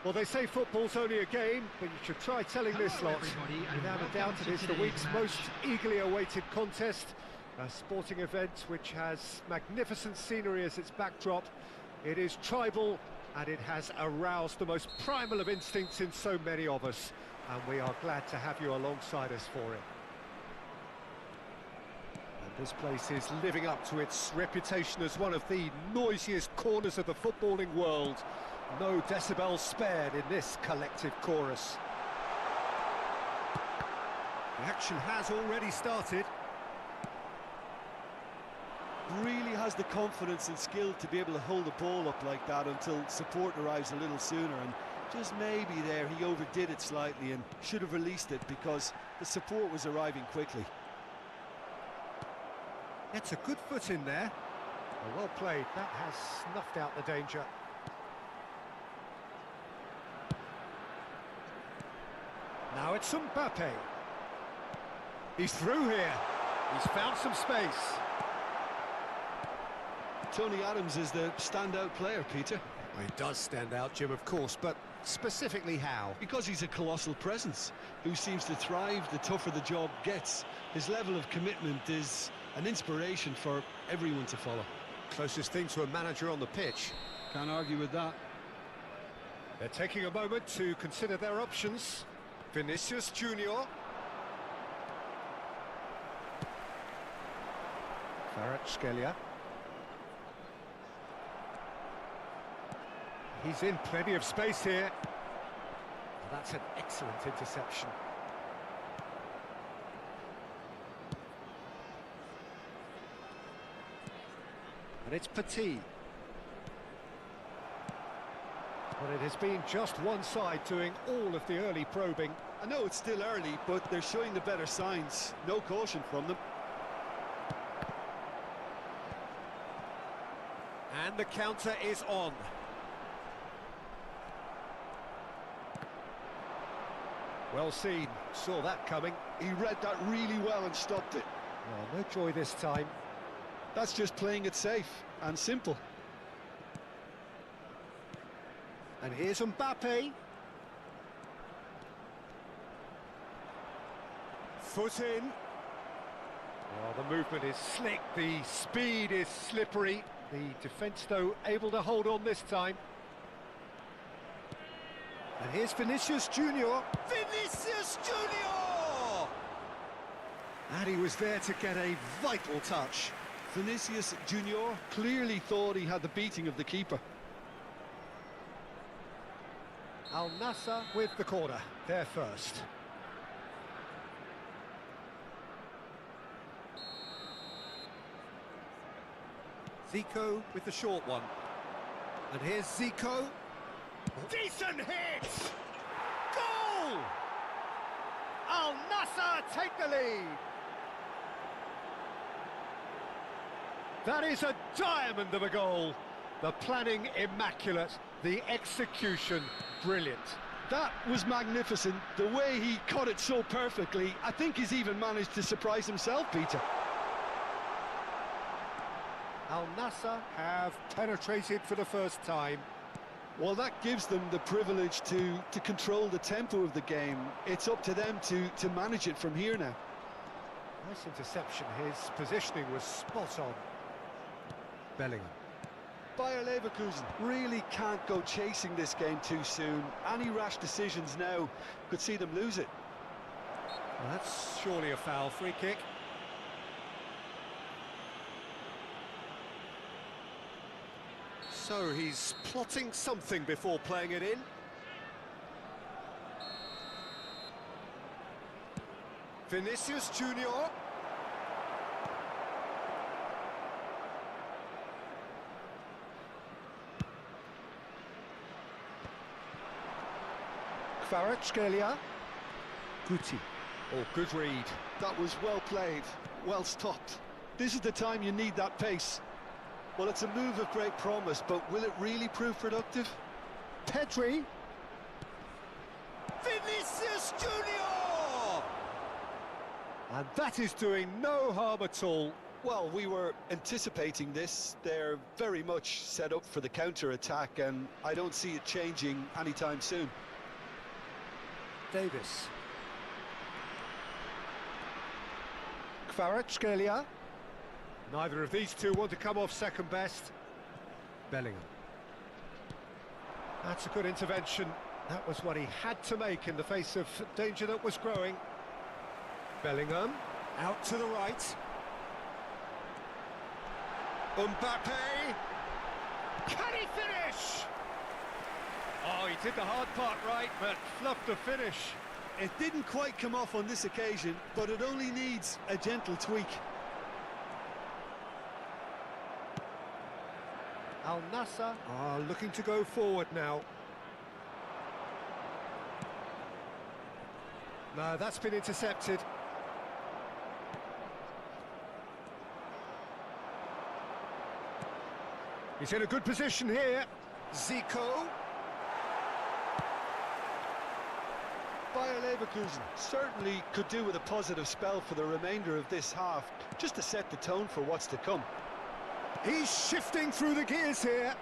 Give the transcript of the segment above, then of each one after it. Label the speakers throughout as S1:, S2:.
S1: Well, they say football's only a game, but you should try telling this lot. Without a doubt, it is the week's most eagerly awaited contest. A sporting event which has magnificent scenery as its backdrop. It is tribal, and it has aroused the most primal of instincts in so many of us. And we are glad to have you alongside us for it. And this place is living up to its reputation as one of the noisiest corners of the footballing world. No decibels spared in this collective chorus. The action has already started.
S2: Really has the confidence and skill to be able to hold the ball up like that until support arrives a little sooner, and just maybe there he overdid it slightly and should have released it because the support was arriving quickly.
S1: It's a good foot in there. Well played, that has snuffed out the danger. Now it's Mbappe. He's through here. He's found some space.
S2: Tony Adams is the standout player, Peter.
S1: Well, he does stand out, Jim, of course, but specifically how?
S2: Because he's a colossal presence who seems to thrive the tougher the job gets. His level of commitment is an inspiration for everyone to follow.
S1: Closest thing to a manager on the pitch.
S2: Can't argue with that.
S1: They're taking a moment to consider their options. Vinicius Junior. Kvaratskhelia. He's in plenty of space here. That's an excellent interception. And it's Petit. But it has been just one side doing all of the early probing.
S2: I know it's still early, but they're showing the better signs. No caution from them.
S1: And the counter is on. Well seen, saw that coming.
S2: He read that really well and stopped it.
S1: Well, no joy this time.
S2: That's just playing it safe and simple.
S1: And here's Mbappe. Foot in. Oh, the movement is slick, the speed is slippery. The defence, though, able to hold on this time. And here's Vinicius Junior. Vinicius Junior! And he was there to get a vital touch.
S2: Vinicius Junior clearly thought he had the beating of the keeper.
S1: Al Nassr with the corner, there first. Zico with the short one. And here's Zico. Decent hit! Goal! Al Nassr take the lead. That is a diamond of a goal. The planning immaculate, the execution brilliant.
S2: That was magnificent. The way he caught it so perfectly, I think he's even managed to surprise himself, Peter.
S1: Al Nassr have penetrated for the first time.
S2: Well, that gives them the privilege to control the tempo of the game. It's up to them to manage it from here now.
S1: Nice interception. His positioning was spot on. Bellingham.
S2: Bayer Leverkusen really can't go chasing this game too soon. Any rash decisions now could see them lose it.
S1: Well, that's surely a foul. Free kick. So he's plotting something before playing it in. Vinicius Junior. Kvaratskhelia. Guti. Oh, good read.
S2: That was well played, well stopped. This is the time you need that pace. Well, it's a move of great promise, but will it really prove productive?
S1: Pedri. Vinicius Junior! And that is doing no harm at all.
S2: Well, we were anticipating this. They're very much set up for the counter-attack, and I don't see it changing anytime soon.
S1: Davis. Kvaratskhelia. Neither of these two want to come off second best. Bellingham. That's a good intervention. That was what he had to make in the face of danger that was growing. Bellingham, out to the right. Mbappe. Can he finish? Oh, he did the hard part right, but fluffed the finish.
S2: It didn't quite come off on this occasion, but it only needs a gentle tweak.
S1: Al Nassr are looking to go forward now. No, that's been intercepted. He's in a good position here. Zico.
S2: Bayer Leverkusen certainly could do with a positive spell for the remainder of this half, just to set the tone for what's to come.
S1: He's shifting through the gears here.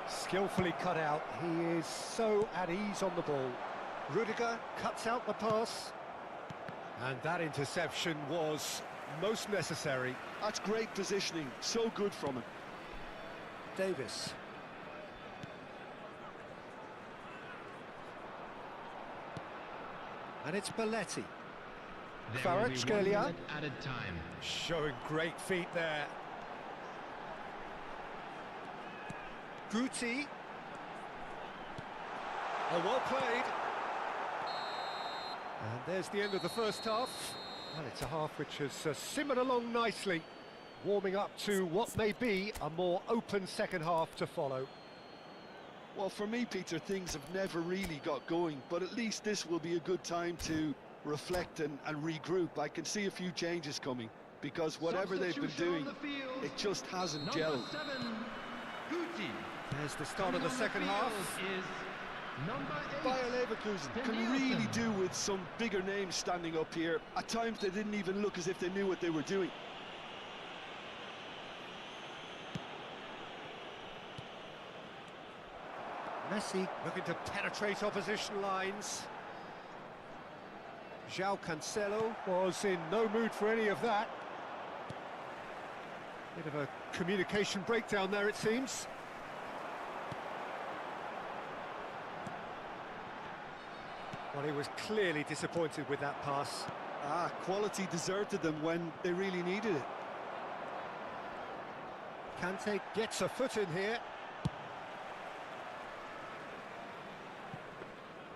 S1: Skillfully cut out. He is so at ease on the ball. Rudiger cuts out the pass. And that interception was most necessary.
S2: That's great positioning. So good from him.
S1: Davis. And it's Belletti. Kvaratskhelia.
S3: Added time.
S1: Showing great feet there. Guti. Oh, well played. And there's the end of the first half. Well, it's a half which has simmered along nicely, warming up to what may be a more open second half to follow.
S2: Well, for me, Peter, things have never really got going, but at least this will be a good time to reflect and regroup. I can see a few changes coming, because whatever they've been doing, it just hasn't gelled.
S1: There's the start of the second half.
S2: Bayer Leverkusen can really do with some bigger names standing up here. At times they didn't even look as if they knew what they were doing.
S1: Messi looking to penetrate opposition lines. João Cancelo was in no mood for any of that. Bit of a communication breakdown there, it seems. Well, he was clearly disappointed with that pass.
S2: Quality deserted them when they really needed it.
S1: Kante gets a foot in here.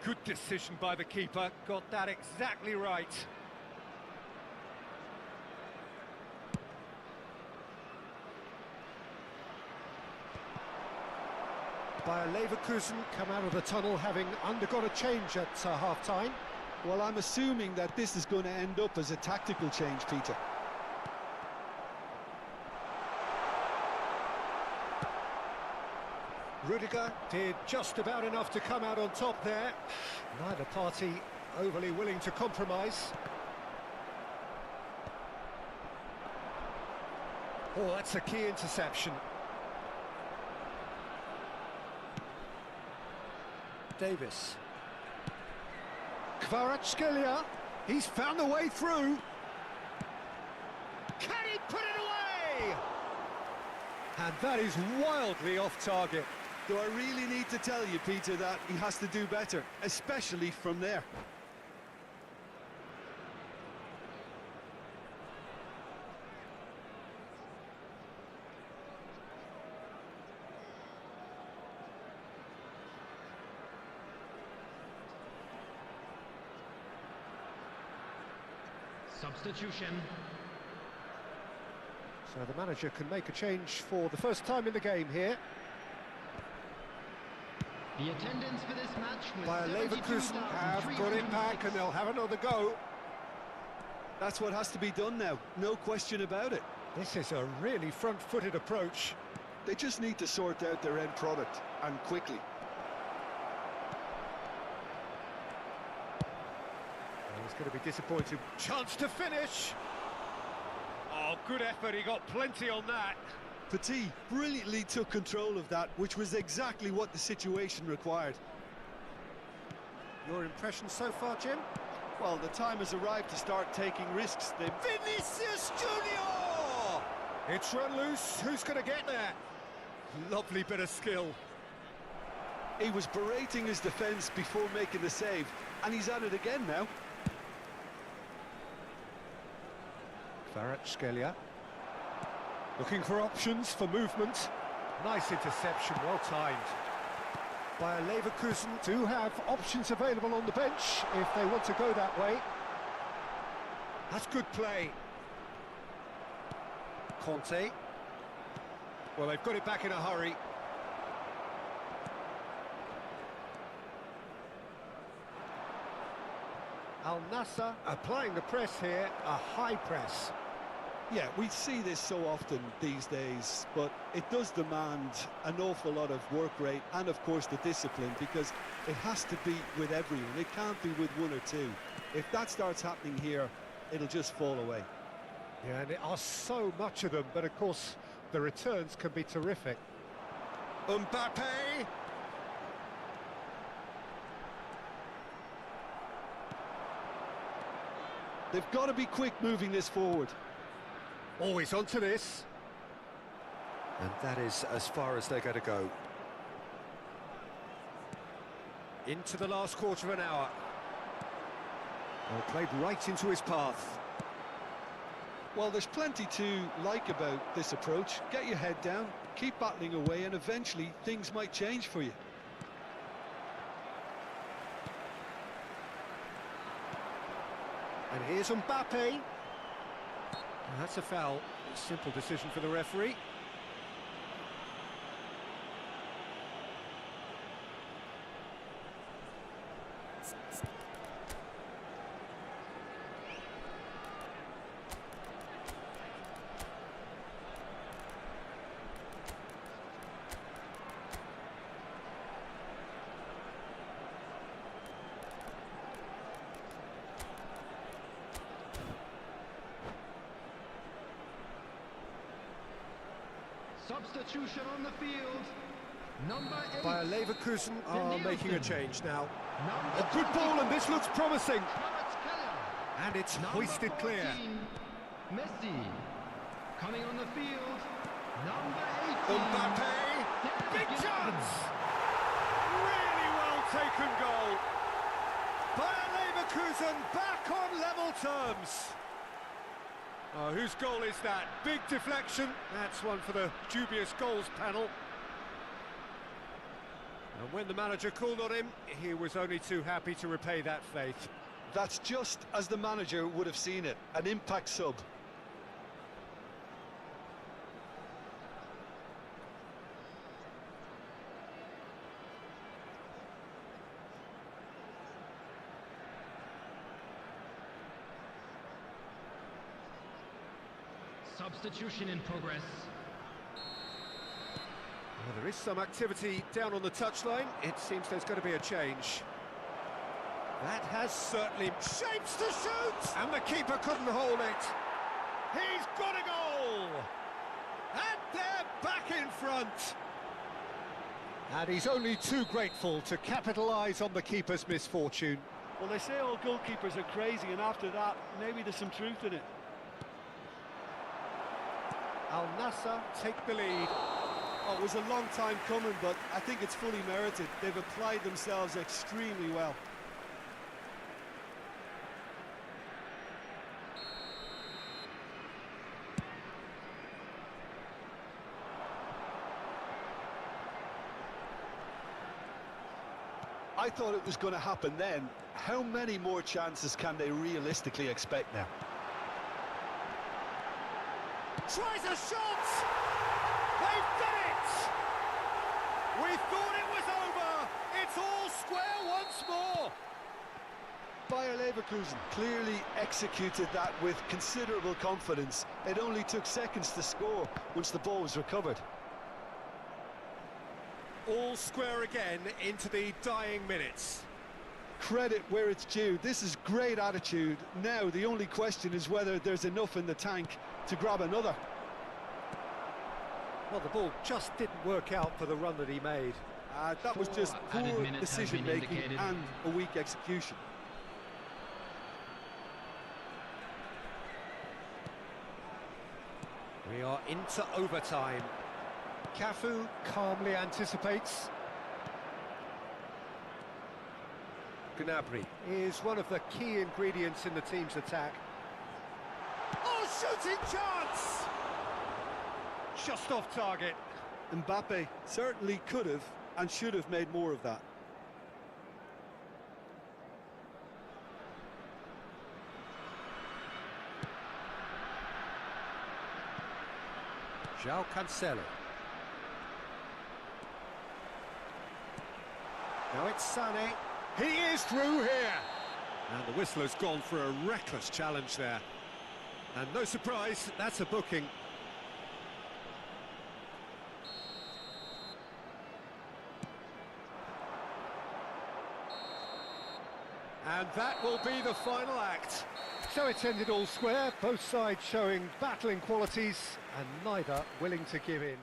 S1: Good decision by the keeper, got that exactly right. Bayer Leverkusen come out of the tunnel having undergone a change at half-time.
S2: Well, I'm assuming that this is going to end up as a tactical change, Peter.
S1: Rudiger did just about enough to come out on top there. Neither party overly willing to compromise. Oh, that's a key interception. Davis. Kvaratskhelia, he's found a way through. Can he put it away? And that is wildly off target.
S2: Do I really need to tell you, Peter, that he has to do better, especially from there?
S3: Substitution.
S1: So the manager can make a change for the first time in the game here.
S3: The attendance for this match was
S1: Bayer Leverkusen have got it back and they'll have another go.
S2: That's what has to be done now, no question about it.
S1: This is a really front-footed approach.
S2: They just need to sort out their end product, and quickly.
S1: He's going to be disappointed. Chance to finish! Oh, good effort, he got plenty on that.
S2: Petit brilliantly took control of that, which was exactly what the situation required.
S1: Your impression so far, Jim?
S2: Well, the time has arrived to start taking risks.
S1: Vinicius Junior! It's run loose, who's going to get there? Lovely bit of skill.
S2: He was berating his defence before making the save, and he's at it again now.
S1: Kvaratskhelia. Looking for options for movement. Nice interception, well timed. Bayer Leverkusen do have options available on the bench if they want to go that way. That's good play. Conte. Well, they've got it back in a hurry. Al Nassr applying the press here, a high press.
S2: Yeah, we see this so often these days, but it does demand an awful lot of work rate and, of course, the discipline, because it has to be with everyone. It can't be with one or two. If that starts happening here, it'll just fall away.
S1: Yeah, and there are so much of them, but, of course, the returns can be terrific. Mbappe!
S2: They've got to be quick moving this forward.
S1: Always onto this. And that is as far as they're going to go. Into the last quarter of an hour. Well, played right into his path.
S2: Well, there's plenty to like about this approach. Get your head down, keep battling away, and eventually things might change for you.
S1: And here's Mbappe. And that's a foul. Simple decision for the referee.
S3: Substitution on the field. Number 8.
S1: Bayer Leverkusen are making a change now.
S3: Number
S1: A good ball, and this looks promising.
S3: 20,
S1: And it's
S3: Number
S1: hoisted clear.
S3: 14, Messi. Coming on the field. Number 18.
S1: Mbappe, big chance! Really well taken goal. Bayer Leverkusen back on level terms. Oh, whose goal is that? Big deflection. That's one for the dubious goals panel. And when the manager called on him, he was only too happy to repay that faith.
S2: That's just as the manager would have seen it, an impact sub.
S3: Substitution in progress.
S1: Well, there is some activity down on the touchline. It seems there's going to be a change. That has certainly shapes to shoot! And the keeper couldn't hold it. He's got a goal! And they're back in front. And he's only too grateful to capitalise on the keeper's misfortune.
S2: Well, they say all goalkeepers are crazy, and after that, maybe there's some truth in it.
S1: Al Nassr take the lead.
S2: Oh, it was a long time coming, but I think it's fully merited. They've applied themselves extremely well. I thought it was going to happen then. How many more chances can they realistically expect now?
S1: Tries a shot! They've done it! We thought it was over! It's all square once more!
S2: Bayer Leverkusen clearly executed that with considerable confidence. It only took seconds to score once the ball was recovered.
S1: All square again into the dying minutes.
S2: Credit where it's due. This is great attitude. Now the only question is whether there's enough in the tank to grab another.
S1: Well, the ball just didn't work out for the run that he made.
S2: That was just
S3: added
S2: poor
S3: minutes have been
S2: decision-making
S3: indicated.
S2: and a weak execution.
S1: We are into overtime. Cafu calmly anticipates. Gnabry is one of the key ingredients in the team's attack. Oh, shooting chance! Just off target.
S2: Mbappe certainly could have and should have made more of that.
S1: João Cancelo. Now it's Sané. He is through here. And the whistler's gone for a reckless challenge there. And no surprise, that's a booking. And that will be the final act. So it's ended all square, both sides showing battling qualities and neither willing to give in.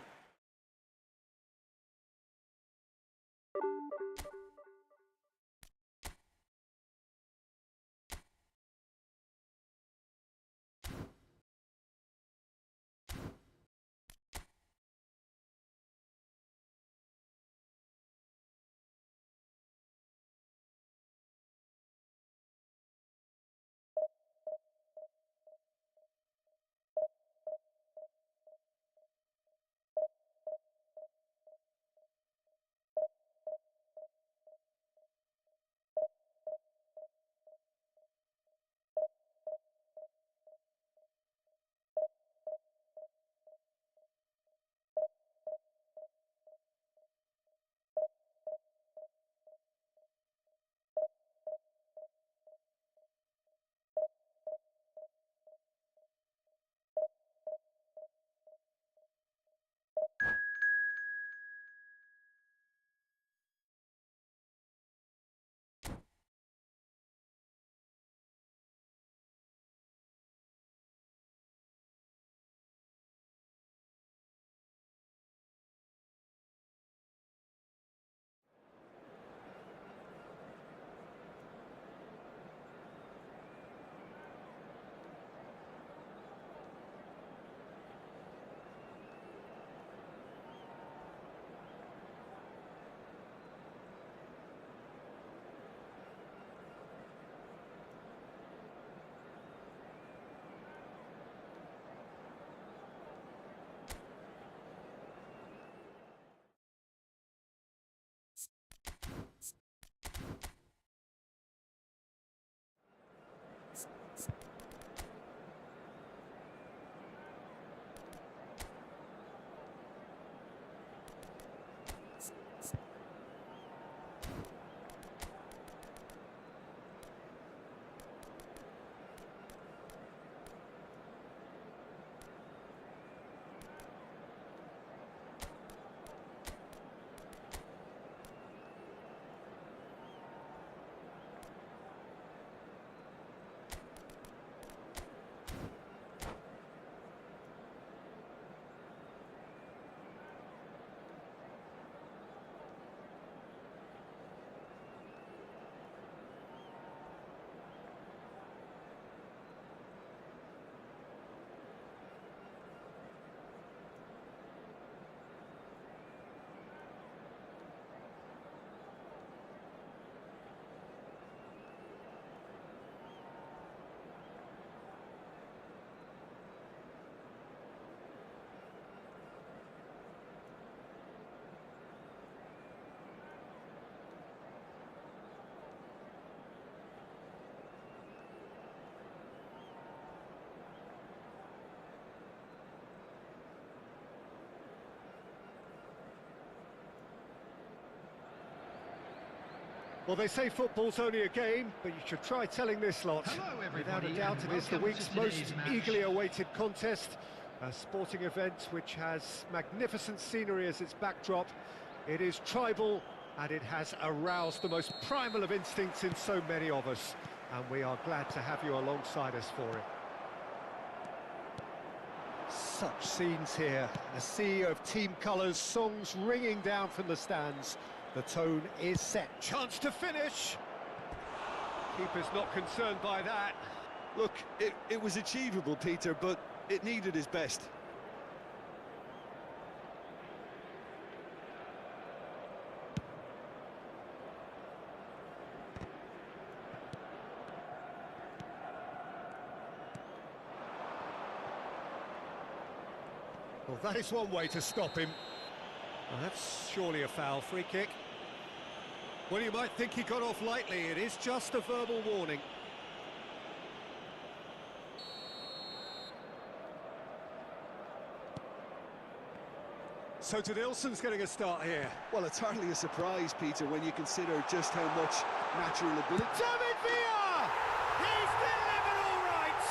S1: Well, they say football's only a game, but you should try telling this lot.
S3: Hello,
S1: Without
S3: everybody,
S1: a doubt,
S3: and
S1: it is the
S3: welcome
S1: week's
S3: to today's
S1: most
S3: match.
S1: eagerly awaited contest. A sporting event which has magnificent scenery as its backdrop. It is tribal, and it has aroused the most primal of instincts in so many of us. And we are glad to have you alongside us for it. Such scenes here, a sea of team colours, songs ringing down from the stands. The tone is set. Chance to finish. Keeper's not concerned by that.
S2: Look, it was achievable, Peter, but it needed his best.
S1: Well, that is one way to stop him. Well, that's surely a foul. Free kick. Well, you might think he got off lightly. It is just a verbal warning. So Nilsson's getting a start here.
S2: Well, it's hardly a surprise, Peter, when you consider just how much natural ability...
S1: David Villa! He's delivered all right!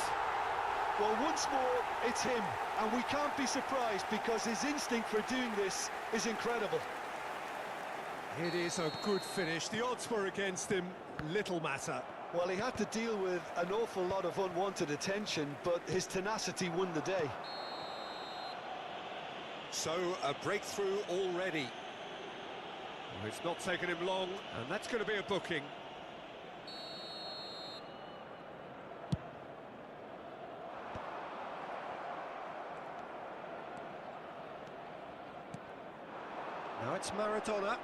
S2: Well, once more, it's him, and we can't be surprised because his instinct for doing this is incredible.
S1: It is a good finish. The odds were against him. Little matter.
S2: Well, he had to deal with an awful lot of unwanted attention, but his tenacity won the day.
S1: So, a breakthrough already. Well, it's not taken him long, and that's going to be a booking. Now it's Maradona.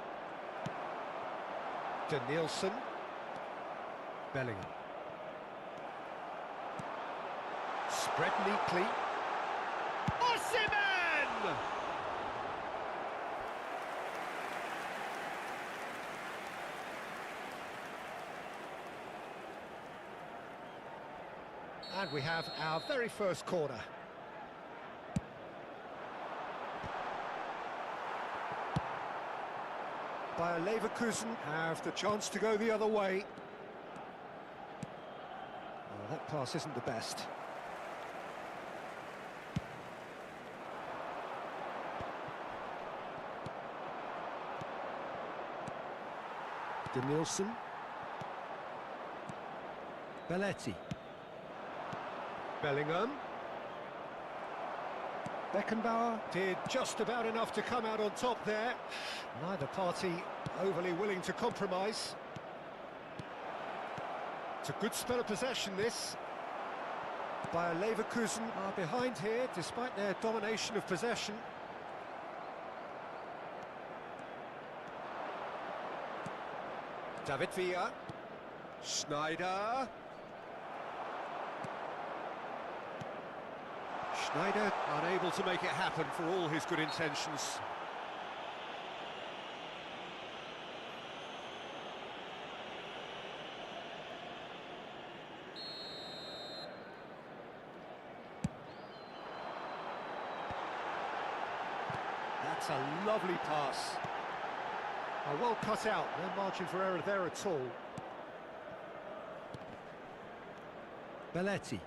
S1: Nilsson. Bellingham. Spread neatly. Osimhen! And we have our very first corner. Bayer Leverkusen have the chance to go the other way. Oh, that pass isn't the best. Nilsson. Belletti. Bellingham. Beckenbauer did just about enough to come out on top there. Neither party overly willing to compromise. It's a good spell of possession, this. Bayer Leverkusen are behind here, despite their domination of possession. David Villa. Schneider. Schneider unable to make it happen for all his good intentions. That's a lovely pass. Oh, well cut out, no margin for error there at all. Belletti.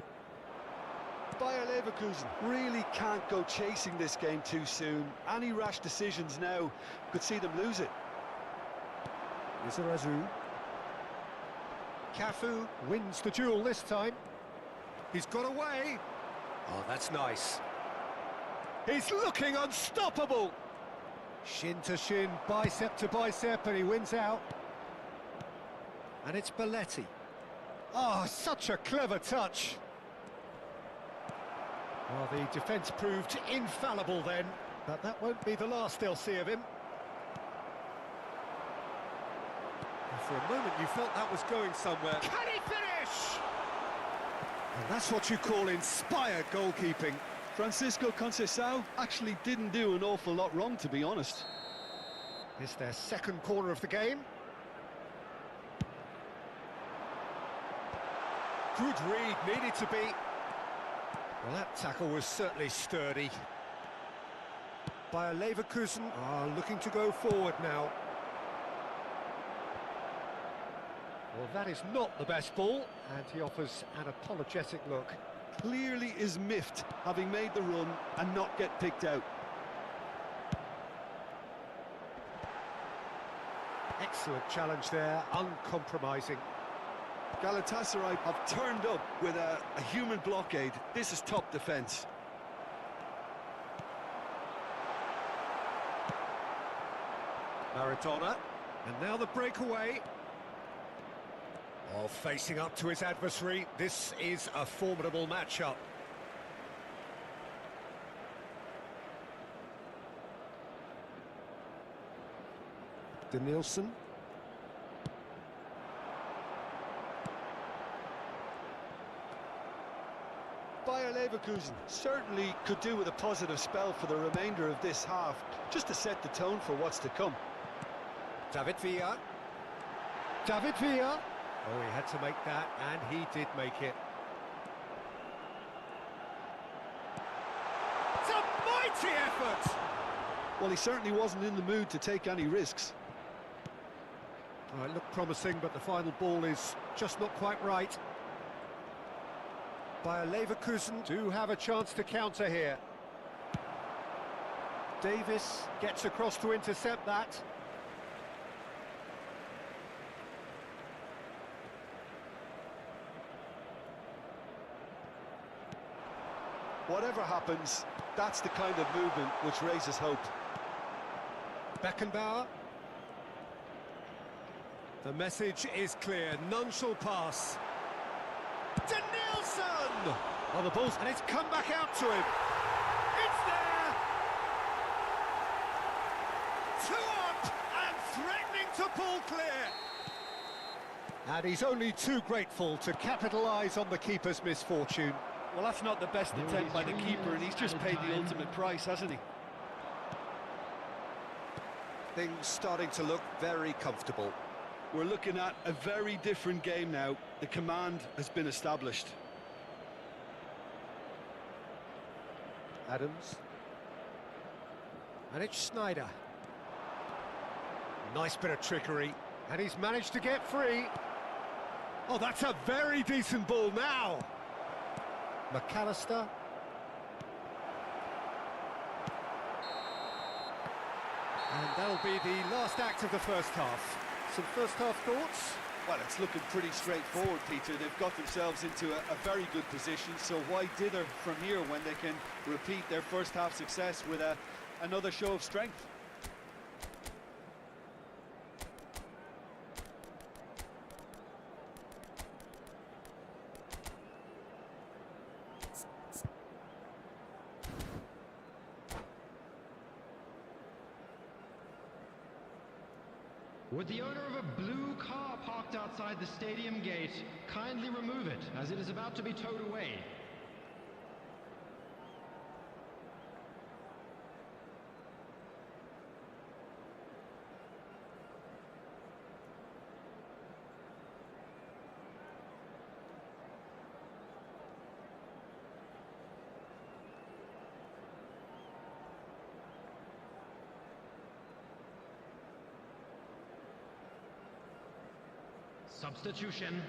S2: Bayer Leverkusen really can't go chasing this game too soon. Any rash decisions now could see them lose it.
S1: Lizarazu. Cafu wins the duel this time. He's got away. Oh, that's nice. He's looking unstoppable. Shin to shin, bicep to bicep, and he wins out. And it's Belletti. Oh, such a clever touch. Well, the defence proved infallible then, but that won't be the last they'll see of him. And for a moment you felt that was going somewhere. Can he finish? And that's what you call inspired goalkeeping.
S2: Francisco Conceição actually didn't do an awful lot wrong, to be honest.
S1: It's their second corner of the game. Good read, needed to be. Well, that tackle was certainly sturdy. Bayer Leverkusen are looking to go forward now. Well, that is not the best ball, and he offers an apologetic look.
S2: Clearly is miffed, having made the run and not get picked out.
S1: Excellent challenge there, uncompromising.
S2: Galatasaray have turned up with a human blockade. This is top defence.
S1: Maradona, and now the breakaway. Oh, facing up to his adversary, this is a formidable matchup. Danielson.
S2: Bayer Leverkusen certainly could do with a positive spell for the remainder of this half, just to set the tone for what's to come.
S1: David Villa. David Villa. Oh, he had to make that, and he did make it. It's a mighty effort!
S2: Well, he certainly wasn't in the mood to take any risks.
S1: Oh, it looked promising, but the final ball is just not quite right. Bayer Leverkusen do have a chance to counter here. Davis gets across to intercept that.
S2: Whatever happens, that's the kind of movement which raises hope.
S1: Beckenbauer. The message is clear, none shall pass. Danielson! On the ball, and it's come back out to him. It's there! 2 up and threatening to pull clear. And he's only too grateful to capitalise on the keeper's misfortune.
S2: Well, that's not the best attempt by the keeper, and he's just paid the ultimate price, hasn't he?
S1: Things starting to look very comfortable.
S2: We're looking at a very different game now. The command has been established.
S1: Adams. And it's Schneider. Nice bit of trickery, and he's managed to get free. Oh, that's a very decent ball now. McAllister. And that'll be the last act of the first half. Some first half thoughts?
S2: Well, it's looking pretty straightforward, Peter. They've got themselves into a very good position, so why dither from here when they can repeat their first half success with another show of strength?
S3: Would the owner of a blue car parked outside the stadium gate kindly remove it, as it is about to be towed away? Substitution.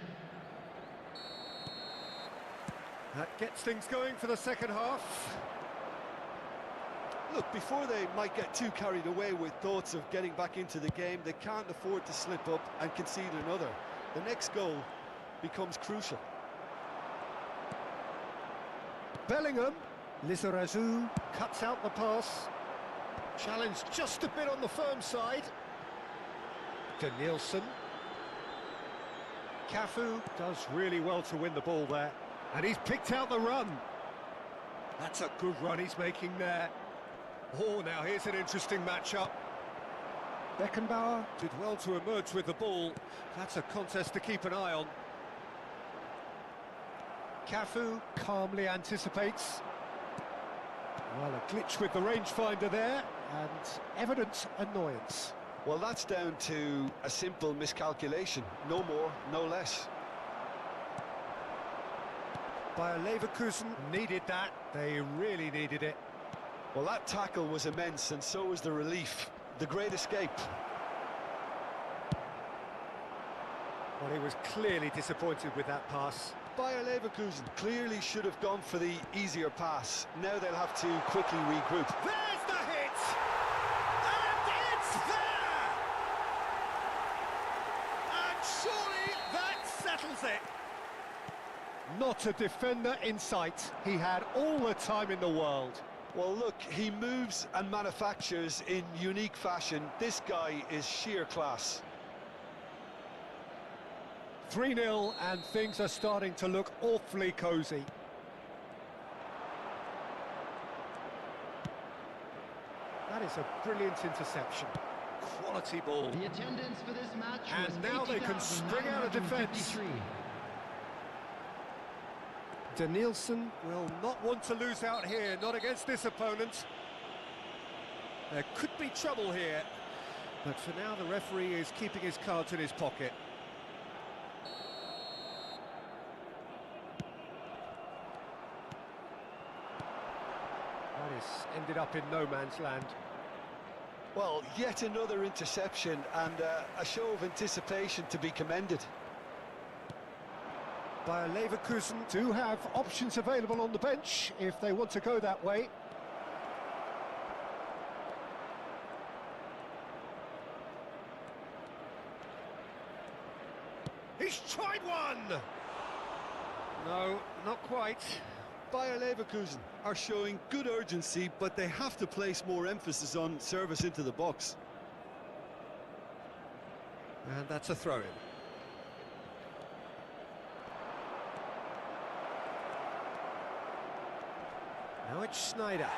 S1: That gets things going for the second half.
S2: Look, before they might get too carried away with thoughts of getting back into the game, they can't afford to slip up and concede another. The next goal becomes crucial.
S1: Bellingham. Lizarazu cuts out the pass. Challenge just a bit on the firm side. Danielson. Cafu does really well to win the ball there, and he's picked out the run. That's a good run he's making there. Oh, now here's an interesting matchup. Beckenbauer did well to emerge with the ball. That's a contest to keep an eye on. Cafu calmly anticipates. Well, a glitch with the rangefinder there, and evident annoyance.
S2: Well, that's down to a simple miscalculation. No more, no less.
S1: Bayer Leverkusen needed that. They really needed it.
S2: Well, that tackle was immense, and so was the relief. The great escape.
S1: Well, he was clearly disappointed with that pass.
S2: Bayer Leverkusen clearly should have gone for the easier pass. Now they'll have to quickly regroup.
S1: There's the hit! And it's there! And surely that settles it. Not a defender in sight. He had all the time in the world.
S2: Well, look, he moves and manufactures in unique fashion. This guy is sheer class.
S1: 3-0 and things are starting to look awfully cosy. That is a brilliant interception. Quality ball.
S3: The attendance for this match was
S1: And now they can spring out of defence. Danielson will not want to lose out here, not against this opponent. There could be trouble here, but for now the referee is keeping his cards in his pocket. That is ended up in no man's land.
S2: Well, yet another interception and a show of anticipation to be commended.
S1: Bayer Leverkusen do have options available on the bench if they want to go that way. He's tried one! No, not quite.
S2: Bayer Leverkusen are showing good urgency, but they have to place more emphasis on service into the box.
S1: And that's a throw-in. Now it's Schneider.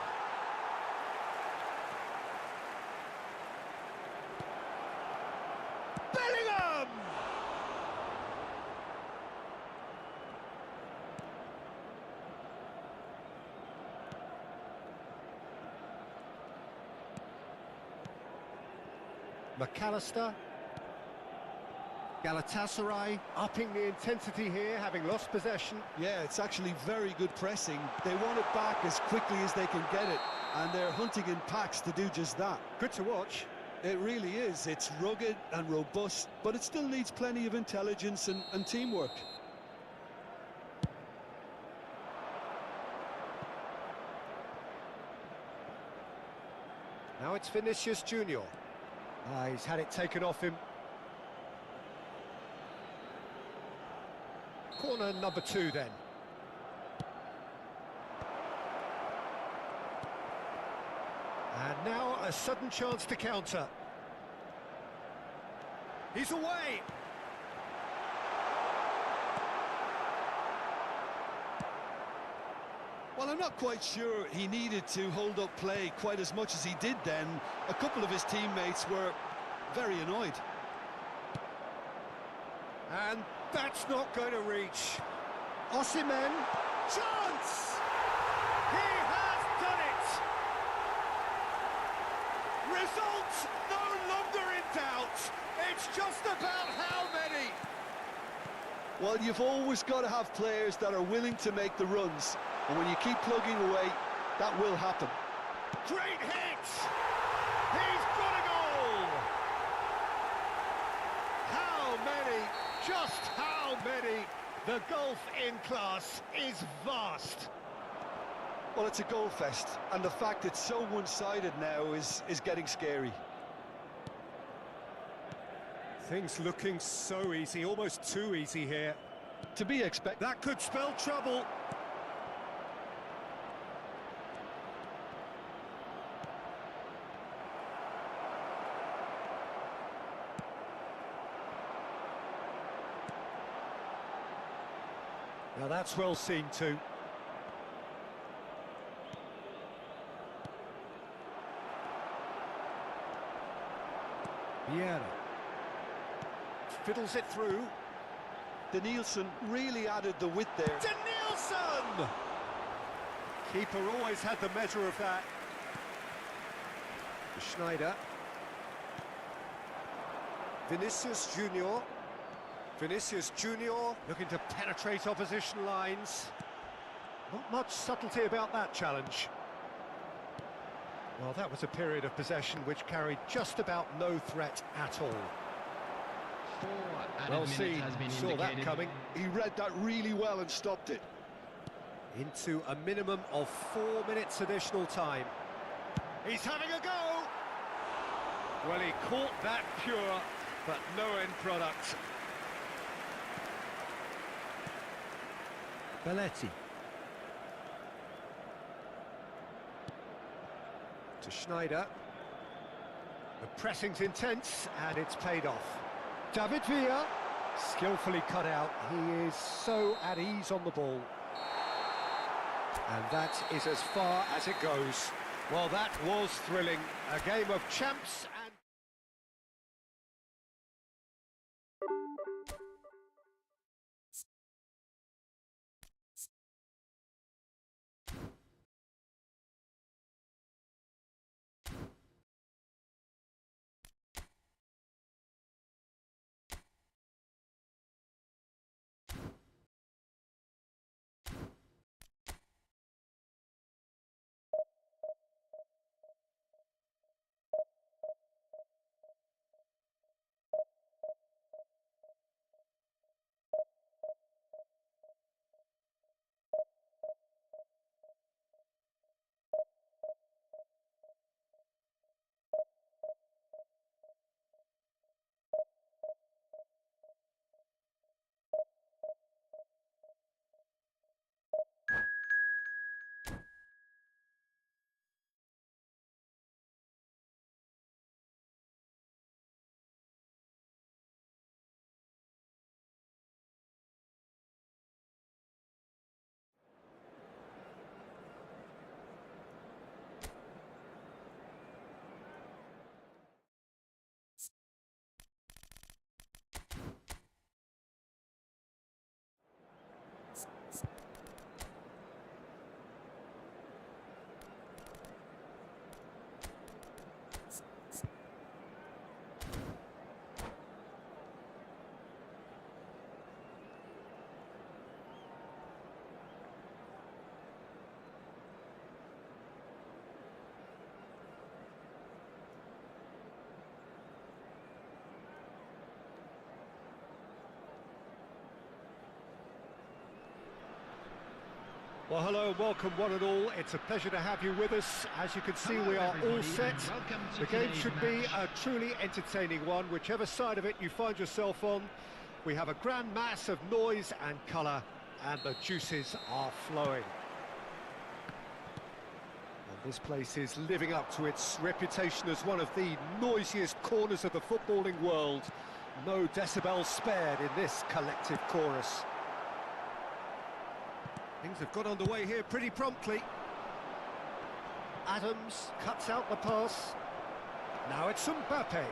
S1: Bellingham! McAllister. Galatasaray upping the intensity here, having lost possession.
S2: Yeah, it's actually very good pressing. They want it back as quickly as they can get it, and they're hunting in packs to do just that.
S1: Good to watch.
S2: It really is. It's rugged and robust, but it still needs plenty of intelligence and teamwork.
S1: Now it's Vinicius Junior. He's had it taken off him. Corner number 2 then. And now a sudden chance to counter. He's away!
S2: Well, I'm not quite sure he needed to hold up play quite as much as he did then. A couple of his teammates were very annoyed.
S1: And that's not going to reach. Osimhen, chance! He has done it! Result no longer in doubt. It's just about how many.
S2: Well, you've always got to have players that are willing to make the runs. And when you keep plugging away, that will happen.
S1: Great hit! He's got a goal! How many? Just how many? The gulf in class is vast.
S2: Well, it's a goal fest, and the fact it's so one-sided now is getting scary.
S1: Things looking so easy, almost too easy here.
S2: To be expected.
S1: That could spell trouble. Now that's well seen too. Vieira fiddles it through.
S2: Danielson really added the width there.
S1: Danielson! Keeper always had the measure of that. Schneider. Vinicius Junior. Vinicius Junior looking to penetrate opposition lines. Not much subtlety about that challenge. Well, that was a period of possession which carried just about no threat at all. Well seen, saw that coming.
S2: He read that really well and stopped it.
S1: Into a minimum of 4 minutes additional time. He's having a go! Well, he caught that pure, but no end product. Belletti. To Schneider. The pressing's intense, and it's paid off. David Villa, skillfully cut out. He is so at ease on the ball. And that is as far as it goes. Well, that was thrilling. A game of champs and... Well, hello and welcome one and all. It's a pleasure to have you with us. As you can see, we are all set. The game should be a truly entertaining one, whichever side of it you find yourself on. We have a grand mass of noise and colour, and the juices are flowing. And this place is living up to its reputation as one of the noisiest corners of the footballing world. No decibels spared in this collective chorus. Things have got underway here pretty promptly. Adams cuts out the pass. Now it's Mbappe.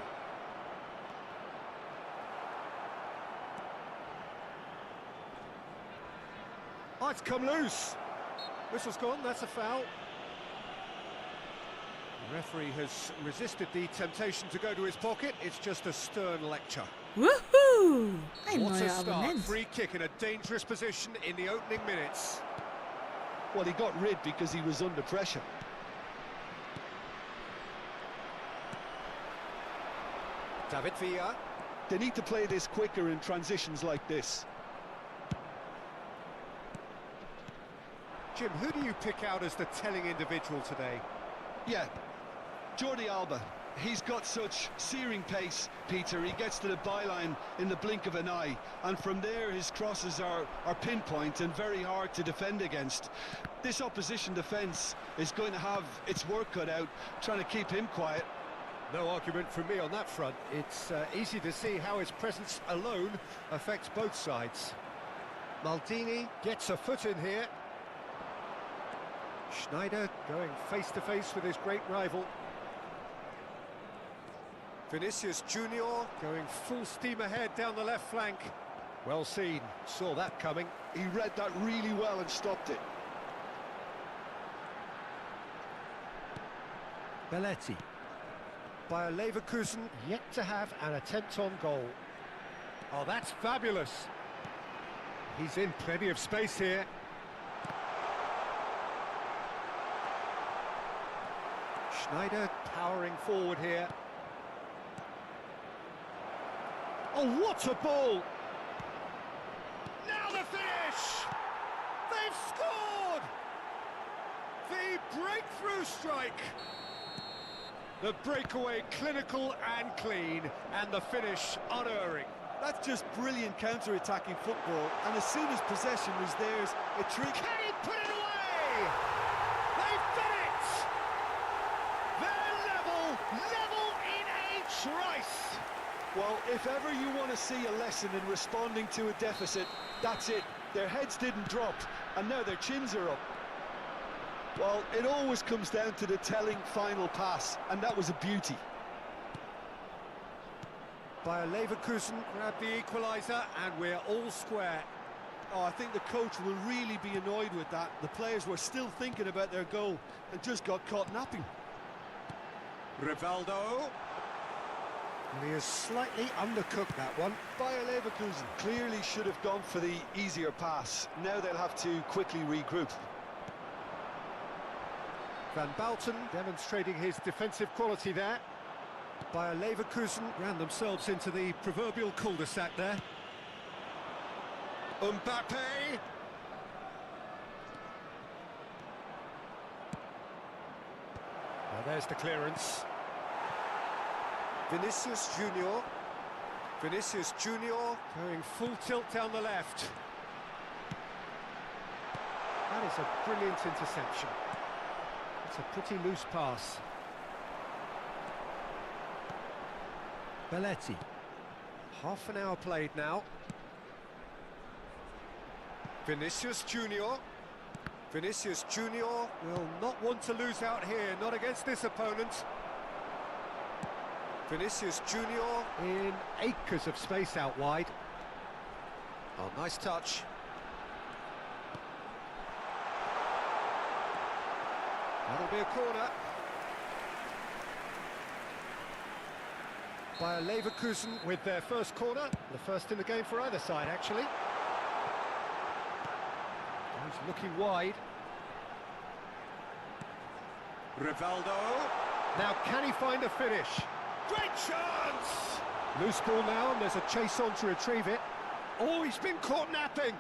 S1: Oh, it's come loose. Whistle's gone, that's a foul. The referee has resisted the temptation to go to his pocket. It's just a stern lecture.
S4: Woohoo!
S1: What a start, free kick in a dangerous position in the opening minutes.
S2: Well, he got rid because he was under pressure.
S1: David Villa.
S2: They need to play this quicker in transitions like this.
S1: Jim, who do you pick out as the telling individual today?
S2: Yeah, Jordi Alba. He's got such searing pace, Peter. He gets to the byline in the blink of an eye, and from there his crosses are pinpoint and very hard to defend against. This opposition defence is going to have its work cut out trying to keep him quiet.
S1: No argument from me on that front. It's easy to see how his presence alone affects both sides. Maldini gets a foot in here. Schneider going face-to-face with his great rival. Vinicius Junior going full steam ahead down the left flank. Well seen, saw that coming.
S2: He read that really well and stopped it.
S1: Belletti. Bayer Leverkusen yet to have an attempt on goal. Oh, that's fabulous. He's in plenty of space here. Schneider powering forward here. Oh, what a ball! Now the finish! They've scored! The breakthrough strike! The breakaway clinical and clean, and the finish unerring.
S2: That's just brilliant counter-attacking football, and as soon as possession was theirs, a trick...
S1: Can he put it away? They've done it! They're level in a trice!
S2: Well, if ever you want to see a lesson in responding to a deficit, that's it. Their heads didn't drop, and now their chins are up. Well, it always comes down to the telling final pass, and that was a beauty.
S1: Bayer Leverkusen grabbed the equaliser, and we're all square.
S2: Oh, I think the coach will really be annoyed with that. The players were still thinking about their goal and just got caught napping.
S1: Rivaldo. And he has slightly undercooked that one.
S2: Bayer Leverkusen clearly should have gone for the easier pass. Now they'll have to quickly regroup.
S1: Van Bouten demonstrating his defensive quality there. Bayer Leverkusen ran themselves into the proverbial cul-de-sac there. Mbappe. Now there's the clearance. Vinicius Junior. Vinicius Junior going full tilt down the left. That is a brilliant interception. It's a pretty loose pass. Belletti. Half an hour played now. Vinicius Junior. Vinicius Junior will not want to lose out here, not against this opponent. Vinicius Junior in acres of space out wide. Oh, nice touch. That'll be a corner. Bayer Leverkusen with their first corner, the first in the game for either side, actually. He's looking wide. Rivaldo. Now, can he find a finish? Great chance! Loose ball now, and there's a chase on to retrieve it. Oh, he's been caught napping!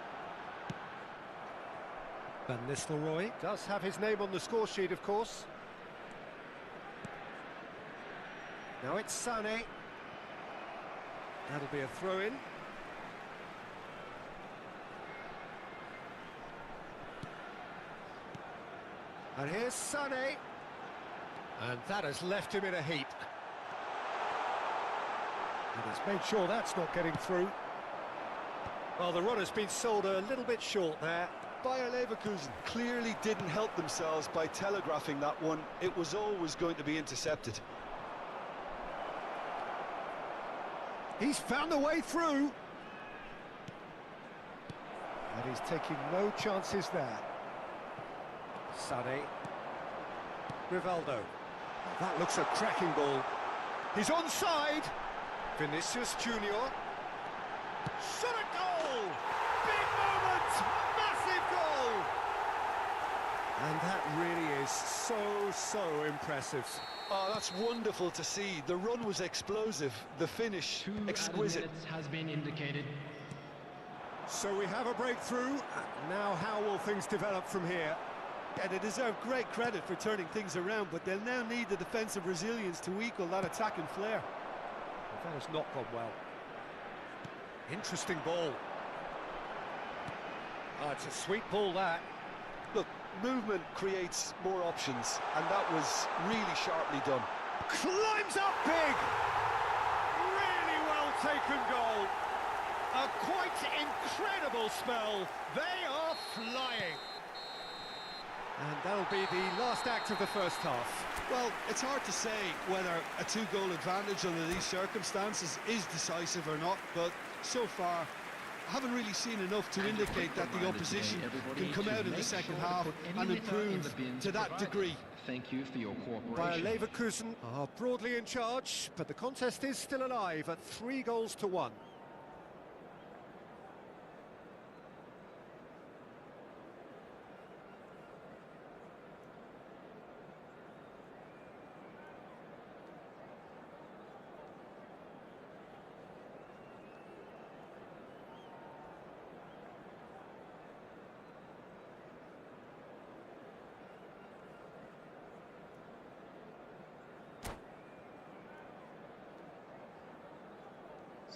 S1: Van Nistelrooy does have his name on the score sheet, of course. Now it's Sané. That'll be a throw-in. And here's Sané. And that has left him in a heap. And he's made sure that's not getting through. Well, the run has been sold a little bit short there.
S2: Bayer Leverkusen clearly didn't help themselves by telegraphing that one. It was always going to be intercepted.
S1: He's found a way through. And he's taking no chances there. Sané. Rivaldo. That looks a cracking ball. He's onside. Vinicius Junior. Shot a goal! Big moment! Massive goal! And that really is so impressive.
S2: Oh, that's wonderful to see. The run was explosive, the finish exquisite.
S3: 2 minutes has been indicated.
S1: So we have a breakthrough. Now how will things develop from here?
S2: Yeah, they deserve great credit for turning things around, but they'll now need the defensive resilience to equal that attacking flair.
S1: That has not gone well. Interesting ball. Oh, it's a sweet ball, that.
S2: Look, movement creates more options, and that was really sharply done.
S1: Climbs up big! Really well taken goal. A quite incredible spell. They are flying. And that'll be the last act of the first half.
S2: Well, it's hard to say whether a 2-goal advantage under these circumstances is decisive or not, but so far I haven't really seen enough to indicate that the opposition can come out in the second half and improve to that degree.
S3: Thank you for your cooperation.
S1: Bayer Leverkusen are broadly in charge, but the contest is still alive at 3-1.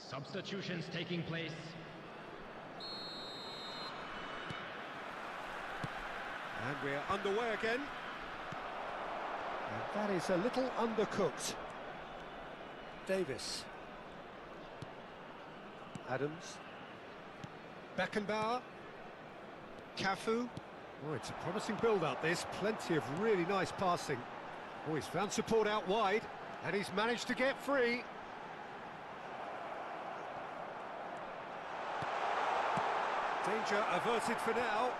S3: Substitutions taking place.
S1: And we're underway again. And that is a little undercooked. Davis. Adams. Beckenbauer. Cafu. Oh, it's a promising build-up, this. Plenty of really nice passing. Oh, he's found support out wide, and he's managed to get free. Danger averted for now.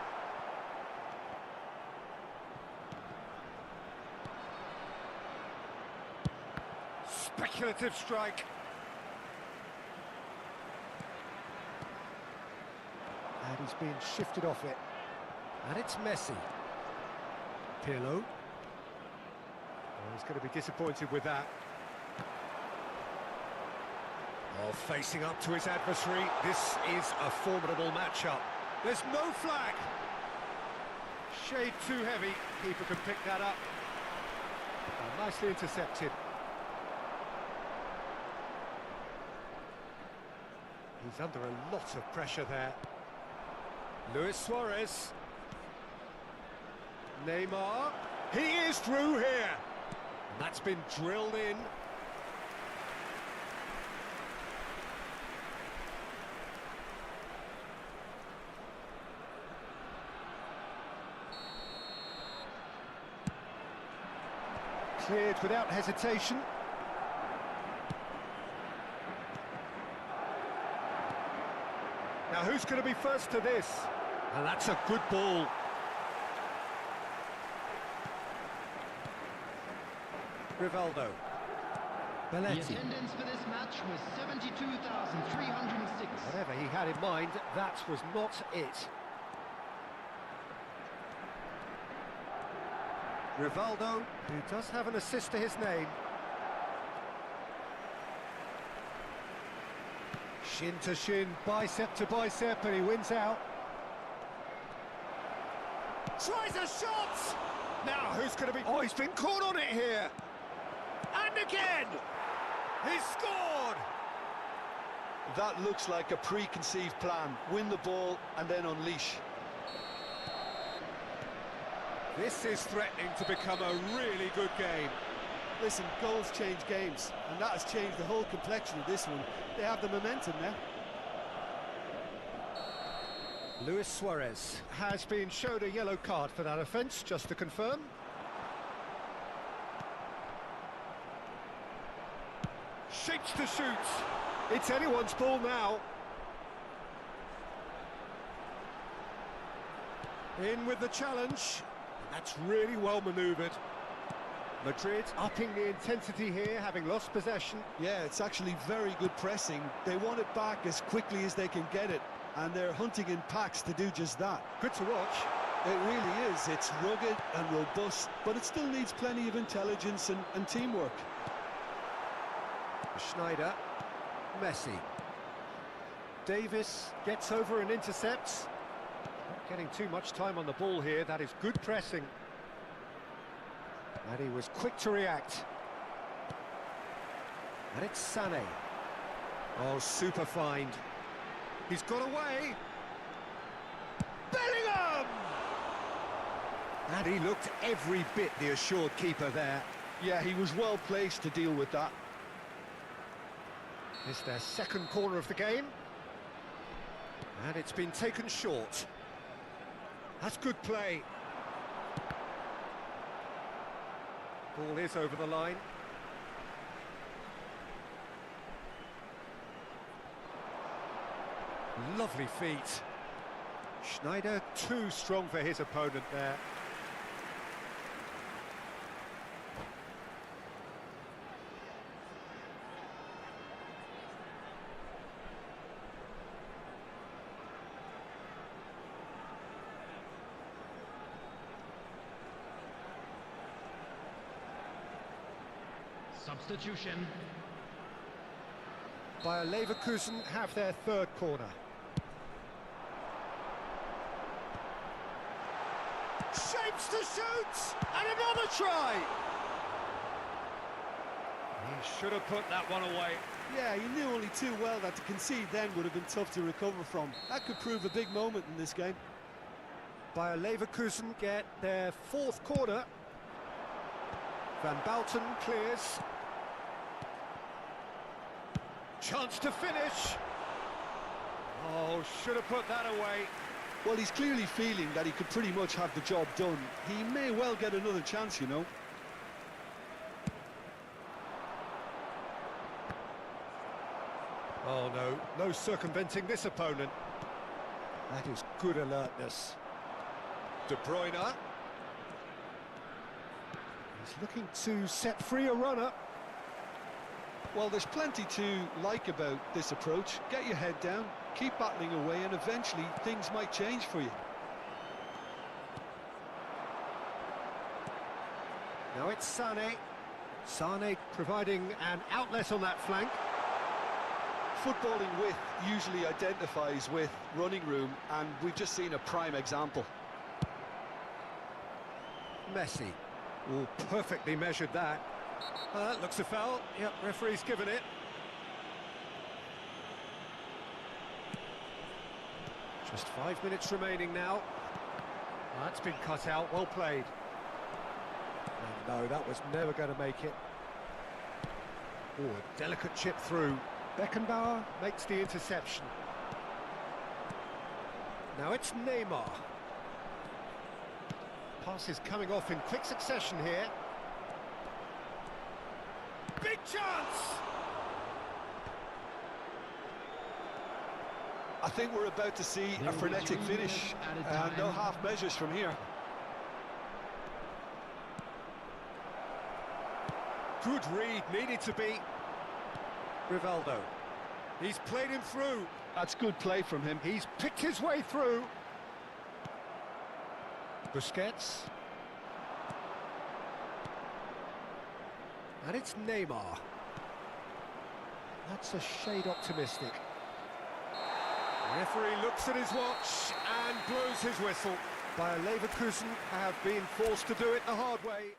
S1: Speculative strike. And he's being shifted off it. And it's Messi. Pirlo. Oh, he's going to be disappointed with that. Oh, facing up to his adversary. This is a formidable matchup. There's no flag. Shade too heavy. Keeper can pick that up. Oh, nicely intercepted. He's under a lot of pressure there. Luis Suarez. Neymar. He is through here. And that's been drilled in. Cleared without hesitation. Now who's going to be first to this? And that's a good ball. Rivaldo.
S3: The
S1: Belletti.
S3: attendance for this match was 72,306.
S1: Whatever he had in mind, that was not it. Rivaldo, who does have an assist to his name. Shin to shin, bicep to bicep, and he wins out. Tries a shot! Now, who's going to be... Oh, he's been caught on it here! And again! He's scored!
S2: That looks like a preconceived plan. Win the ball and then unleash.
S1: This is threatening to become a really good game.
S2: Listen, goals change games, and that has changed the whole complexion of this one. They have the momentum now.
S1: Luis Suarez has been showed a yellow card for that offence, just to confirm. Shapes to shoot. It's anyone's ball now. In with the challenge. That's really well manoeuvred. Madrid upping the intensity here, having lost possession.
S2: Yeah, it's actually very good pressing. They want it back as quickly as they can get it, and they're hunting in packs to do just that.
S1: Good to watch.
S2: It really is. It's rugged and robust, but it still needs plenty of intelligence and teamwork.
S1: Schneider. Messi. Davis gets over and intercepts. Not getting too much time on the ball here. That is good pressing. And he was quick to react. And it's Sané. Oh, super find. He's got away. Bellingham! And he looked every bit the assured keeper there.
S2: Yeah, he was well placed to deal with that.
S1: It's their second corner of the game. And it's been taken short. That's good play. Ball is over the line. Lovely feet. Schneider too strong for his opponent there.
S3: Substitution.
S1: Bayer Leverkusen have their third corner. Shapes to shoot! And another try! He should have put that one away.
S2: Yeah, he knew only too well that to concede then would have been tough to recover from. That could prove a big moment in this game.
S1: Bayer Leverkusen get their fourth corner. Van Bouten clears. Chance to finish. Oh, should have put that away.
S2: Well, he's clearly feeling that he could pretty much have the job done. He may well get another chance, you know.
S1: Oh no, no circumventing this opponent. That is good alertness. De Bruyne. He's looking to set free a runner.
S2: Well, there's plenty to like about this approach. Get your head down, keep battling away, and eventually things might change for you.
S1: Now it's Sané. Sané providing an outlet on that flank.
S2: Footballing width usually identifies with running room, and we've just seen a prime example.
S1: Messi. Oh, perfectly measured that. Looks a foul. Yep, referee's given it. Just 5 minutes remaining now. That's been cut out, well played. Oh, no, that was never going to make it. Oh, a delicate chip through. Beckenbauer makes the interception. Now it's Neymar. Passes coming off in quick succession here. Big chance!
S2: I think we're about to see a frenetic finish. No half measures from here.
S1: Good read, needed to be. Rivaldo. He's played him through.
S2: That's good play from him.
S1: He's picked his way through. Busquets. And it's Neymar. That's a shade optimistic. The referee looks at his watch and blows his whistle. Bayer Leverkusen have been forced to do it the hard way.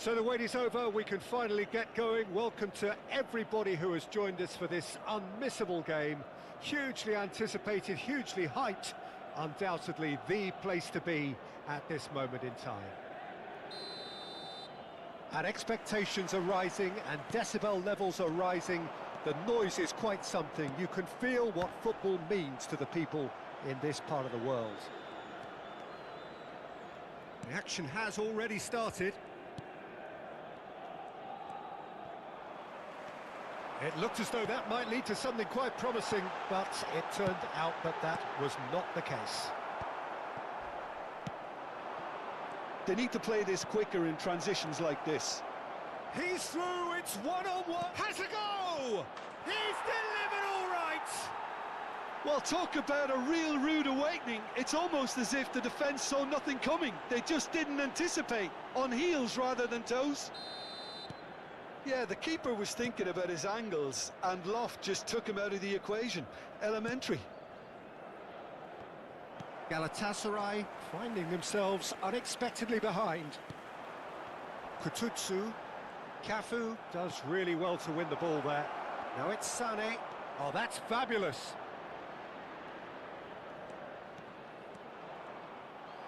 S1: So the wait is over, we can finally get going. Welcome to everybody who has joined us for this unmissable game. Hugely anticipated, hugely hyped, undoubtedly the place to be at this moment in time. And expectations are rising and decibel levels are rising. The noise is quite something. You can feel what football means to the people in this part of the world. The action has already started. It looked as though that might lead to something quite promising, but it turned out that that was not the case.
S2: They need to play this quicker in transitions like this.
S1: He's through, it's one-on-one, has a go! He's delivered all right!
S2: Well, talk about a real rude awakening. It's almost as if the defence saw nothing coming. They just didn't anticipate, on heels rather than toes. Yeah, the keeper was thinking about his angles, and Loft just took him out of the equation. Elementary.
S1: Galatasaray finding themselves unexpectedly behind. Kututsu. Cafu does really well to win the ball there. Now it's Sané. Oh, that's fabulous.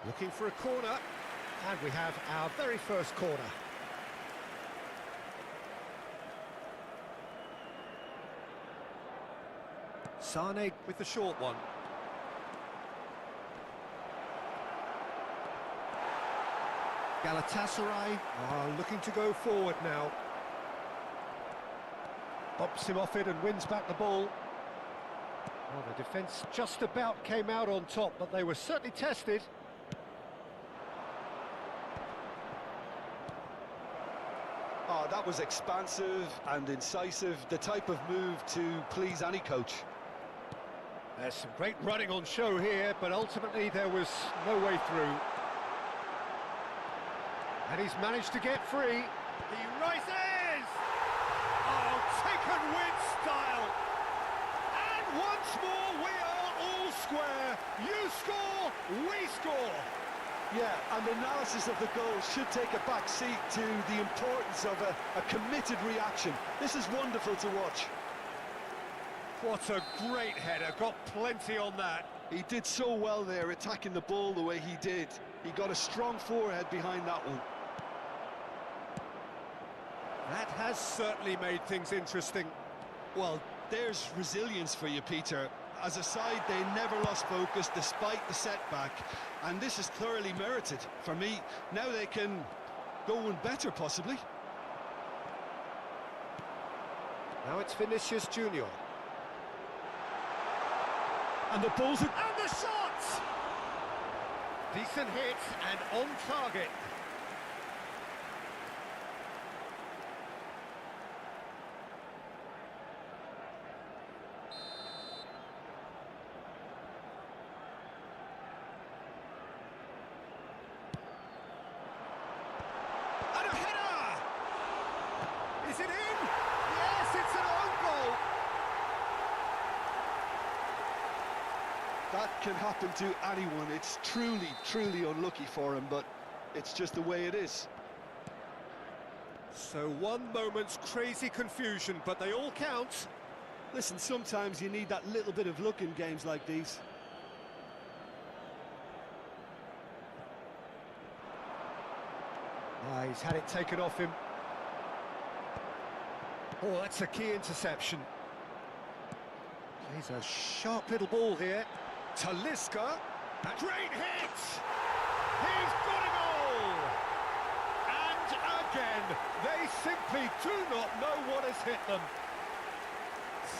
S1: Looking for a corner, and we have our very first corner. Sané with the short one. Galatasaray are looking to go forward now. Bops him off it and wins back the ball. Well, the defence just about came out on top, but they were certainly tested.
S2: Oh, that was expansive and incisive, the type of move to please any coach.
S1: There's some great running on show here, but ultimately there was no way through. And he's managed to get free. He rises! Oh, taken with style! And once more we are all square. You score, we score.
S2: Yeah, and the analysis of the goal should take a back seat to the importance of a committed reaction. This is wonderful to watch.
S1: What a great header, got plenty on that.
S2: He did so well there, attacking the ball the way he did. He got a strong forehead behind that one.
S1: That has certainly made things interesting.
S2: Well, there's resilience for you, Peter. As a side, they never lost focus despite the setback, and this is thoroughly merited. For me, now they can go one better, possibly.
S1: Now it's Vinicius Junior. And the ball's... And the shot! Decent hit and on target. And a header! Is it in? Yes, it's an own goal.
S2: That can happen to anyone. It's truly, truly unlucky for him, but it's just the way it is.
S1: So one moment's crazy confusion, but they all count.
S2: Listen, sometimes you need that little bit of luck in games like these.
S1: He's had it taken off him. Oh, that's a key interception. He's a sharp little ball here. Talisca, great hit! He's got a goal! And again, they simply do not know what has hit them.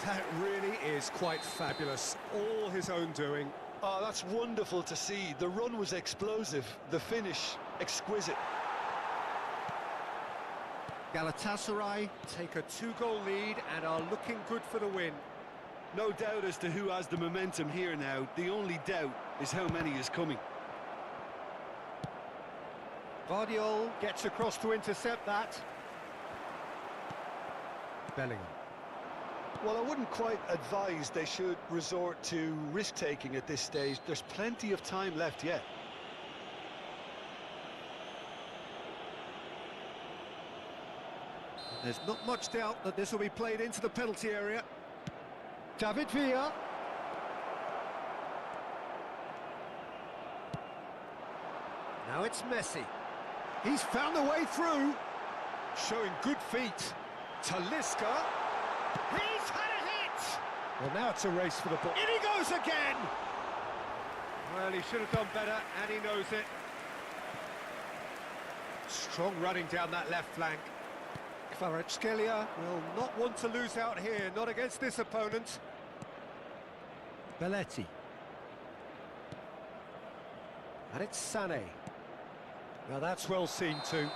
S1: That really is quite fabulous, all his own doing.
S2: Oh, that's wonderful to see. The run was explosive, the finish exquisite.
S1: Galatasaray take a 2-goal lead and are looking good for the win.
S2: No doubt as to who has the momentum here now. The only doubt is how many is coming.
S1: Vardiol gets across to intercept that. Bellingham.
S2: Well, I wouldn't quite advise they should resort to risk-taking at this stage. There's plenty of time left yet.
S1: There's not much doubt that this will be played into the penalty area. David Villa. Now it's Messi. He's found the way through. Showing good feet. Talisca. He's had a hit! Well, now it's a race for the ball. In he goes again! Well, he should have done better, and he knows it. Strong running down that left flank. Kvaratskhelia will not want to lose out here, not against this opponent. Belletti. And it's Sané. Now that's well seen too.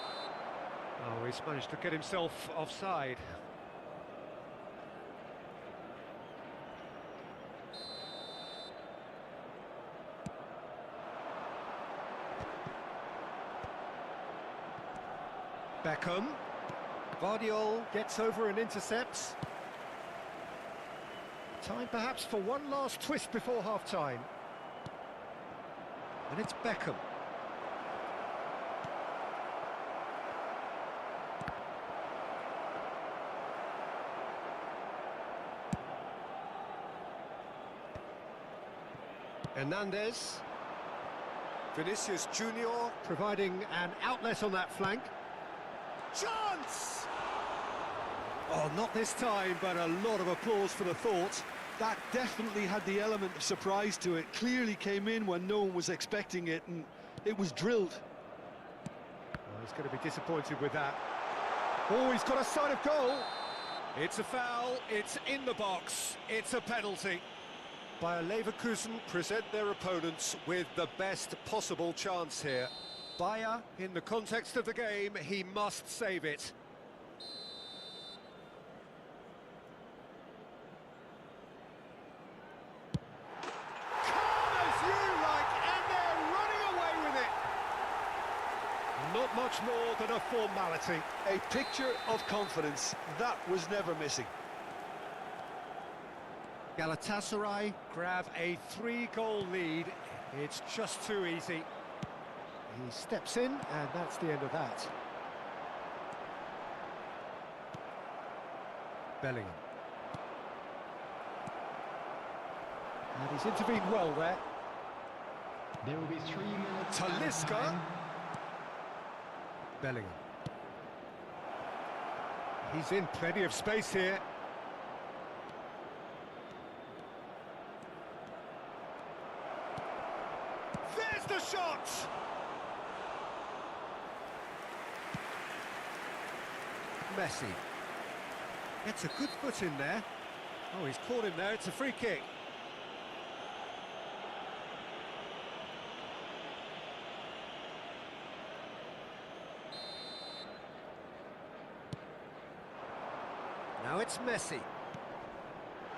S1: Oh, he's managed to get himself offside. Beckham. Guardiola gets over and intercepts. Time perhaps for one last twist before half-time. And it's Beckham. Hernandez. Vinicius Junior providing an outlet on that flank. Chance! Oh, not this time, but a lot of applause for the thought.
S2: That definitely had the element of surprise to it. Clearly came in when no one was expecting it, and it was drilled.
S1: Oh, he's going to be disappointed with that. Oh, he's got a sight of goal. It's a foul, it's in the box, it's a penalty. Bayer Leverkusen present their opponents with the best possible chance here. Bayer, in the context of the game, he must save it. Calm as you like, and they're running away with it. Not much more than a formality.
S2: A picture of confidence. That was never missing.
S1: Galatasaray grab a 3-goal lead. It's just too easy. He steps in, and that's the end of that. Bellingham. And he's intervened well there.
S3: There will be 3 minutes.
S1: Talisca. Bellingham. He's in plenty of space here. There's the shot! Messi. Gets a good foot in there. Oh, he's caught him there, it's a free kick. Now it's Messi.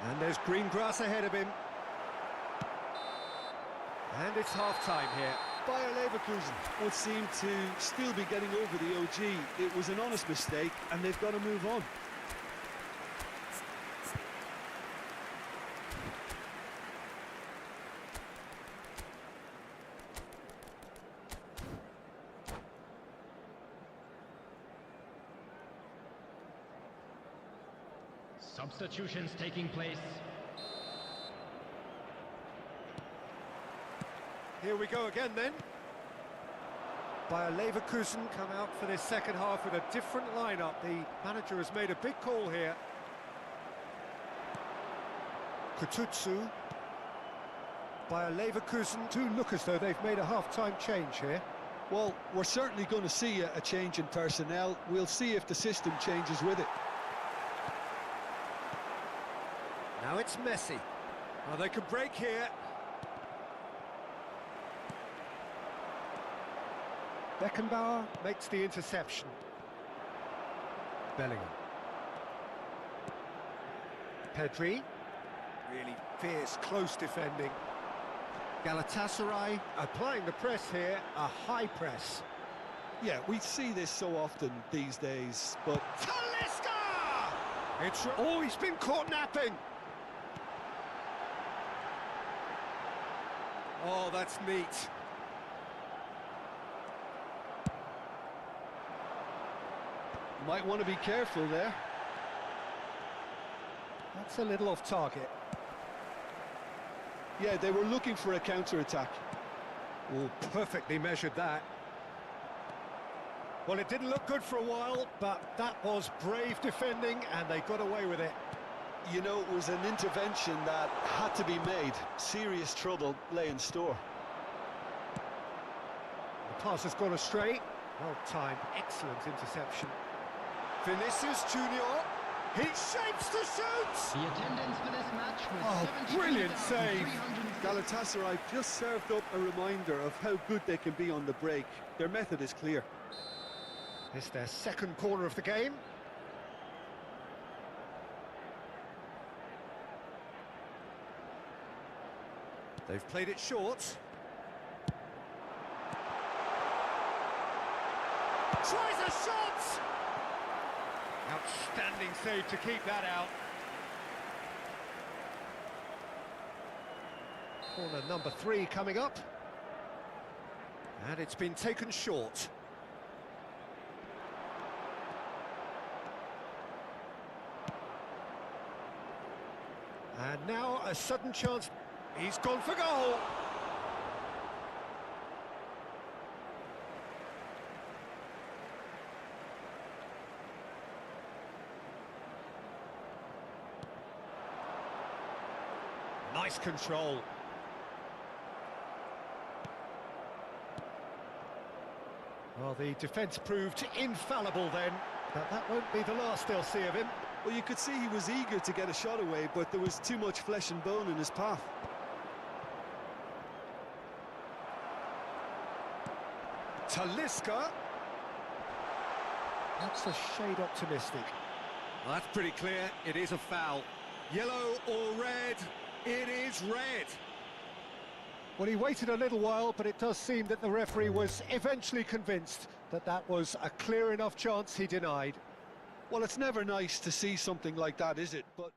S1: And there's green grass ahead of him. And it's half-time here.
S2: Bayer Leverkusen would seem to still be getting over the OG. It was an honest mistake, and they've got to move on.
S3: Substitutions taking place.
S1: Here we go again then. Bayer Leverkusen come out for this second half with a different lineup. The manager has made a big call here. Kututsu. Bayer Leverkusen do look as though they've made a half-time change here.
S2: Well, we're certainly going to see a change in personnel. We'll see if the system changes with it.
S1: Now it's Messi. Well, they can break here. Beckenbauer makes the interception. Bellingham. Pedri. Really fierce, close defending. Galatasaray applying the press here, a high press.
S2: Yeah, we see this so often these days, but...
S1: Talisca! It's... Oh, he's been caught napping! Oh, that's neat.
S2: Might want to be careful there.
S1: That's a little off target.
S2: Yeah, they were looking for a counter-attack.
S1: Oh, perfectly measured that. Well, it didn't look good for a while, but that was brave defending, and they got away with it.
S2: You know, it was an intervention that had to be made. Serious trouble lay in store.
S1: The pass has gone astray. Well timed, excellent interception. Vinicius Junior, he shapes to shoot!
S3: The attendance for this match was
S1: brilliant save!
S2: Galatasaray just served up a reminder of how good they can be on the break. Their method is clear.
S1: It's their second corner of the game. They've played it short. Tries a shot! Outstanding save to keep that out. Corner number 3 coming up. And it's been taken short. And now a sudden chance. He's gone for goal. Nice control. Well, the defence proved infallible then, but that won't be the last they'll see of him.
S2: Well, you could see he was eager to get a shot away, but there was too much flesh and bone in his path.
S1: Talisca. That's a shade optimistic. Well, that's pretty clear. It is a foul. Yellow or red? It is red. Well, he waited a little while, but it does seem that the referee was eventually convinced that that was a clear enough chance he denied.
S2: Well, it's never nice to see something like that, is it? But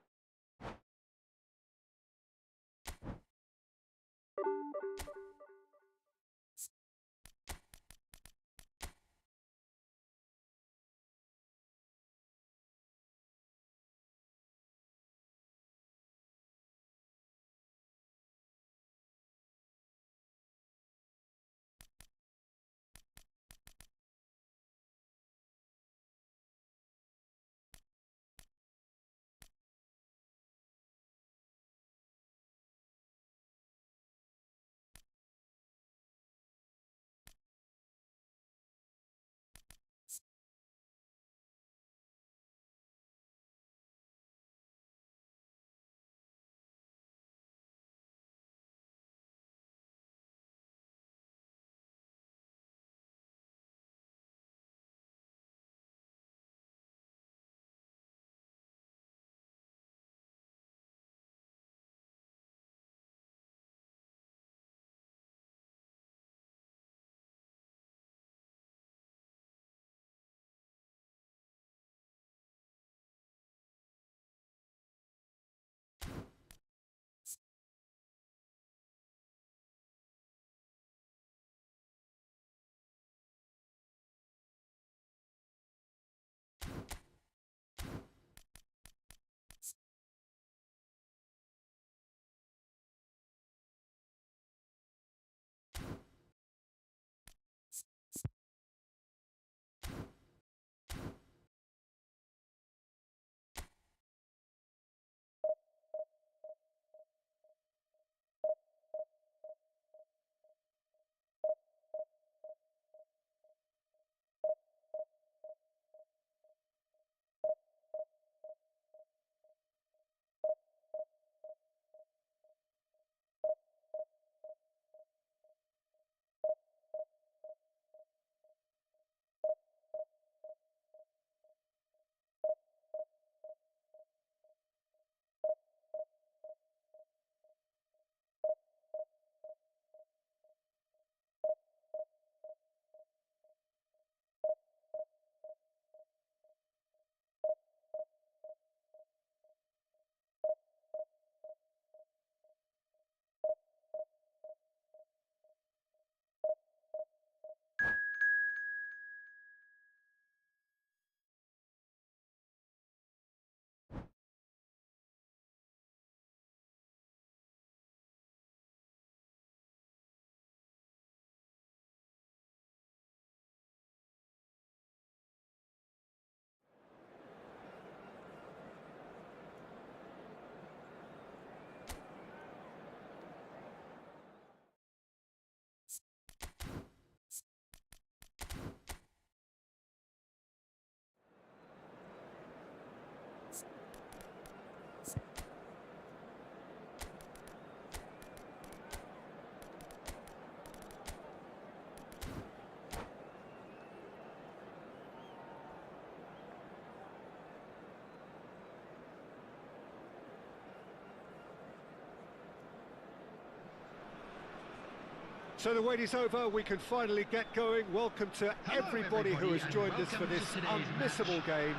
S1: So the wait is over, we can finally get going. Welcome to everybody who has joined us for this unmissable game.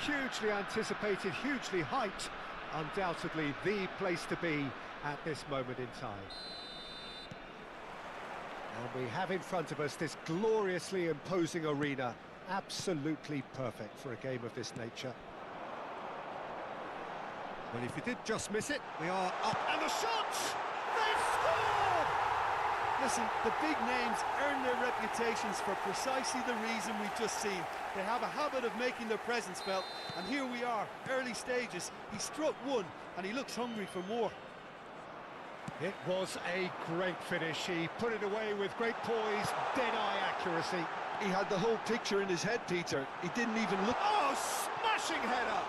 S1: Hugely anticipated, hugely hyped, undoubtedly the place to be at this moment in time. And we have in front of us this gloriously imposing arena, absolutely perfect for a game of this nature. Well, if you did just miss it, we are up, and the shot! They've scored!
S2: Listen, the big names earn their reputations for precisely the reason we've just seen. They have a habit of making their presence felt, and here we are, early stages. He struck one, and he looks hungry for more.
S1: It was a great finish. He put it away with great poise, dead-eye accuracy.
S2: He had the whole picture in his head, Peter. He didn't even look...
S1: Oh, smashing header!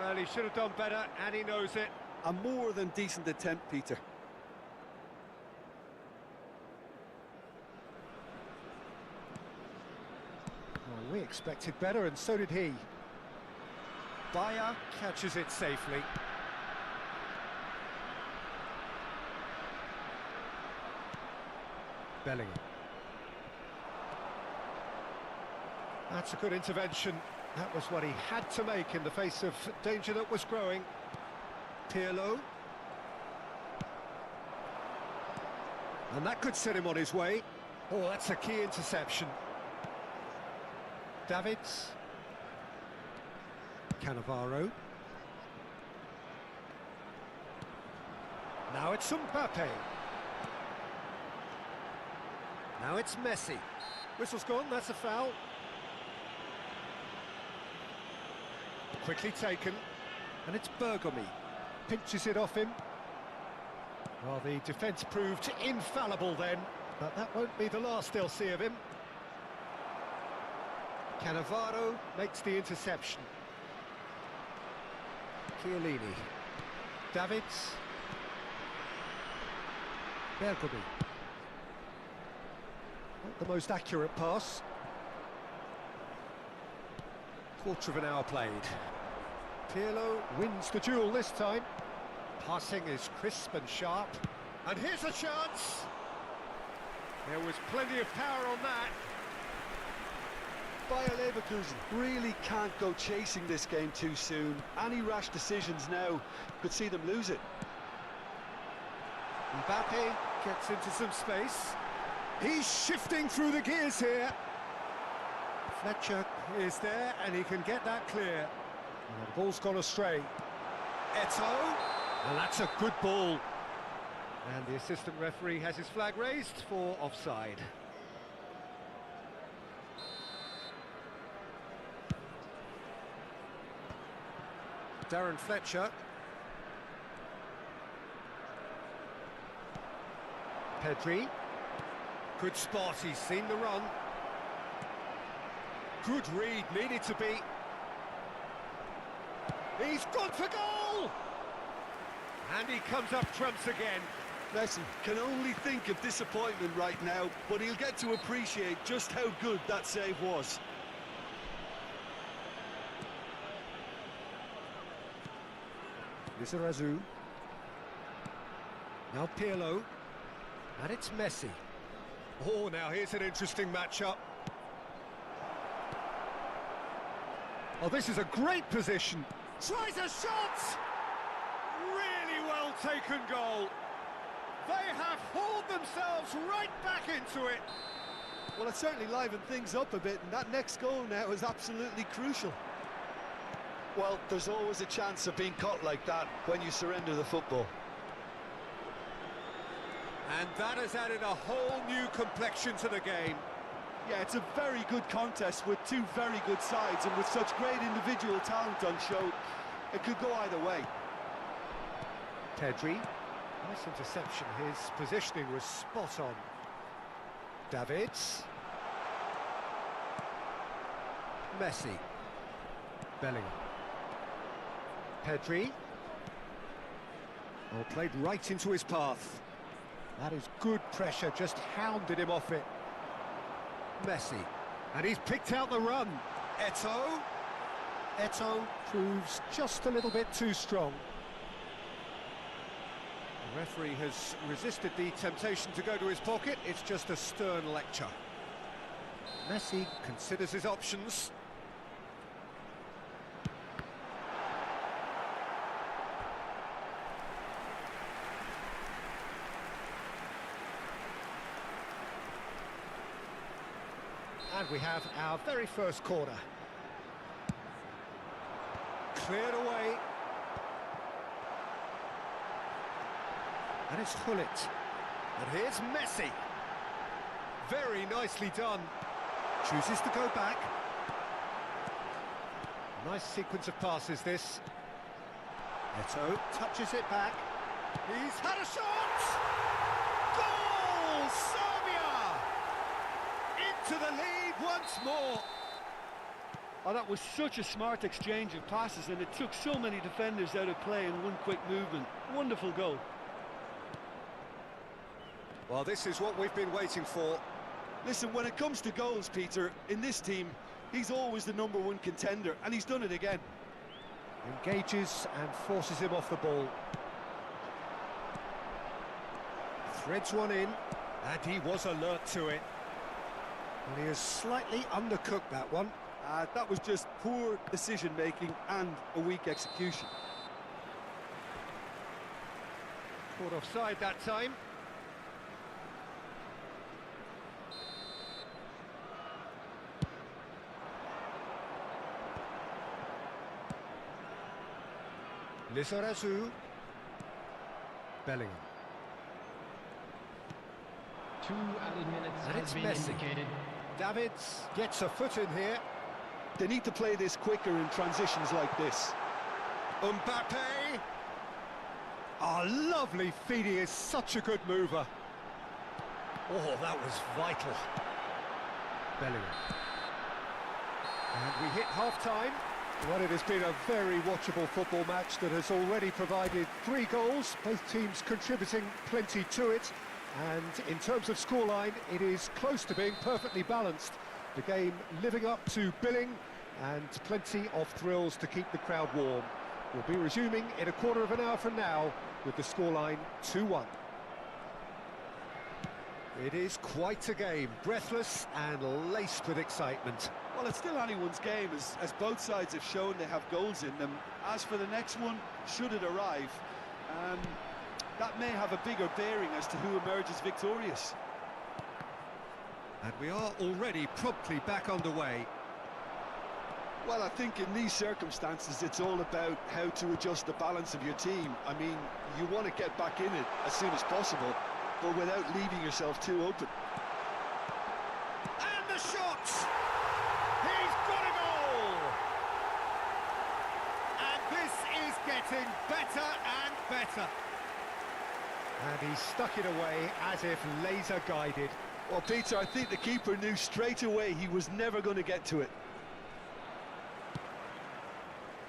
S1: Well, he should have done better, and he knows it.
S2: A more than decent attempt, Peter.
S1: Well, we expected better, and so did he. Bayer catches it safely. Bellingham. That's a good intervention. That was what he had to make in the face of danger that was growing. Pirlo. And that could set him on his way. Oh, that's a key interception. Davids. Cannavaro. Now it's Mbappe. Now it's Messi. Whistle's gone, that's a foul. Quickly taken, and it's Bergomi. Pinches it off him. Well, the defence proved infallible then, but that won't be the last they'll see of him. Cannavaro makes the interception. Chiellini. Davids. Bergomi. Not the most accurate pass. Quarter of an hour played. Pirlo wins the duel this time. Passing is crisp and sharp. And here's a chance! There was plenty of power on that.
S2: Bayer Leverkusen really can't go chasing this game too soon. Any rash decisions now could see them lose it.
S1: Mbappe gets into some space. He's shifting through the gears here. Fletcher is there, and he can get that clear. And the ball's gone astray. Eto'o, and that's a good ball. And the assistant referee has his flag raised for offside. Darren Fletcher. Pedri. Good spot, he's seen the run. Good read, needed to be. He's gone for goal! And he comes up trumps again.
S2: Messi can only think of disappointment right now, but he'll get to appreciate just how good that save was.
S1: Lizarazu. Now Pirlo. And it's Messi. Oh, now here's an interesting matchup. Oh, this is a great position. Tries a shot! Really well taken goal. They have hauled themselves right back into it.
S2: Well, it certainly livened things up a bit, and that next goal now is absolutely crucial. Well, there's always a chance of being caught like that when you surrender the football.
S1: And that has added a whole new complexion to the game.
S2: Yeah, it's a very good contest with two very good sides, and with such great individual talent on show, it could go either way.
S1: Pedri, nice interception. His positioning was spot on. Davids. Messi. Bellingham. Pedri. Oh, played right into his path. That is good pressure, just hounded him off it. Messi, and he's picked out the run. Eto'o. Eto'o proves just a little bit too strong. The referee has resisted the temptation to go to his pocket. It's just a stern lecture. Messi considers his options. And we have our very first corner. Cleared away. And it's Gullit. And here's Messi. Very nicely done. Chooses to go back. Nice sequence of passes, this. Eto'o touches it back. He's had a shot! Goal! Serbia! Into the lead once more.
S2: Oh, that was such a smart exchange of passes, and it took so many defenders out of play in one quick movement. Wonderful goal.
S1: Well, this is what we've been waiting for.
S2: Listen, when it comes to goals, Peter, in this team, he's always the #1 contender, and he's done it again.
S1: Engages and forces him off the ball. Threads one in, and he was alert to it. And he has slightly undercooked that one.
S2: That was just poor decision-making and a weak execution.
S1: Caught offside that time. Lizarazu. Bellingham.
S3: 2 added minutes
S1: And
S3: has
S1: it's
S3: been
S1: Messi.
S3: indicated.
S1: Davids gets a foot in here.
S2: They need to play this quicker in transitions like this.
S1: Mbappe. Oh, lovely feed. He is such a good mover. Oh, that was vital. Bellingham. And we hit half-time. Well, it has been a very watchable football match that has already provided 3 goals, both teams contributing plenty to it. And in terms of scoreline, it is close to being perfectly balanced. The game living up to billing and plenty of thrills to keep the crowd warm. We'll be resuming in a quarter of an hour from now with the scoreline 2-1. It is quite a game, breathless and laced with excitement.
S2: Well, it's still anyone's game, as both sides have shown they have goals in them. As for the next one, should it arrive, that may have a bigger bearing as to who emerges victorious.
S1: And we are already promptly back underway.
S2: Well, I think in these circumstances, it's all about how to adjust the balance of your team. I mean, you want to get back in it as soon as possible, but without leaving yourself too open.
S1: And the shot! He's got a goal! And this is getting better and better. And he stuck it away as if laser guided.
S2: Well, Peter, I think the keeper knew straight away he was never going to get to it.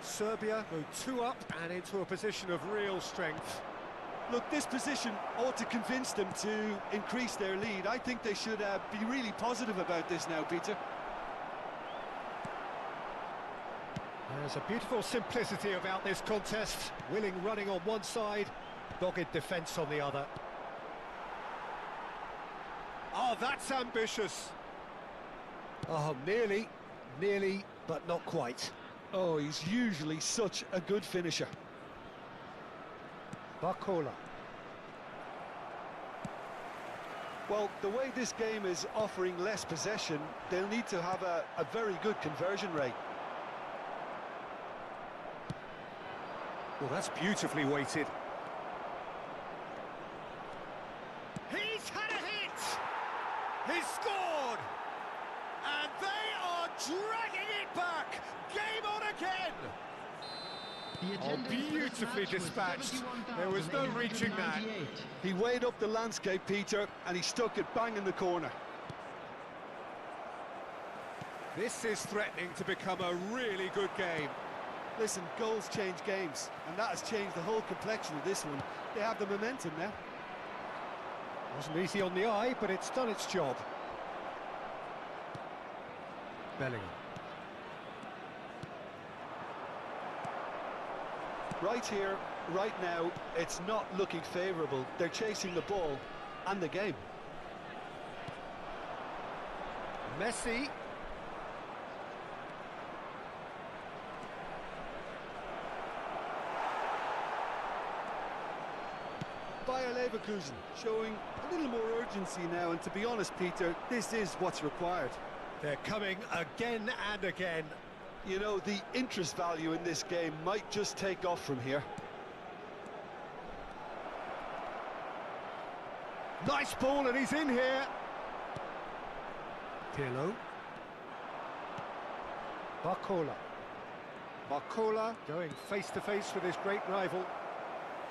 S1: Serbia go 2 up and into a position of real strength.
S2: Look, this position ought to convince them to increase their lead. I think they should be really positive about this now, Peter.
S1: There's a beautiful simplicity about this contest. Willing running on one side, dogged defence on the other. Oh, that's ambitious. Oh, nearly, but not quite.
S2: Oh, he's usually such a good finisher.
S1: Barcola.
S2: Well, the way this game is offering less possession, they'll need to have a very good conversion rate.
S1: Well, that's beautifully weighted. He's had a hit! He's scored! And they are dragging it back! Game on again! Oh, beautifully dispatched. There was no reaching that.
S2: He weighed up the landscape, Peter, and he stuck it bang in the corner.
S1: This is threatening to become a really good game.
S2: Listen, goals change games, and that has changed the whole complexion of this one. They have the momentum now.
S1: Wasn't easy on the eye, but it's done its job. Bellingham.
S2: Right here, right now, it's not looking favourable. They're chasing the ball and the game.
S1: Messi.
S2: Bayer Leverkusen showing a little more urgency now, and to be honest, Peter, this is what's required.
S1: They're coming again and again.
S2: You know, the interest value in this game might just take off from here.
S1: Nice ball, and he's in here. Pirlo. Barcola going face-to-face with his great rival.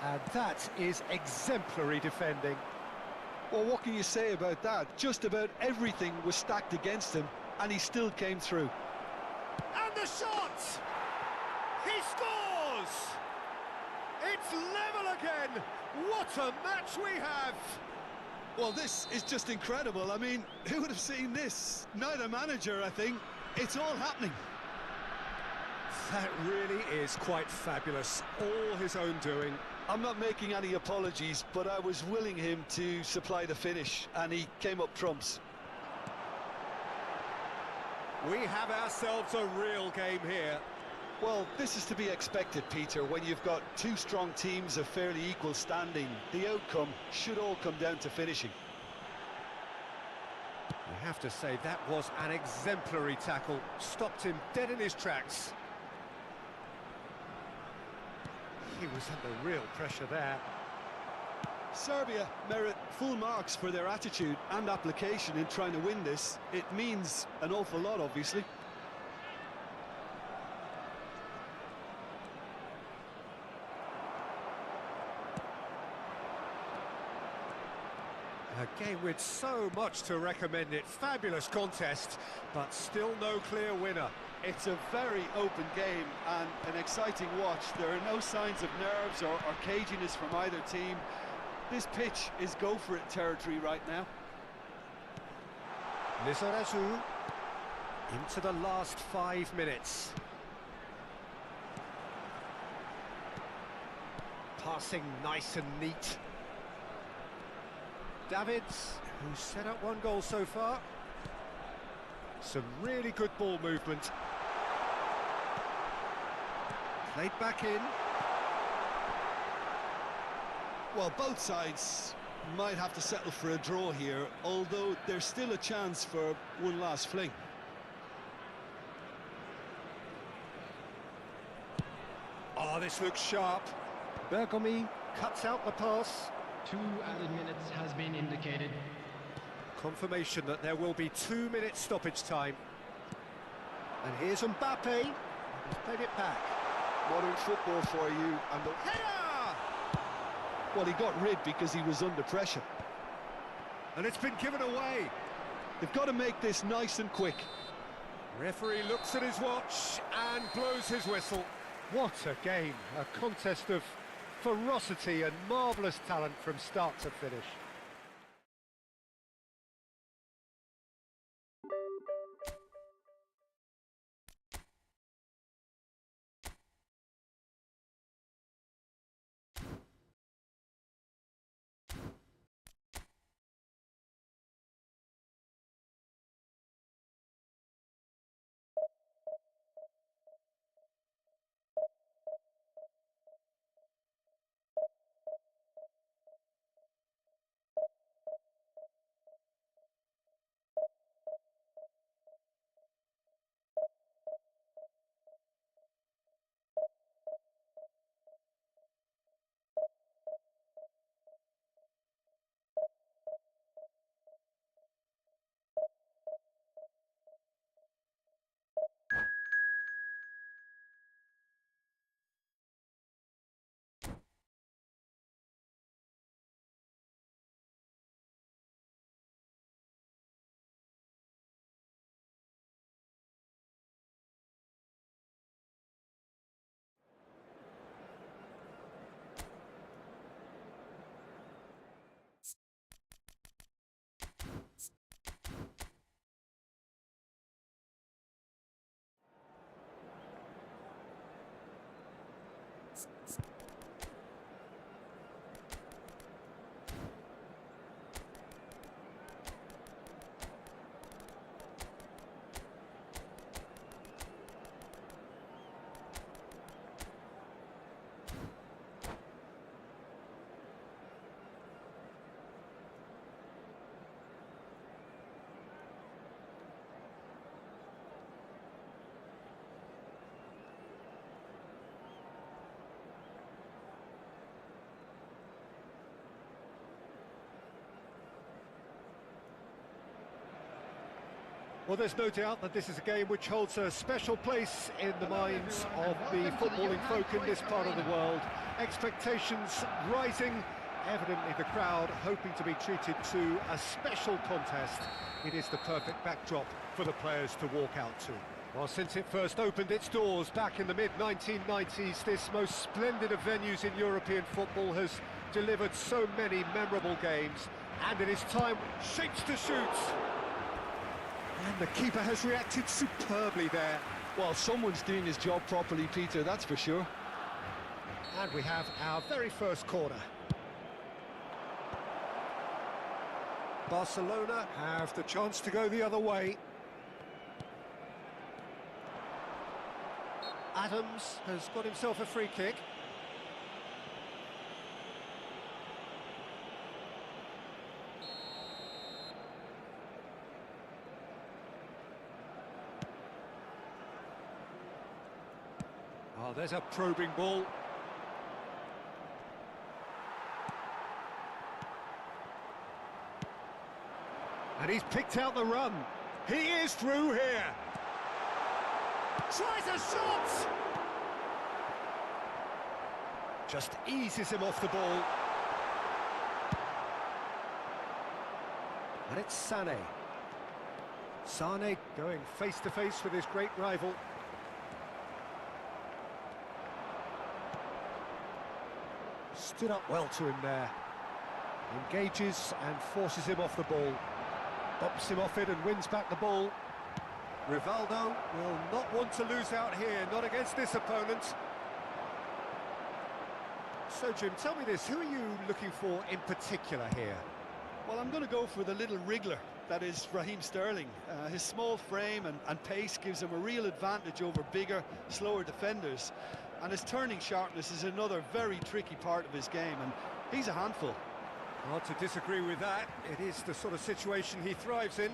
S1: And that is exemplary defending.
S2: Well, what can you say about that? Just about everything was stacked against him, and he still came through.
S1: And the shot! He scores! It's level again! What a match we have!
S2: Well, this is just incredible. I mean, who would have seen this? Neither manager, I think. It's all happening.
S1: That really is quite fabulous. All his own doing.
S2: I'm not making any apologies, but I was willing him to supply the finish, and he came up trumps.
S1: We have ourselves a real game here.
S2: Well, this is to be expected, Peter, when you've got two strong teams of fairly equal standing. The outcome should all come down to finishing.
S1: I have to say, that was an exemplary tackle. Stopped him dead in his tracks. He was under real pressure there.
S2: Serbia merit full marks for their attitude and application in trying to win this. It means an awful lot, obviously.
S1: A game with so much to recommend it. Fabulous contest, but still no clear winner.
S2: It's a very open game and an exciting watch. There are no signs of nerves or caginess from either team. This pitch is go-for-it territory right now.
S1: Lizarazu into the last 5 minutes. Passing nice and neat. Davids, who's set up one goal so far. Some really good ball movement. Played back in.
S2: Well, both sides might have to settle for a draw here, although there's still a chance for one last fling.
S1: Oh, this looks sharp. Bergomi cuts out the pass.
S3: 2 added minutes has been indicated.
S1: Confirmation that there will be 2 minutes stoppage time. And here's Mbappe. He's played it back.
S2: Modern football for you, and the
S1: Header!
S2: well, he got rid because he was under pressure.
S1: And it's been given away.
S2: They've got to make this nice and quick.
S1: Referee looks at his watch and blows his whistle. What a game. A contest of ferocity and marvellous talent from start to finish. Well, there's no doubt that this is a game which holds a special place in the minds of the footballing folk in this part of the world. Expectations rising, evidently the crowd hoping to be treated to a special contest. It is the perfect backdrop for the players to walk out to. Well, since it first opened its doors back in the mid-1990s, this most splendid of venues in European football has delivered so many memorable games, and it is time shapes to shoot. And the keeper has reacted superbly there.
S2: Well, someone's doing his job properly, Peter, that's for sure.
S1: And we have our very first corner. Barcelona have the chance to go the other way. Adams has got himself a free kick. Oh, there's a probing ball. And he's picked out the run. He is through here. Tries a shot! Just eases him off the ball. And it's Sané. Sané going face-to-face with his great rival. Stood up well to him there. Engages and forces him off the ball. Bumps him off it and wins back the ball. Rivaldo will not want to lose out here, not against this opponent. So, Jim, tell me this, who are you looking for in particular here?
S2: Well, I'm going to go for the little wriggler, that is Raheem Sterling. His small frame and pace gives him a real advantage over bigger, slower defenders. And his turning sharpness is another very tricky part of his game, and he's a handful.
S1: Hard to disagree with that. It is the sort of situation he thrives in.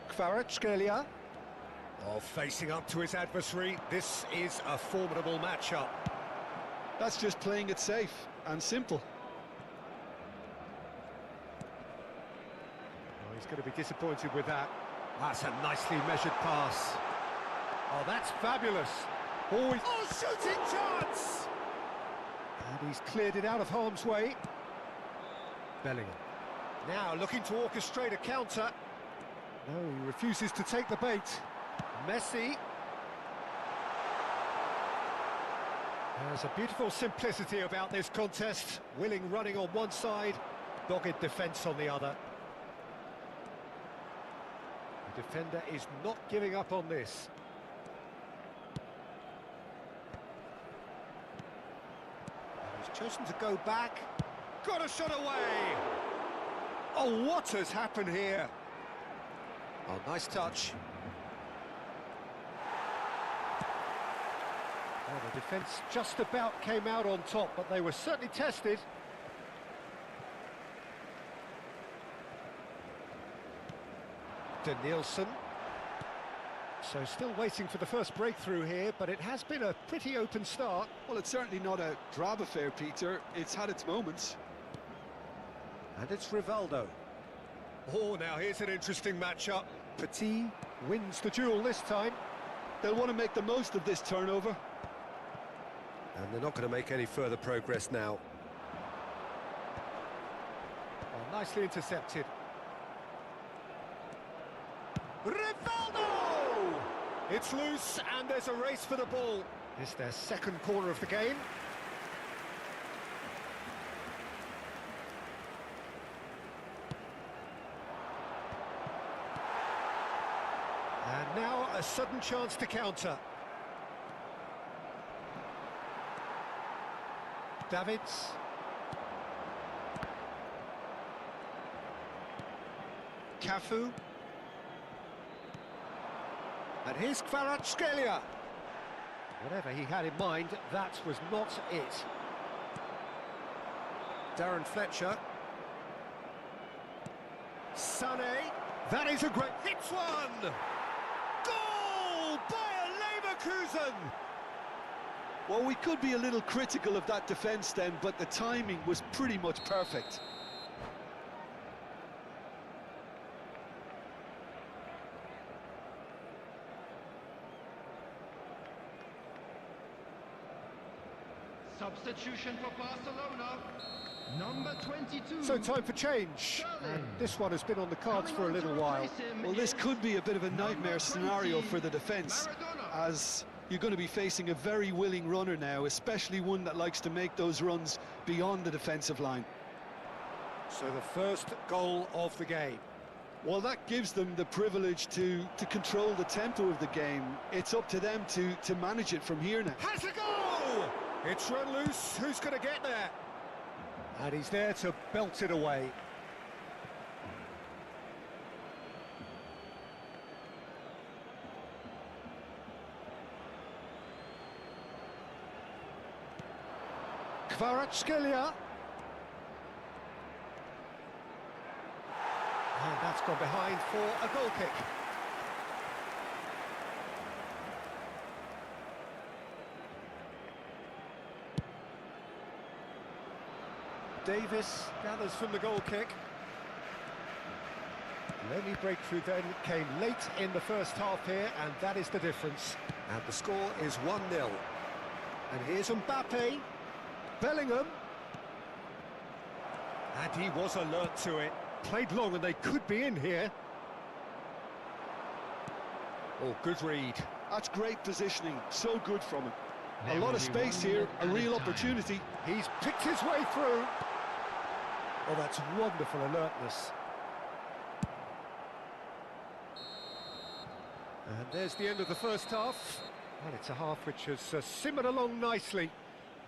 S1: Kvaratskhelia. Oh, facing up to his adversary. This is a formidable matchup.
S2: That's just playing it safe and simple.
S1: Oh, he's going to be disappointed with that. That's a nicely measured pass. Oh, that's fabulous. Oh, shooting chance! And he's cleared it out of harm's way. Bellingham. Now looking to orchestrate a counter. No, he refuses to take the bait. Messi. There's a beautiful simplicity about this contest. Willing running on one side, dogged defence on the other. The defender is not giving up on this. He's chosen to go back. Got a shot away! Oh, what has happened here? Oh, nice touch. Oh, the defence just about came out on top, but they were certainly tested. Danielson. So still waiting for the first breakthrough here, but it has been a pretty open start.
S2: Well, it's certainly not a drab affair, Peter. It's had its moments.
S1: And it's Rivaldo. Oh, now here's an interesting matchup. Petit wins the duel this time.
S2: They'll want to make the most of this turnover.
S1: And they're not going to make any further progress now. Oh, nicely intercepted. Rivaldo! It's loose, and there's a race for the ball. It's their second corner of the game. And now a sudden chance to counter. Davids. Cafu. And here's Kvaratskhelia. Whatever he had in mind, that was not it. Darren Fletcher. Sané. That is a great... Hits one! Goal! Bayer Leverkusen!
S2: Well, we could be a little critical of that defence then, but the timing was pretty much perfect.
S3: Substitution for Barcelona. Number 22.
S1: So time for change. And this one has been on the cards for a little while.
S2: Well, this could be a bit of a nightmare scenario for the defence, as you're going to be facing a very willing runner now, especially one that likes to make those runs beyond the defensive line.
S1: So the first goal of the game.
S2: Well, that gives them the privilege to control the tempo of the game. It's up to them to manage it from here now.
S1: Has a goal! It's run loose. Who's going to get there? And he's there to belt it away. Kvaratskhelia. And that's gone behind for a goal kick. Davis gathers from the goal kick. The only breakthrough then came late in the first half here, and that is the difference. And the score is 1-0. And here's Mbappe. Bellingham. And he was alert to it. Played long and they could be in here. Oh, good read.
S2: That's great positioning, so good from him. A lot of space here, a real opportunity.
S1: He's picked his way through. Oh, that's wonderful alertness. And there's the end of the first half. Well, it's a half which has simmered along nicely,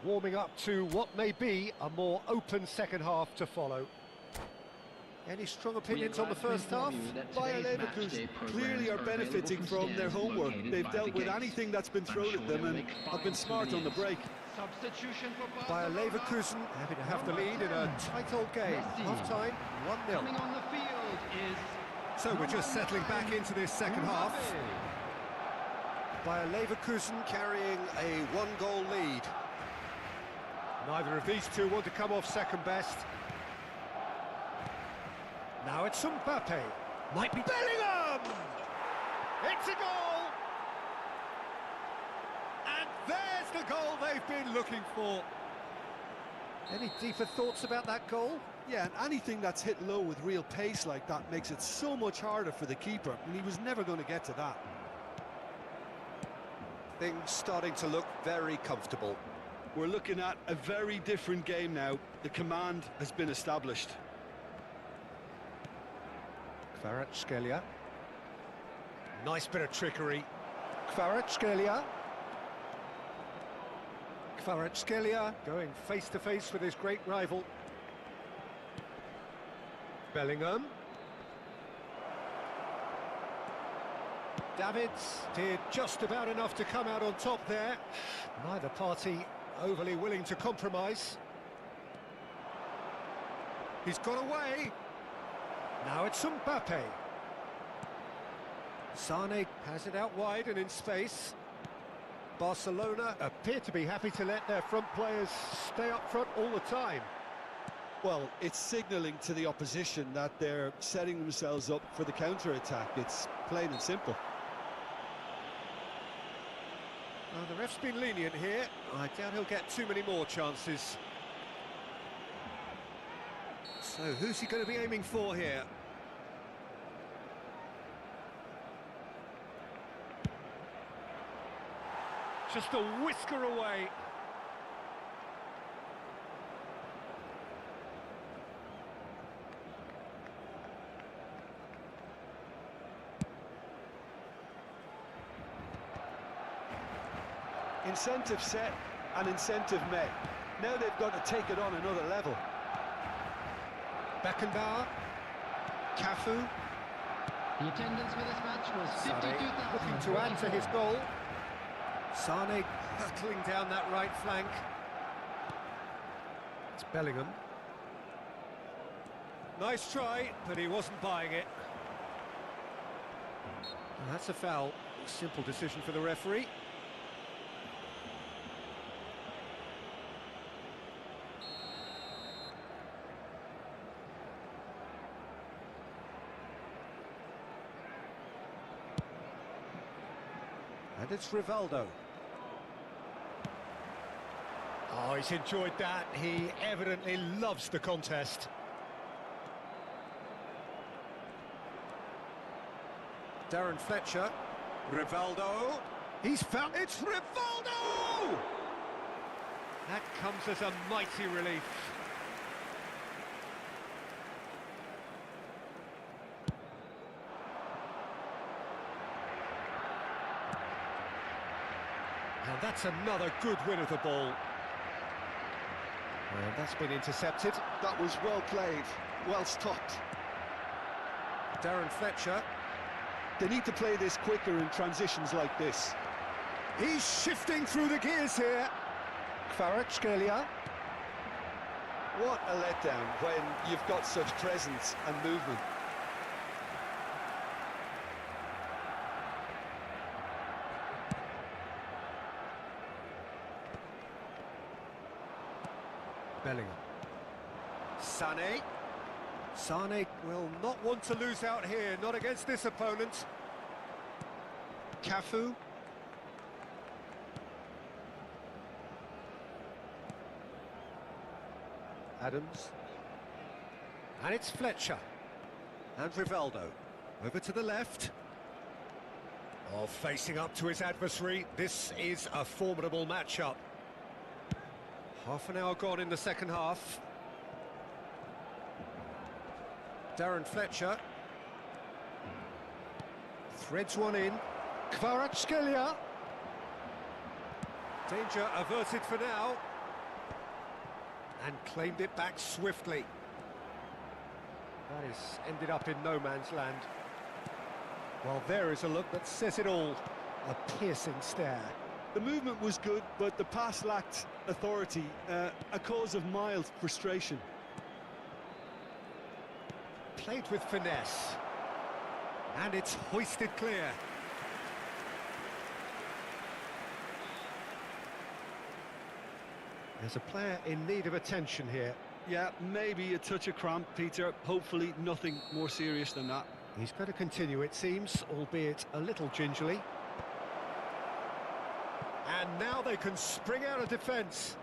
S1: warming up to what may be a more open second half to follow. Any strong opinions on the first half?
S2: Bayer Leverkusen clearly are benefiting from their homework. They've dealt with anything that's been thrown at them and have been smart on the break.
S3: Substitution for
S1: Bayer Leverkusen having to have the lead in a tight old game. Half-time, 1-0.
S3: Coming on the field is...
S1: So we're just settling back into this second half. Bayer Leverkusen carrying a one-goal lead. Neither of these two want to come off second best. Now it's Mbappe. Might be Bellingham! It's a goal! And there's the goal they've been looking for. Any deeper thoughts about that goal?
S2: Yeah, and anything that's hit low with real pace like that makes it so much harder for the keeper, and he was never going to get to that.
S1: Things starting to look very comfortable.
S2: We're looking at a very different game now. The command has been established.
S1: Kvaratskhelia. Nice bit of trickery. Kvaratskhelia. Kvaratskhelia going face-to-face with his great rival. Bellingham. Davids did just about enough to come out on top there. Neither party overly willing to compromise. He's got away. Now it's Mbappe. Sane has it out wide and in space. Barcelona appear to be happy to let their front players stay up front all the time.
S2: Well, it's signalling to the opposition that they're setting themselves up for the counter-attack. It's plain and simple.
S1: Well, the ref's been lenient here. I doubt he'll get too many more chances. So who's he going to be aiming for here? Just a whisker away.
S2: Incentive set and incentive met. Now they've got to take it on another level.
S1: Beckenbauer. Cafu.
S3: The attendance for this match was 52,000.
S1: Looking to add to his goal. Sane hurtling down that right flank. It's Bellingham. Nice try, but he wasn't buying it. And that's a foul. Simple decision for the referee. And it's Rivaldo. Oh, he's enjoyed that. He evidently loves the contest. Darren Fletcher. Rivaldo. He's found... It's Rivaldo! That comes as a mighty relief. And that's another good win of the ball. And that's been intercepted.
S2: That was well played, well stopped.
S1: Darren Fletcher.
S2: They need to play this quicker in transitions like this.
S1: He's shifting through the gears here. Kvaratskhelia.
S2: What a letdown when you've got such presence and movement.
S1: Bellingham. Sané. Sané will not want to lose out here, not against this opponent. Cafu. Adams. And it's Fletcher. And Rivaldo. Over to the left. Oh, facing up to his adversary. This is a formidable matchup. Half an hour gone in the second half. Darren Fletcher. Threads one in. Kvaratskhelia. Danger averted for now. And claimed it back swiftly. That has ended up in no man's land. Well, there is a look that says it all. A piercing stare.
S2: The movement was good, but the pass lacked authority, a cause of mild frustration.
S1: Played with finesse. And it's hoisted clear. There's a player in need of attention here.
S2: Yeah, maybe a touch of cramp, Peter. Hopefully nothing more serious than that.
S1: He's going to continue, it seems, albeit a little gingerly. And now they can spring out of defence.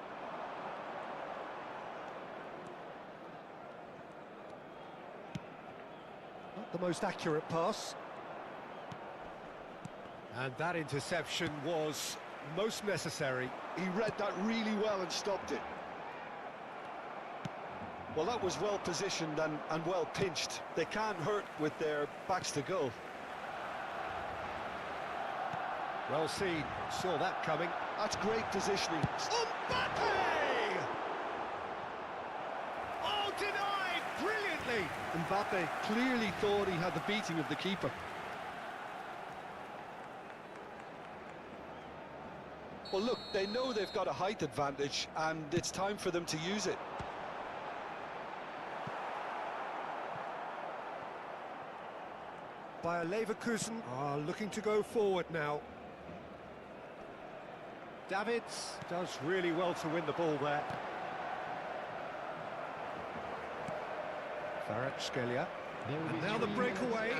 S1: Not the most accurate pass. And that interception was most necessary.
S2: He read that really well and stopped it. Well, that was well positioned and well pinched. They can't hurt with their backs to goal.
S1: Well seen, saw that coming.
S2: That's great positioning.
S1: Mbappe! Oh, denied brilliantly!
S2: Mbappe clearly thought he had the beating of the keeper. Well, look, they know they've got a height advantage, and it's time for them to use it.
S1: Bayer Leverkusen are looking to go forward now. Davids does really well to win the ball there. Kvaratskhelia. And now the breakaway.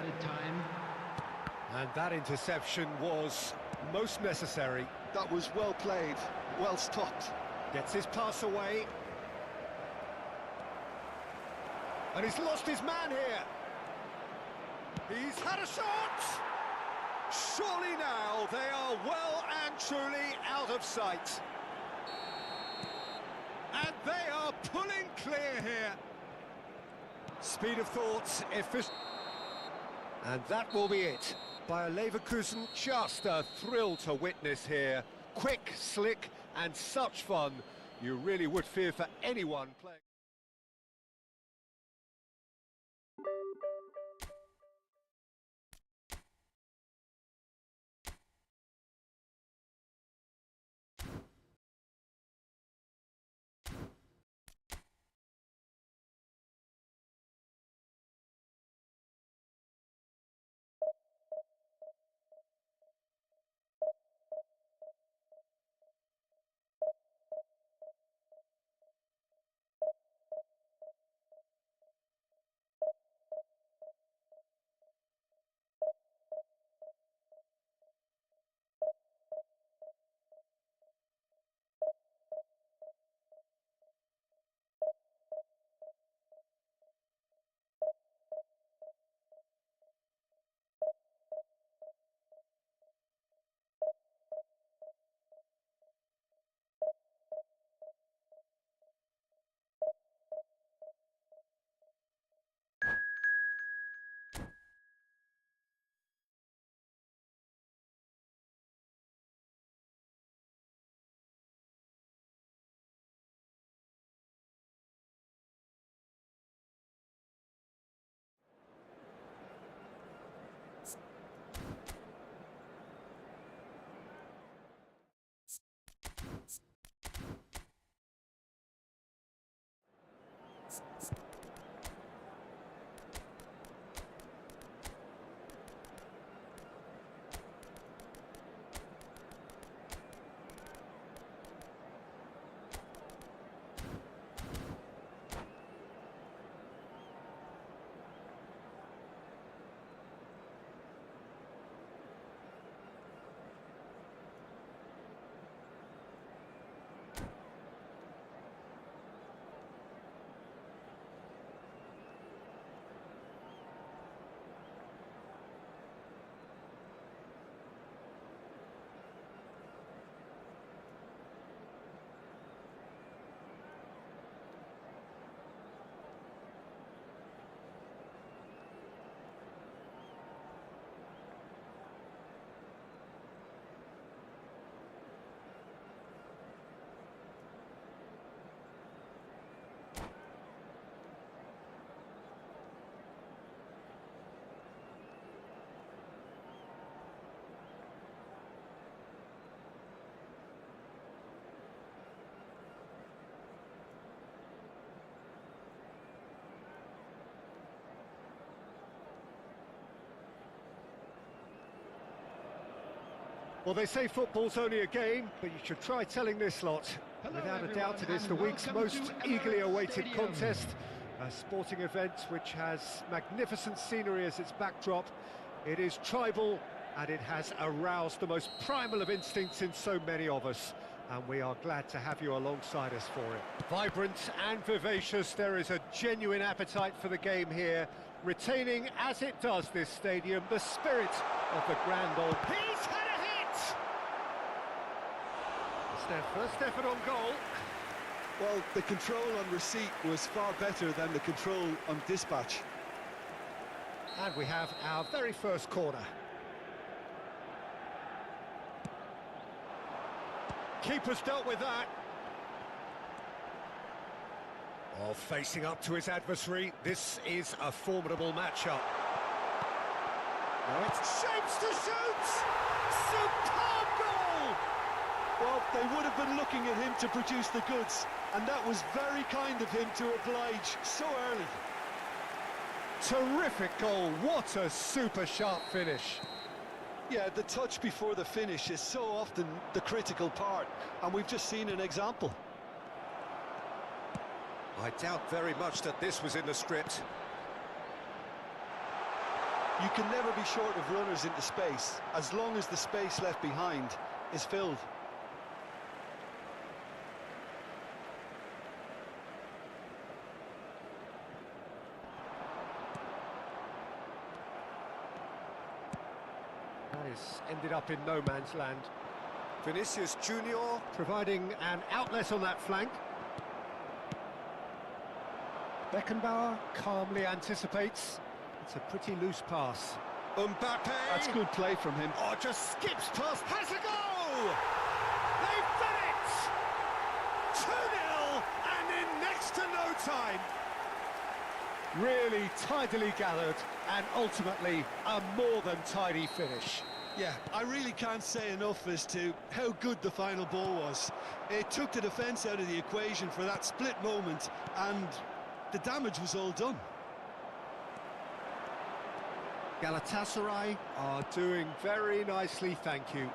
S1: And that interception was most necessary.
S2: That was well played, well stopped.
S1: Gets his pass away. And he's lost his man here. He's had a shot! Surely now they are well and truly out of sight. And they are pulling clear here. Speed of thought, efficient. And that will be it. Bayer Leverkusen, just a thrill to witness here. Quick, slick, and such fun. You really would fear for anyone playing. Well, they say football's only a game, but you should try telling this lot. Without a doubt, it is the week's most eagerly awaited contest. A sporting event which has magnificent scenery as its backdrop. It is tribal, and it has aroused the most primal of instincts in so many of us. And we are glad to have you alongside us for it. Vibrant and vivacious, there is a genuine appetite for the game here, retaining, as it does this stadium, the spirit of the grand old... He's had a hit! It's their first effort on goal.
S2: Well, the control on receipt was far better than the control on dispatch.
S1: And we have our very first corner. Keeper's dealt with that. Oh, facing up to his adversary, this is a formidable matchup. Now it's shapes to shoot! Superb goal!
S2: Well, they would have been looking at him to produce the goods, and that was very kind of him to oblige so early.
S1: Terrific goal, what a super sharp finish.
S2: Yeah, the touch before the finish is so often the critical part, and we've just seen an example.
S1: I doubt very much that this was in the script.
S2: You can never be short of runners into space, as long as the space left behind is filled.
S1: That is ended up in no man's land. Vinicius Junior providing an outlet on that flank. Beckenbauer calmly anticipates. It's a pretty loose pass. Mbappe!
S2: That's good play from him.
S1: Oh, just skips past, has a goal! They've done it! 2-0 and in next to no time. Really tidily gathered and ultimately a more than tidy finish.
S2: Yeah, I really can't say enough as to how good the final ball was. It took the defence out of the equation for that split moment, and the damage was all done.
S1: Galatasaray are doing very nicely, thank you.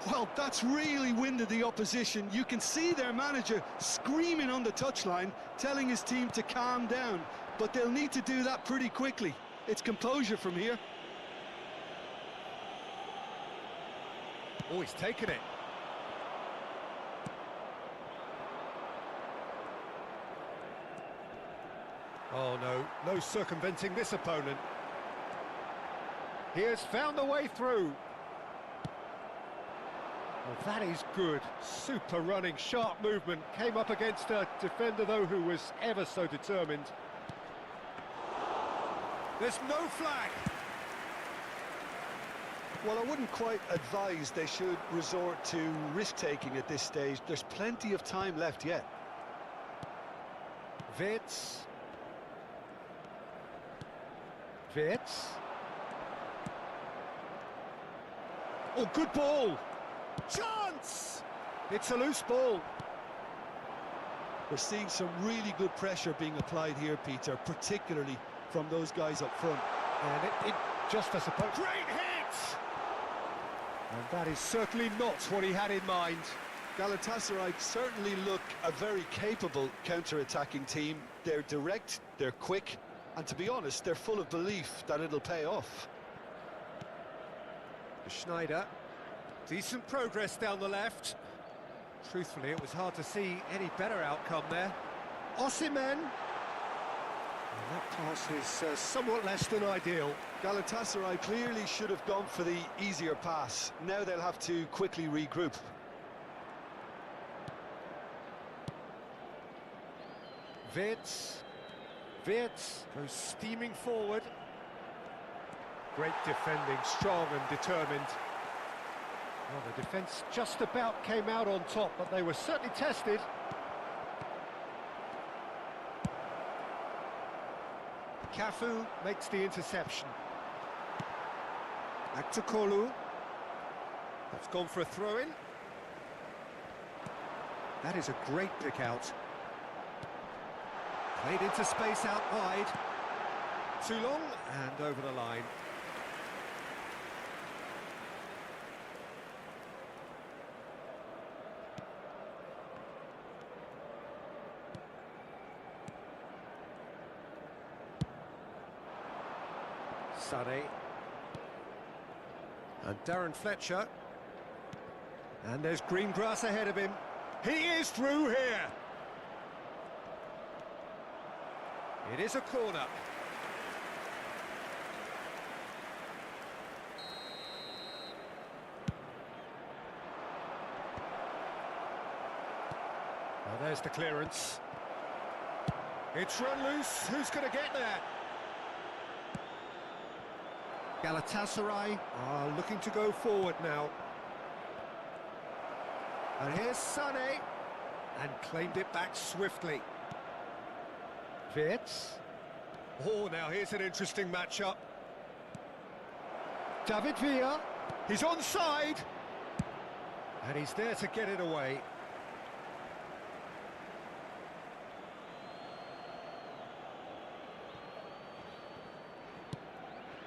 S2: Well, that's really winded the opposition. You can see their manager screaming on the touchline, telling his team to calm down, but they'll need to do that pretty quickly. It's composure from here.
S1: Oh, he's taken it. Oh no, no circumventing this opponent. He has found a way through. Well, that is good. Super running, sharp movement. Came up against a defender, though, who was ever so determined. There's no flag.
S2: Well, I wouldn't quite advise they should resort to risk-taking at this stage. There's plenty of time left yet.
S1: Wirtz. Wirtz. Oh, good ball. Chance! It's a loose ball.
S2: We're seeing some really good pressure being applied here, Peter, particularly from those guys up front.
S1: And it just, I suppose... Great hit! And that is certainly not what he had in mind.
S2: Galatasaray certainly look a very capable counter-attacking team. They're direct, they're quick, and to be honest, they're full of belief that it'll pay off.
S1: Schneider, decent progress down the left. Truthfully, it was hard to see any better outcome there. Osimhen. And that pass is somewhat less than ideal.
S2: Galatasaray clearly should have gone for the easier pass. Now they'll have to quickly regroup.
S1: Wirtz goes steaming forward. Great defending, strong and determined. Well, the defence just about came out on top, but they were certainly tested. Cafu makes the interception. Back to Kolu. That's gone for a throw-in. That is a great pick out. Played into space out wide. Too long and over the line. Sane. And Darren Fletcher. And there's green grass ahead of him. He is through here. It is a corner. Well, there's the clearance. It's run loose. Who's going to get there? Galatasaray are looking to go forward now. And here's Sane. And claimed it back swiftly. Wirtz. Oh, now here's an interesting matchup. David Villa. He's onside. And he's there to get it away.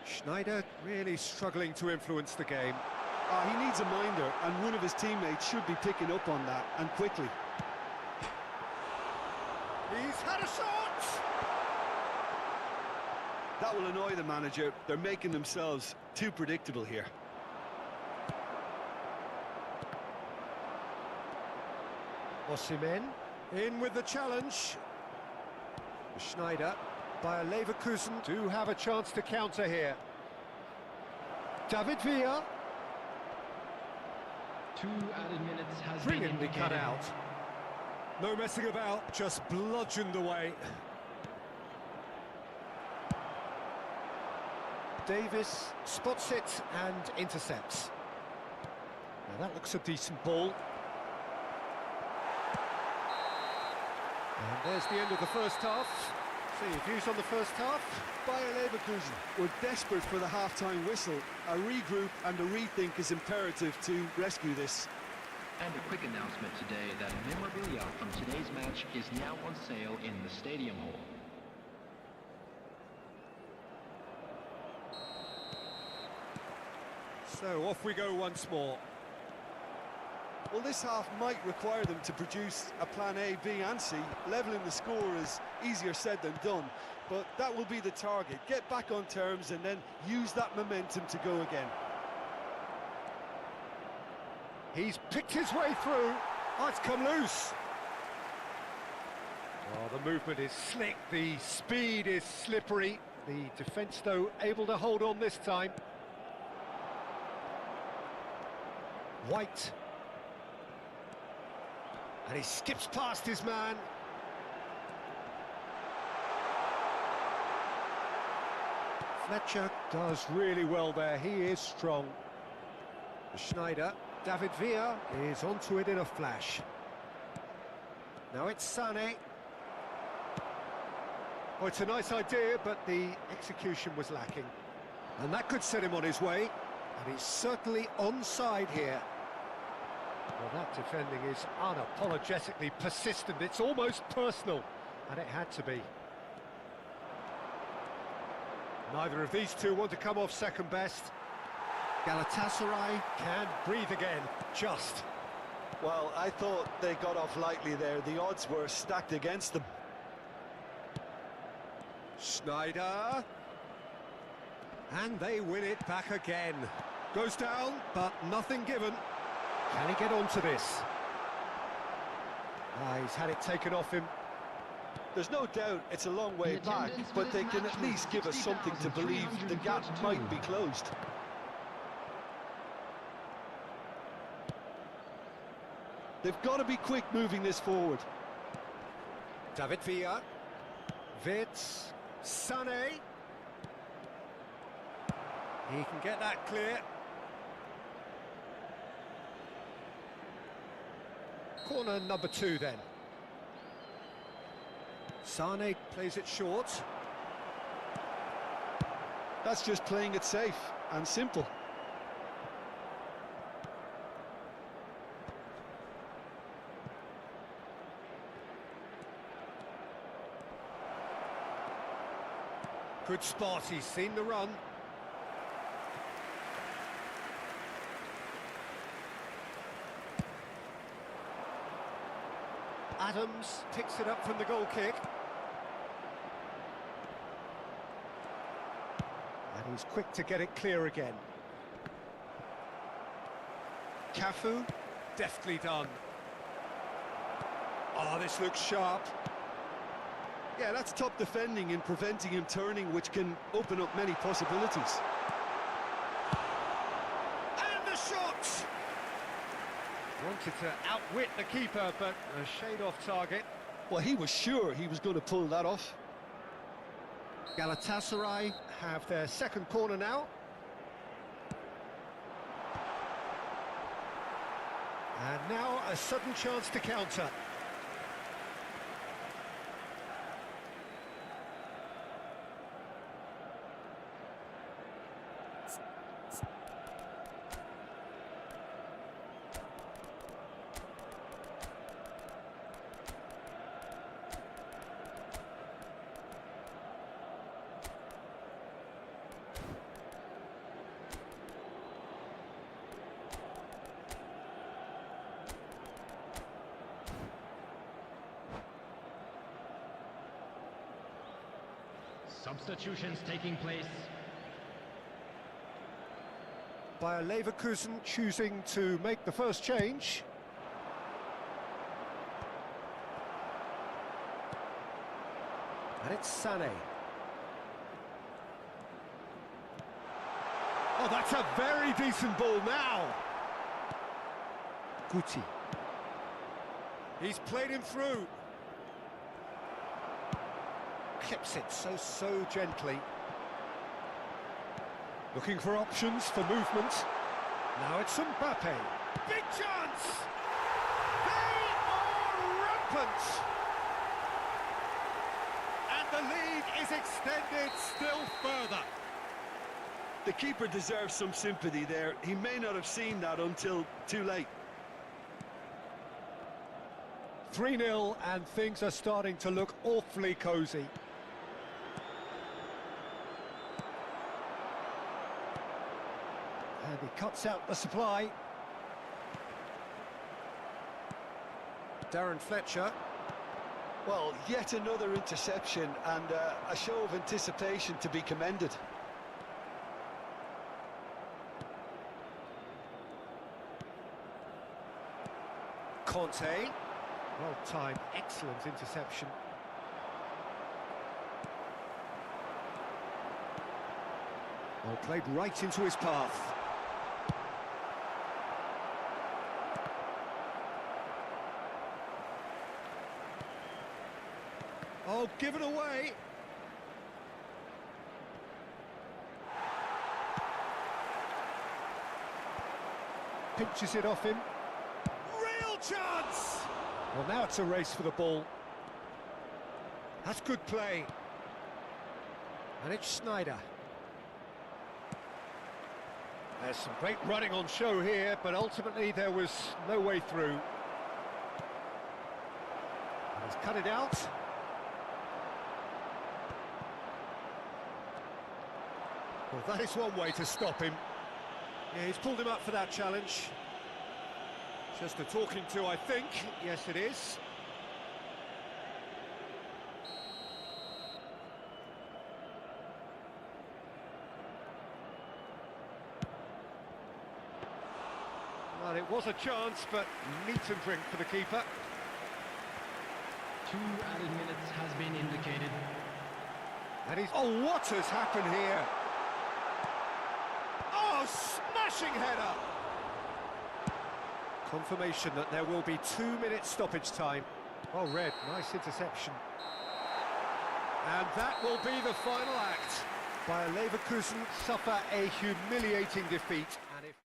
S1: Schneider really struggling to influence the game.
S2: He needs a minder, and one of his teammates should be picking up on that, and quickly.
S1: He's had a shot!
S2: That will annoy the manager. They're making themselves too predictable here.
S1: Osimhen in with the challenge. Schneider by Leverkusen do have a chance to counter here. David Villa.
S3: 2 added minutes has
S1: Brilliantly
S3: been
S1: cut out. No messing about, just bludgeoned away. Davis spots it and intercepts. Now that looks a decent ball. And there's the end of the first half. So your views on the first half?
S2: Bayer Leverkusen were desperate for the half-time whistle. A regroup and a rethink is imperative to rescue this.
S4: And a quick announcement today that memorabilia from today's match is now on sale in the Stadium Hall.
S1: So off we go once more.
S2: Well, this half might require them to produce a plan A, B and C. Levelling the score is easier said than done, but that will be the target. Get back on terms and then use that momentum to go again.
S1: He's picked his way through. Oh, it's come loose. Oh, the movement is slick, the speed is slippery. The defence, though, able to hold on this time. White. And he skips past his man. Fletcher does really well there. He is strong. Schneider. David Villa is onto it in a flash. Now it's Sane. Oh, it's a nice idea, but the execution was lacking. And that could set him on his way. And he's certainly onside here. Well, That defending is unapologetically persistent. It's almost personal, and it had to be. Neither of these two want to come off second best. Galatasaray can breathe again, just.
S2: Well, I thought they got off lightly there. The odds were stacked against them.
S1: Schneider. And they win it back again. Goes down, but nothing given. Can he get onto this? He's had it taken off him.
S2: There's no doubt it's a long way back, but they can at least give us something to believe the gap might be closed. They've got to be quick moving this forward.
S1: David Villa. Vitz. Sané. He can get that clear. Corner number 2 then. Sané plays it short.
S2: That's just playing it safe and simple.
S1: Good spot, he's seen the run. Adams picks it up from the goal kick. And he's quick to get it clear again. Cafu, deftly done. Oh, this looks sharp.
S2: Yeah, that's top defending and preventing him turning, which can open up many possibilities.
S1: And the shot! Wanted to outwit the keeper, but a shade off target.
S2: Well, he was sure he was going to pull that off.
S1: Galatasaray have their second corner now. And now a sudden chance to counter.
S3: Substitutions taking place.
S1: Bayer Leverkusen choosing to make the first change. And it's Sané. Oh, that's a very decent ball now. Guti. He's played him through. Clips it so gently. Looking for options for movement. Now it's Mbappe. Big chance! They are rampant! And the lead is extended still further.
S2: The keeper deserves some sympathy there. He may not have seen that until too late.
S1: 3-0 and things are starting to look awfully cosy. And he cuts out the supply. Darren Fletcher.
S2: Well, yet another interception and a show of anticipation to be commended.
S1: Conte. Well timed, excellent interception. Well played right into his path. Oh, given away. Pinches it off him. Real chance! Well, now it's a race for the ball. That's good play. And it's Schneider. There's some great running on show here, but ultimately there was no way through. And he's cut it out. Well, that is one way to stop him. Yeah, he's pulled him up for that challenge. Just a talking to, I think. Yes, it is. Well, it was a chance, but meat and drink for the keeper.
S3: 2 added minutes has been indicated.
S1: And he's... Oh, what has happened here? Oh, smashing header! Confirmation that there will be 2 minutes stoppage time. Oh, Red, nice interception. And that will be the final act. Bayer Leverkusen suffer a humiliating defeat. And if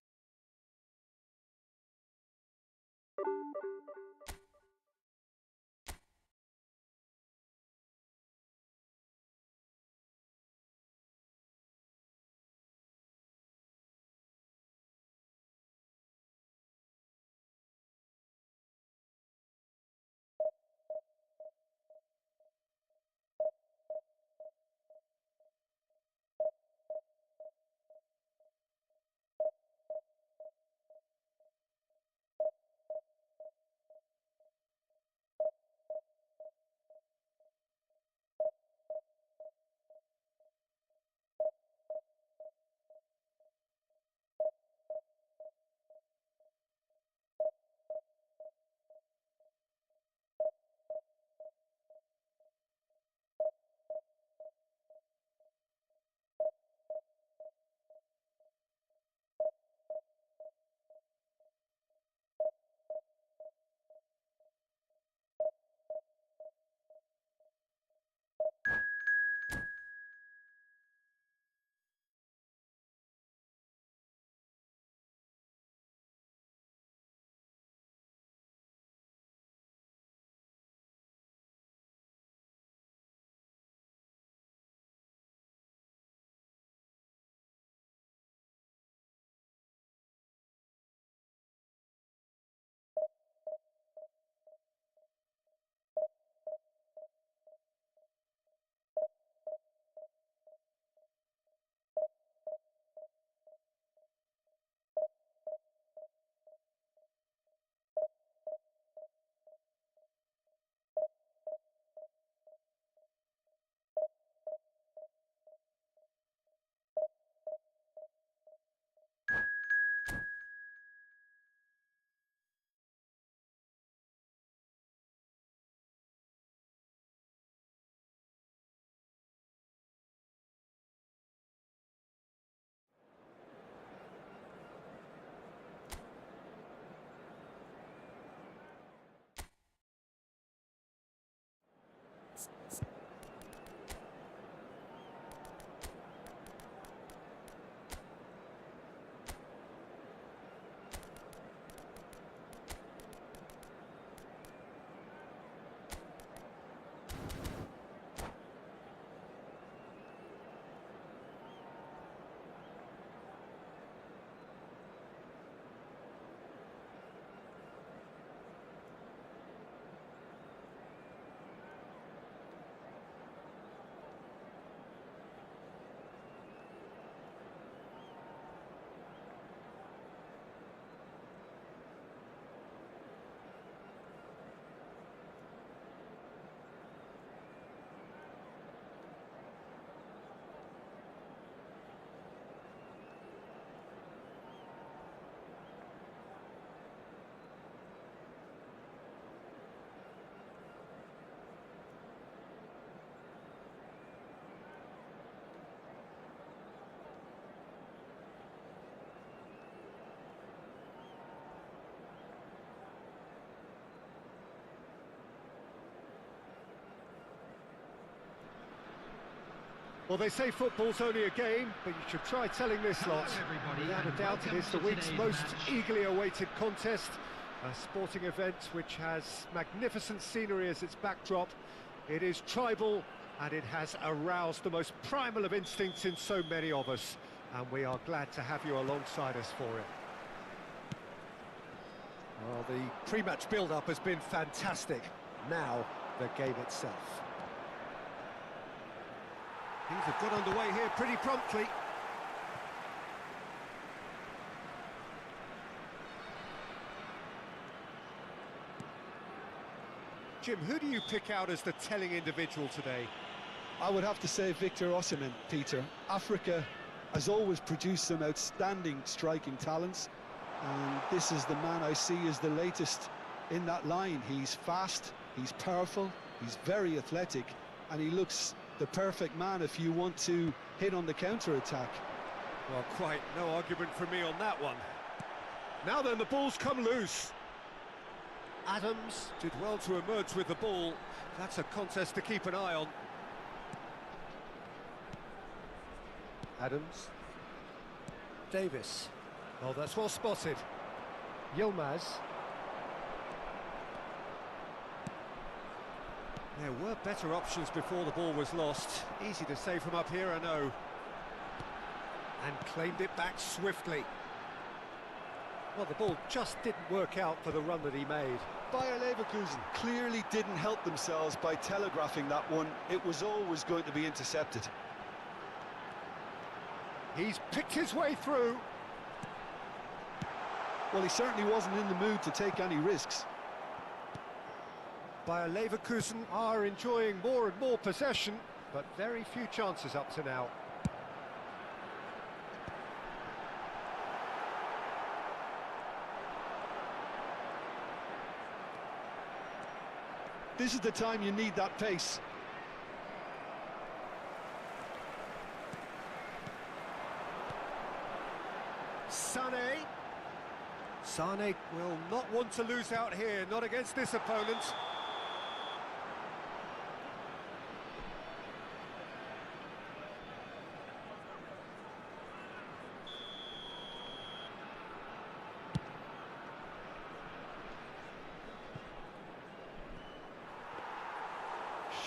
S1: Well, they say football's only a game, but you should try telling this lot. Without a doubt, it is the week's most eagerly awaited contest. A sporting event which has magnificent scenery as its backdrop. It is tribal, and it has aroused the most primal of instincts in so many of us. and we are glad to have you alongside us for it. Well, the pre-match build-up has been fantastic. Now, the game itself. Things have got underway here pretty promptly. Jim, who do you pick out as the telling individual today?
S2: I would have to say Victor Osimhen, Peter. Africa has always produced some outstanding striking talents, and this is the man I see as the latest in that line. He's fast, he's powerful, he's very athletic, and he looks the perfect man if you want to hit on the counter-attack.
S1: Well, quite no argument from me on that one. Now then, the ball's come loose. Adams did well to emerge with the ball. That's a contest to keep an eye on. Adams. Davis. Oh, that's well spotted. Yilmaz. There were better options before the ball was lost. Easy to say from up here, I know. And claimed it back swiftly. Well, the ball just didn't work out for the run that he made.
S2: Bayer Leverkusen clearly didn't help themselves by telegraphing that one. It was always going to be intercepted.
S1: He's picked his way through.
S2: Well, he certainly wasn't in the mood to take any risks.
S1: Bayer Leverkusen are enjoying more and more possession, but very few chances up to now.
S2: This is the time you need that pace.
S1: Sané. Sané will not want to lose out here, not against this opponent.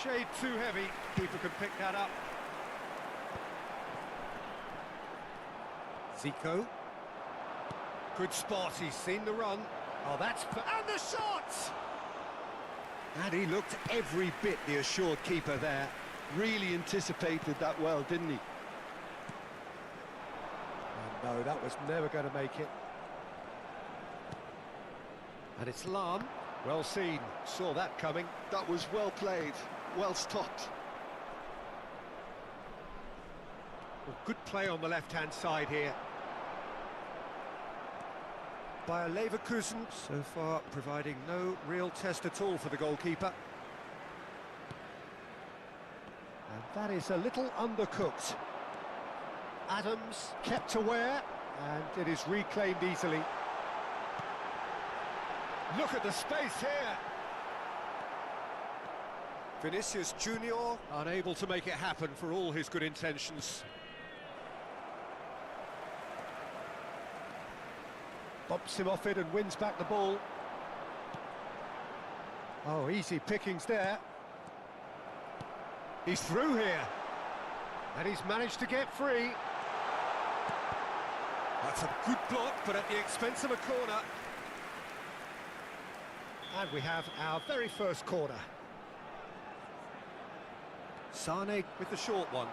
S1: Shade too heavy, keeper can pick that up. Zico. Good spot, he's seen the run. Oh, and the shot! And he looked every bit the assured keeper there.
S2: Really anticipated that well, didn't he?
S1: Oh, no, that was never going to make it. And it's Lahm. Well seen, saw that coming.
S2: That was well played, well stopped.
S1: Well, good play on the left-hand side here. Bayer Leverkusen, so far providing no real test at all for the goalkeeper. And that is a little undercooked. Adams kept aware, and it is reclaimed easily. Look at the space here. Vinicius Junior unable to make it happen for all his good intentions. Bumps him off it and wins back the ball. Oh, easy pickings there. He's through here. And he's managed to get free. That's a good block, but at the expense of a corner. And we have our very first corner. Sané with the short one.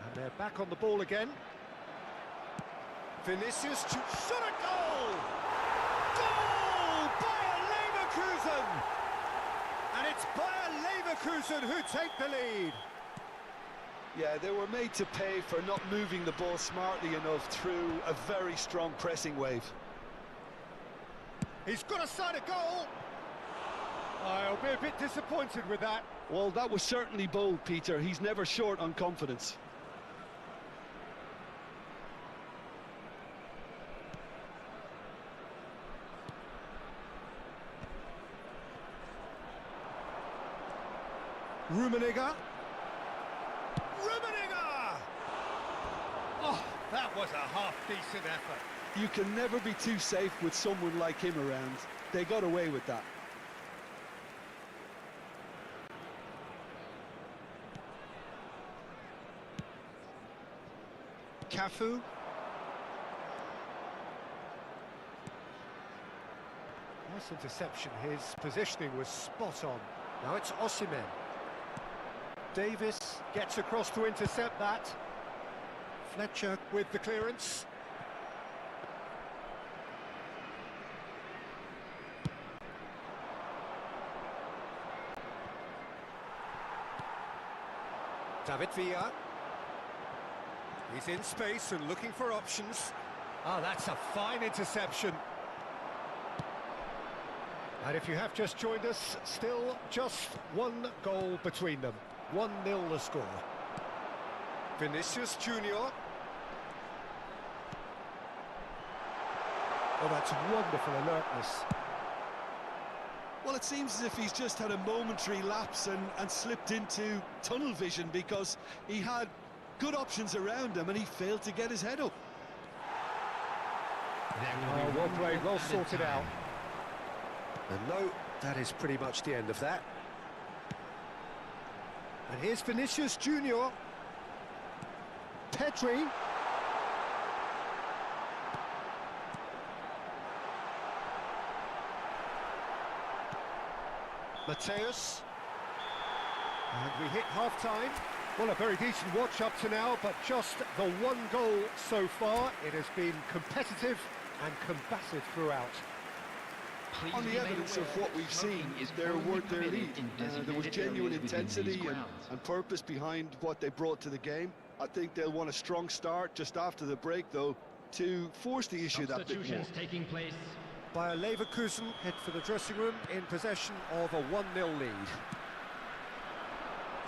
S1: And they're back on the ball again. Vinicius to shot a goal! Goal! Bayer Leverkusen! And it's Bayer Leverkusen who take the lead.
S2: Yeah, they were made to pay for not moving the ball smartly enough through a very strong pressing wave.
S1: He's got a side of goal. I'll be a bit disappointed with that.
S2: Well, that was certainly bold, Peter. He's never short on confidence.
S1: Rummenigge. Oh, that was a half-decent effort.
S2: You can never be too safe with someone like him around. They got away with that.
S1: Cafu. Nice interception. His positioning was spot on. Now it's Osimhen. Davis gets across to intercept that. Fletcher with the clearance. David Villa. He's in space and looking for options. Ah, that's a fine interception. And if you have just joined us, still just one goal between them. 1-0 the score. Vinicius Junior. Oh, that's wonderful alertness.
S2: Well, it seems as if he's just had a momentary lapse and slipped into tunnel vision, because he had good options around him and he failed to get his head up.
S1: Well played, well sorted out. And no, that is pretty much the end of that. And here's Vinicius Junior. Pedri. Mateus. And we hit half-time. Well, a very decent watch up to now, but just the one goal so far. It has been competitive and combative throughout.
S2: On the evidence of what we've seen, they're worth their lead. There was genuine intensity and purpose behind what they brought to the game. I think they'll want a strong start just after the break, though, to force the issue that bit more.
S3: Taking place.
S1: Bayer Leverkusen head for the dressing room in possession of a 1-0 lead.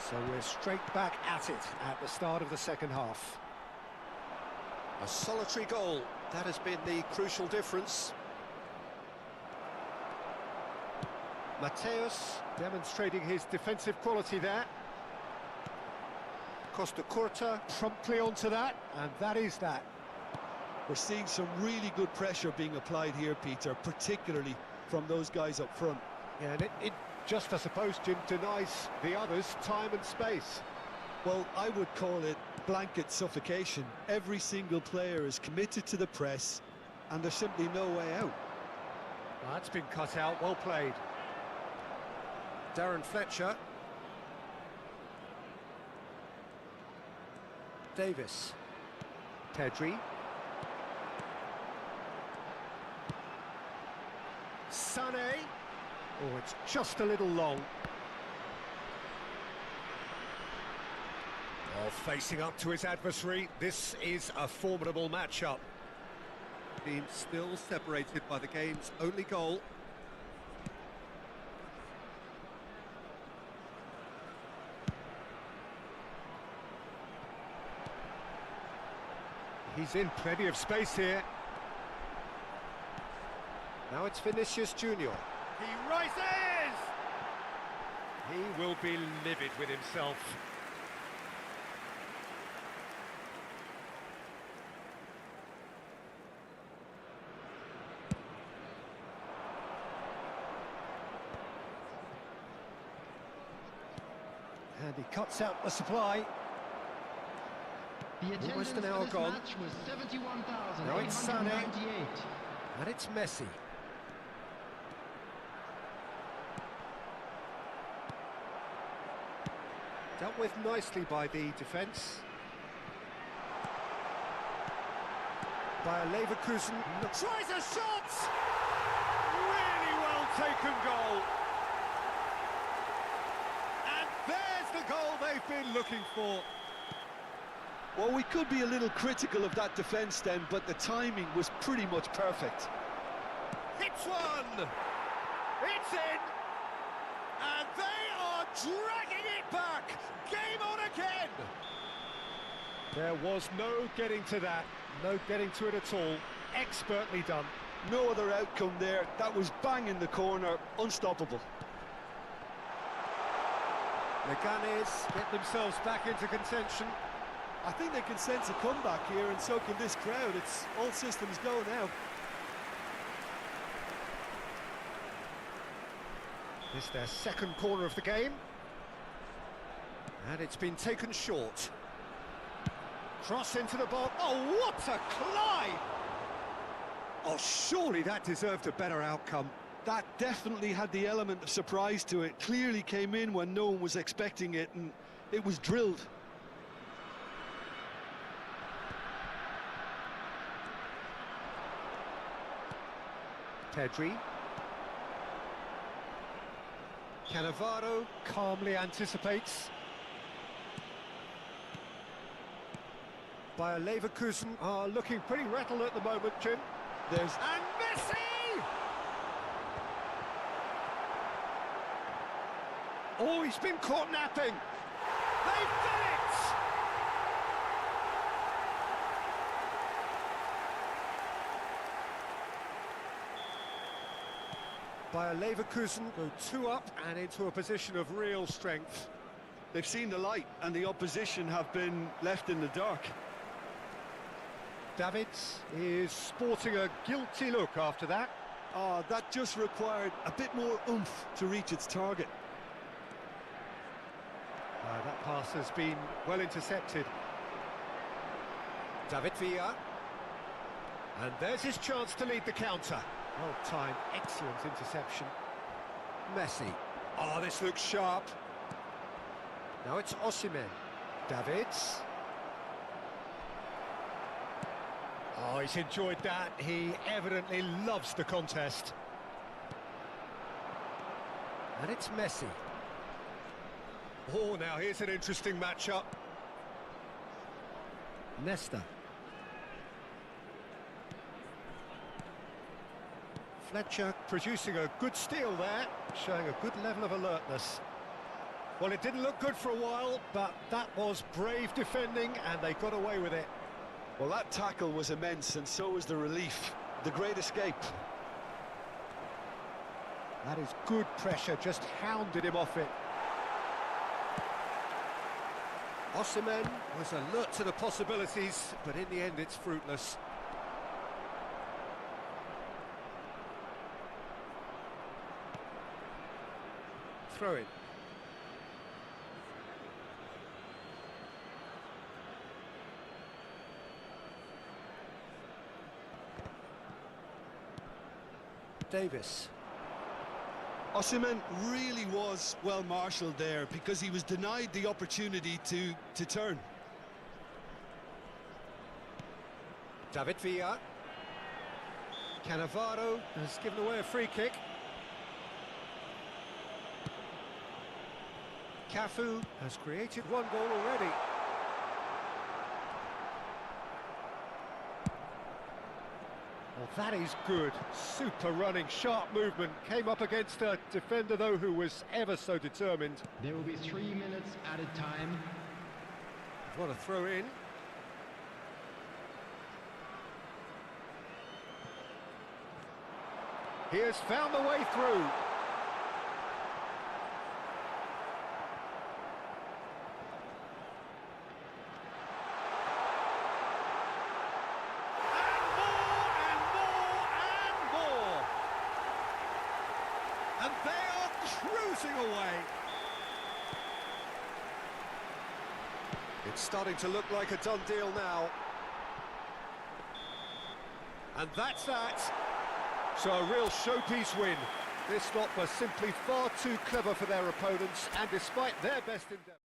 S1: So we're straight back at it at the start of the second half. A solitary goal, that has been the crucial difference. Mateus demonstrating his defensive quality there. Costa Curta promptly onto that, and that is that.
S2: We're seeing some really good pressure being applied here, Peter, particularly from those guys up front.
S1: Yeah, and it just, I suppose, Jim, denies the others time and space.
S2: Well, I would call it blanket suffocation. Every single player is committed to the press, and there's simply no way out.
S1: Well, that's been cut out, well played. Darren Fletcher. Davis. Pedri. Sané. Oh, it's just a little long. Oh, facing up to his adversary, this is a formidable matchup. Being still separated by the game's only goal. He's in plenty of space here. Now it's Vinicius Junior. He rises! He will be livid with himself. And he cuts out the supply.
S3: The
S1: Almost
S3: attendance
S1: an hour
S3: for this
S1: gone.
S3: match was 71,898.
S1: Now it's Sané. And it's Messi. Dealt with nicely by the defence. Bayer Leverkusen tries a shot! Really well taken goal. And there's the goal they've been looking for.
S2: Well, we could be a little critical of that defence then, but the timing was pretty much perfect.
S1: It's one! It's in! And they are dragging it back! Game on again! There was no getting to that, no getting to it at all. Expertly done.
S2: No other outcome there. That was bang in the corner, unstoppable.
S1: The Gunners get themselves back into contention.
S2: I think they can sense a comeback here, and so can this crowd. It's all systems go now.
S1: This is their second corner of the game. And it's been taken short. Cross into the box. Oh, what a collide! Oh, surely that deserved a better outcome.
S2: That definitely had the element of surprise to it. Clearly came in when no one was expecting it, and it was drilled.
S1: Pedri. Cannavaro calmly anticipates. Bayer Leverkusen are looking pretty rattled at the moment, Jim.
S2: There's...
S1: And Messi! Oh, he's been caught napping. They've done it! Bayer Leverkusen go 2 up and into a position of real strength.
S2: They've seen the light, and the opposition have been left in the dark.
S1: Davids is sporting a guilty look after that.
S2: That just required a bit more oomph to reach its target.
S1: That pass has been well intercepted. David Villa. And there's his chance to lead the counter. Well timed, excellent interception. Messi. Oh, this looks sharp. Now it's Osimhen. Davids. Oh, he's enjoyed that. He evidently loves the contest. And it's Messi. Oh, now here's an interesting matchup. Nesta. Fletcher producing a good steal there, showing a good level of alertness. Well, it didn't look good for a while, but that was brave defending, and they got away with it.
S2: Well, that tackle was immense, and so was the relief. The great escape.
S1: That is good pressure, just hounded him off it. Osimhen was alert to the possibilities, but in the end it's fruitless. Throw in. Davis.
S2: Osimhen really was well marshalled there, because he was denied the opportunity to turn.
S1: David Villa. Cannavaro has given away a free kick. Cafu has created one goal already. Well, that is good. Super running, sharp movement. Came up against a defender, though, who was ever so determined.
S3: There will be 3 minutes added time.
S1: What a throw in. He has found the way through. And they are cruising away. It's starting to look like a done deal now. And that's that. So a real showpiece win. This lot were simply far too clever for their opponents, and despite their best endeavour.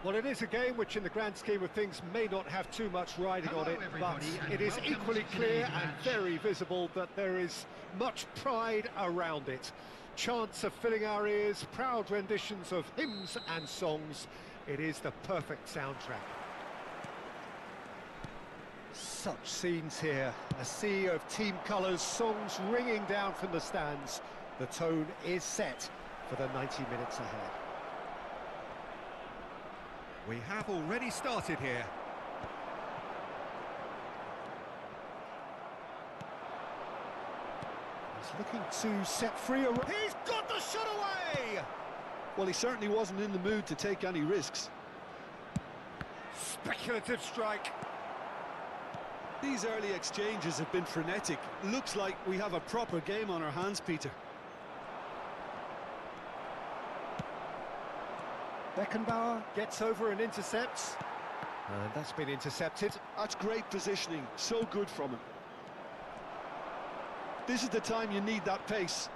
S1: Well, it is a game which in the grand scheme of things may not have too much riding on it, but it is equally clear and very visible that there is much pride around it. Chants are filling our ears, proud renditions of hymns and songs. It is the perfect soundtrack. Such scenes here, a sea of team colours, songs ringing down from the stands. The tone is set for the 90 minutes ahead. We have already started here. He's looking to set free a... He's got the shot away!
S2: Well, he certainly wasn't in the mood to take any risks.
S1: Speculative strike.
S2: These early exchanges have been frenetic. Looks like we have a proper game on our hands, Peter.
S1: Beckenbauer gets over and intercepts. And that's been intercepted.
S2: That's great positioning, so good from him. This is the time you need that pace.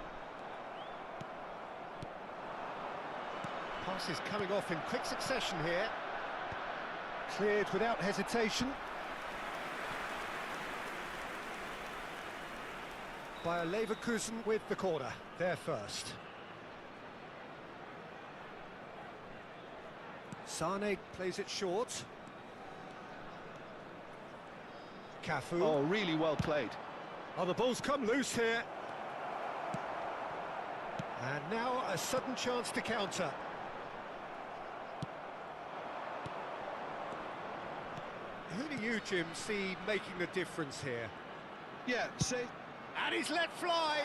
S1: Passes coming off in quick succession here. Cleared without hesitation. Bayer Leverkusen with the corner, there first. Sane plays it short. Cafu.
S2: Oh, really well played.
S1: Oh, the ball's come loose here. And now a sudden chance to counter. Who do you, Jim, see making the difference here?
S2: Yeah, say...
S1: And he's let fly!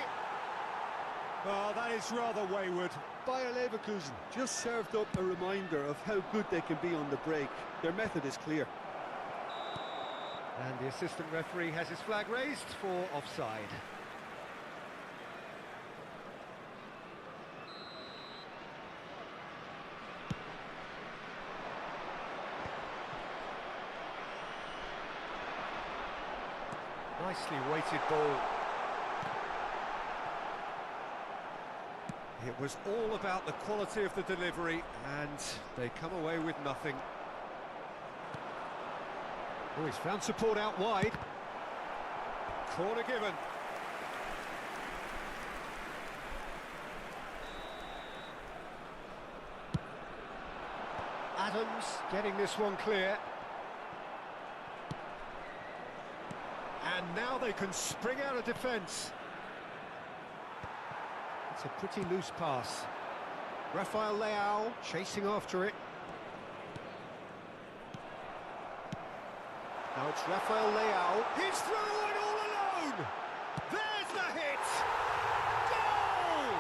S1: Oh, that is rather wayward.
S2: Bayer Leverkusen just served up a reminder of how good they can be on the break. Their method is clear.
S1: And the assistant referee has his flag raised for offside. Nicely weighted ball. It was all about the quality of the delivery, and they come away with nothing. Oh, he's found support out wide. Corner given. Adams getting this one clear. And now they can spring out of defence. It's a pretty loose pass. Rafael Leao chasing after it. Now it's Rafael Leao. He's through and all alone! There's the hit! Goal!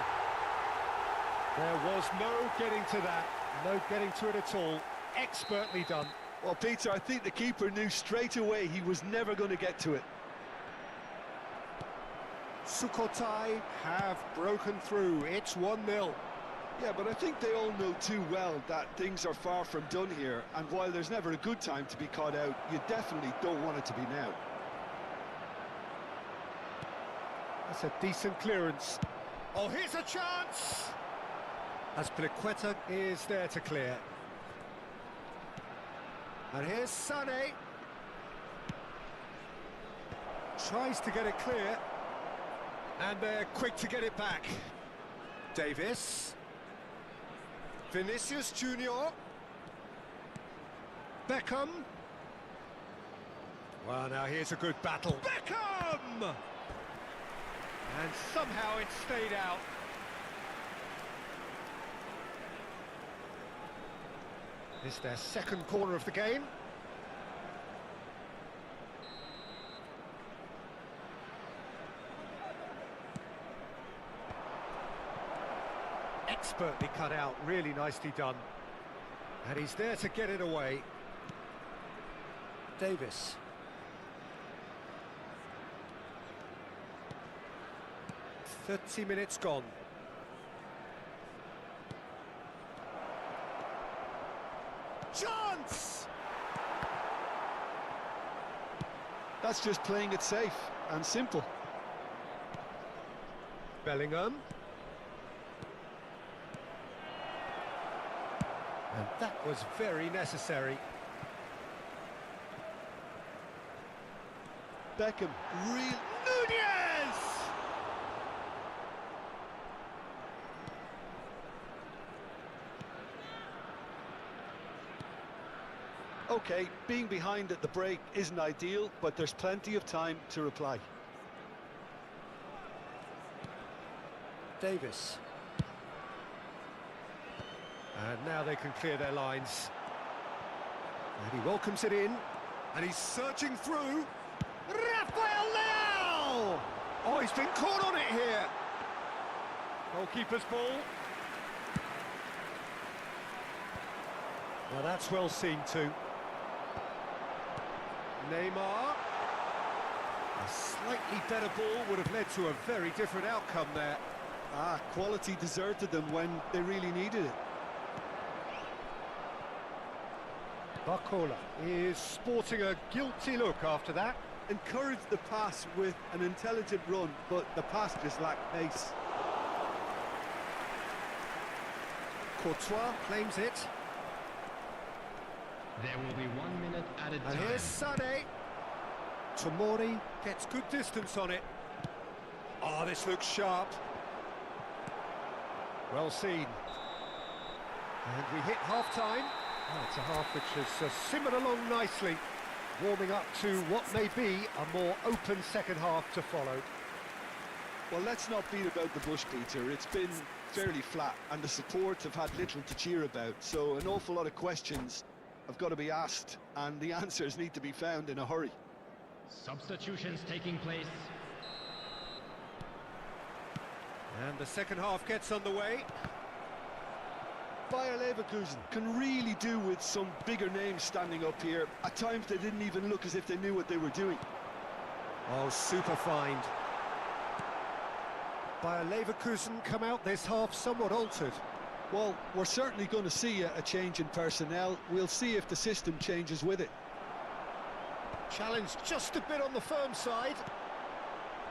S1: There was no getting to that. No getting to it at all. Expertly done.
S2: Well, Peter, I think the keeper knew straight away he was never going to get to it.
S1: Sukhothai have broken through. It's 1-0.
S2: Yeah, but I think they all know too well that things are far from done here, and while there's never a good time to be caught out, you definitely don't want it to be now.
S1: That's a decent clearance. Oh, here's a chance! Azpilicueta is there to clear. And here's Sane. Tries to get it clear. And they're quick to get it back. Davis. Vinicius Junior. Beckham. Well, now here's a good battle. Beckham! And somehow it stayed out. It's their second corner of the game. Expertly cut out, really nicely done. And he's there to get it away. Davis. "30 minutes gone. Chance!
S2: That's just playing it safe and simple.
S1: Bellingham. And that was very necessary.
S2: Beckham, real... Nunez! Okay, being behind at the break isn't ideal, but there's plenty of time to reply.
S1: Davis. And now they can clear their lines. And he welcomes it in. And he's searching through. Rafael Leao! Oh, he's been caught on it here. Goalkeeper's ball. Now that's well seen too. Neymar. A slightly better ball would have led to a very different outcome there.
S2: Quality deserted them when they really needed it.
S1: Barcola is sporting a guilty look after that.
S2: Encouraged the pass with an intelligent run, but the pass just lacked pace.
S1: Courtois claims it.
S3: There will be 1 minute added time.
S1: And here's Sané. Tomori gets good distance on it. Oh, this looks sharp. Well seen. And we hit half-time. Oh, it's a half which has simmered along nicely, warming up to what may be a more open second half to follow.
S2: Well, let's not beat about the bush, Peter. It's been fairly flat, and the support have had little to cheer about, so an awful lot of questions have got to be asked, and the answers need to be found in a hurry.
S3: Substitutions taking place.
S1: And the second half gets underway.
S2: Bayer Leverkusen can really do with some bigger names standing up here. At times they didn't even look as if they knew what they were doing.
S1: Oh, super find. Bayer Leverkusen come out this half somewhat altered.
S2: Well, we're certainly going to see a change in personnel. We'll see if the system changes with it.
S1: Challenged just a bit on the firm side.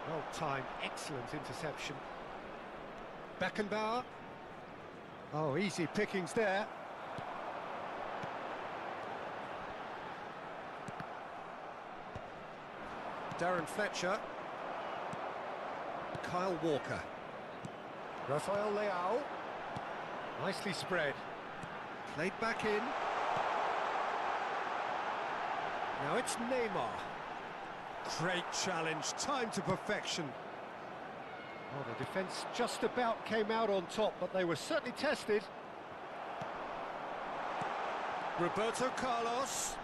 S1: Well timed, excellent interception. Beckenbauer. Oh, easy pickings there. Darren Fletcher. Kyle Walker. Rafael Leao. Nicely spread. Played back in. Now it's Neymar. Great challenge, timed to perfection. Well, the defence just about came out on top, but they were certainly tested. Roberto Carlos.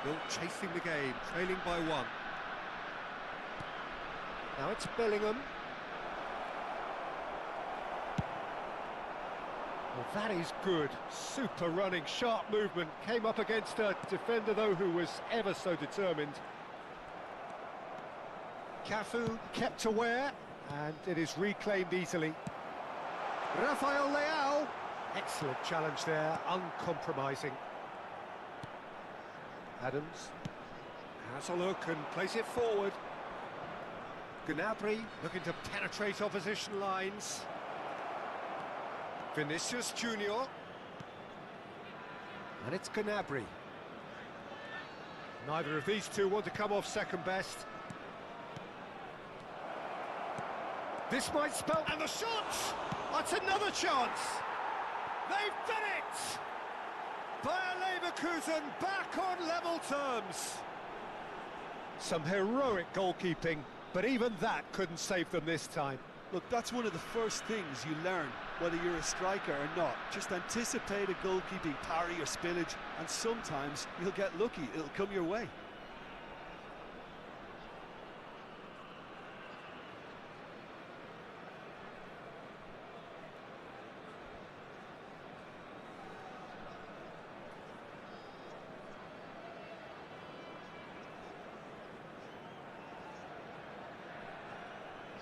S1: Still chasing the game, trailing by 1. Now it's Bellingham. Well, that is good. Super running, sharp movement. Came up against a defender, though, who was ever so determined. Cafu kept aware, and it is reclaimed easily. Rafael Leao. Excellent challenge there, uncompromising. Adams has a look and plays it forward. Gnabry looking to penetrate opposition lines. Vinicius Junior. And it's Gnabry. Neither of these two want to come off second best. This might spell... And the shot! That's another chance! They've done it! Bayer Leverkusen back on level terms. Some heroic goalkeeping, but even that couldn't save them this time.
S2: Look, that's one of the first things you learn, whether you're a striker or not. Just anticipate a goalkeeping parry or spillage, and sometimes you'll get lucky, it'll come your way.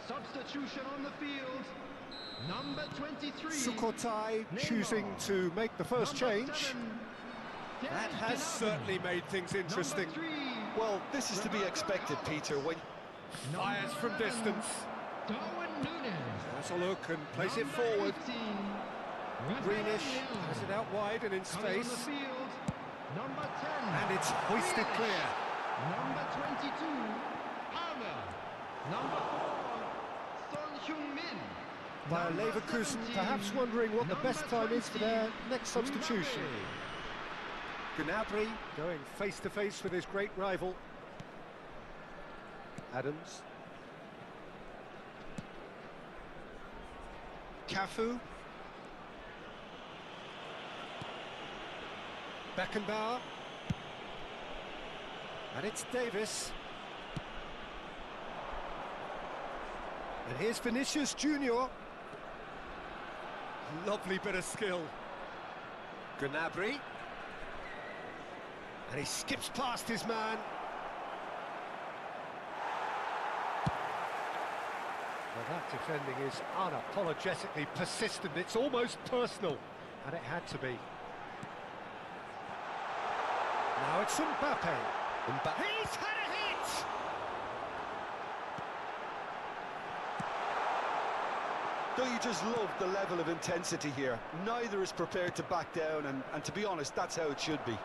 S3: substitution on the field. Number 23.
S1: Sukhothai choosing to make the first change. That has certainly made things interesting.
S2: Well, this is to be expected, Peter, when...
S1: Fires from distance.
S3: Darwin Núñez.
S1: Has a look and plays it forward.
S3: 18.
S1: Greenish has it out wide and in
S3: Coming on the
S1: space.
S3: field. Number 10.
S1: And it's hoisted clear.
S3: Number 22. Palmer. Number 4. Son Heung-min.
S1: Bayer Leverkusen perhaps wondering what the best time is for their next substitution. Gnabry going face to face with his great rival. Adams. Cafu. Beckenbauer. And it's Davis. And here's Vinicius Junior. Lovely bit of skill. Gnabry. And he skips past his man. Well, that defending is unapologetically persistent. It's almost personal. And it had to be. Now it's Mbappe. He's had a hit!
S2: Don't you just love the level of intensity here? Neither is prepared to back down, and to be honest, that's how it should be.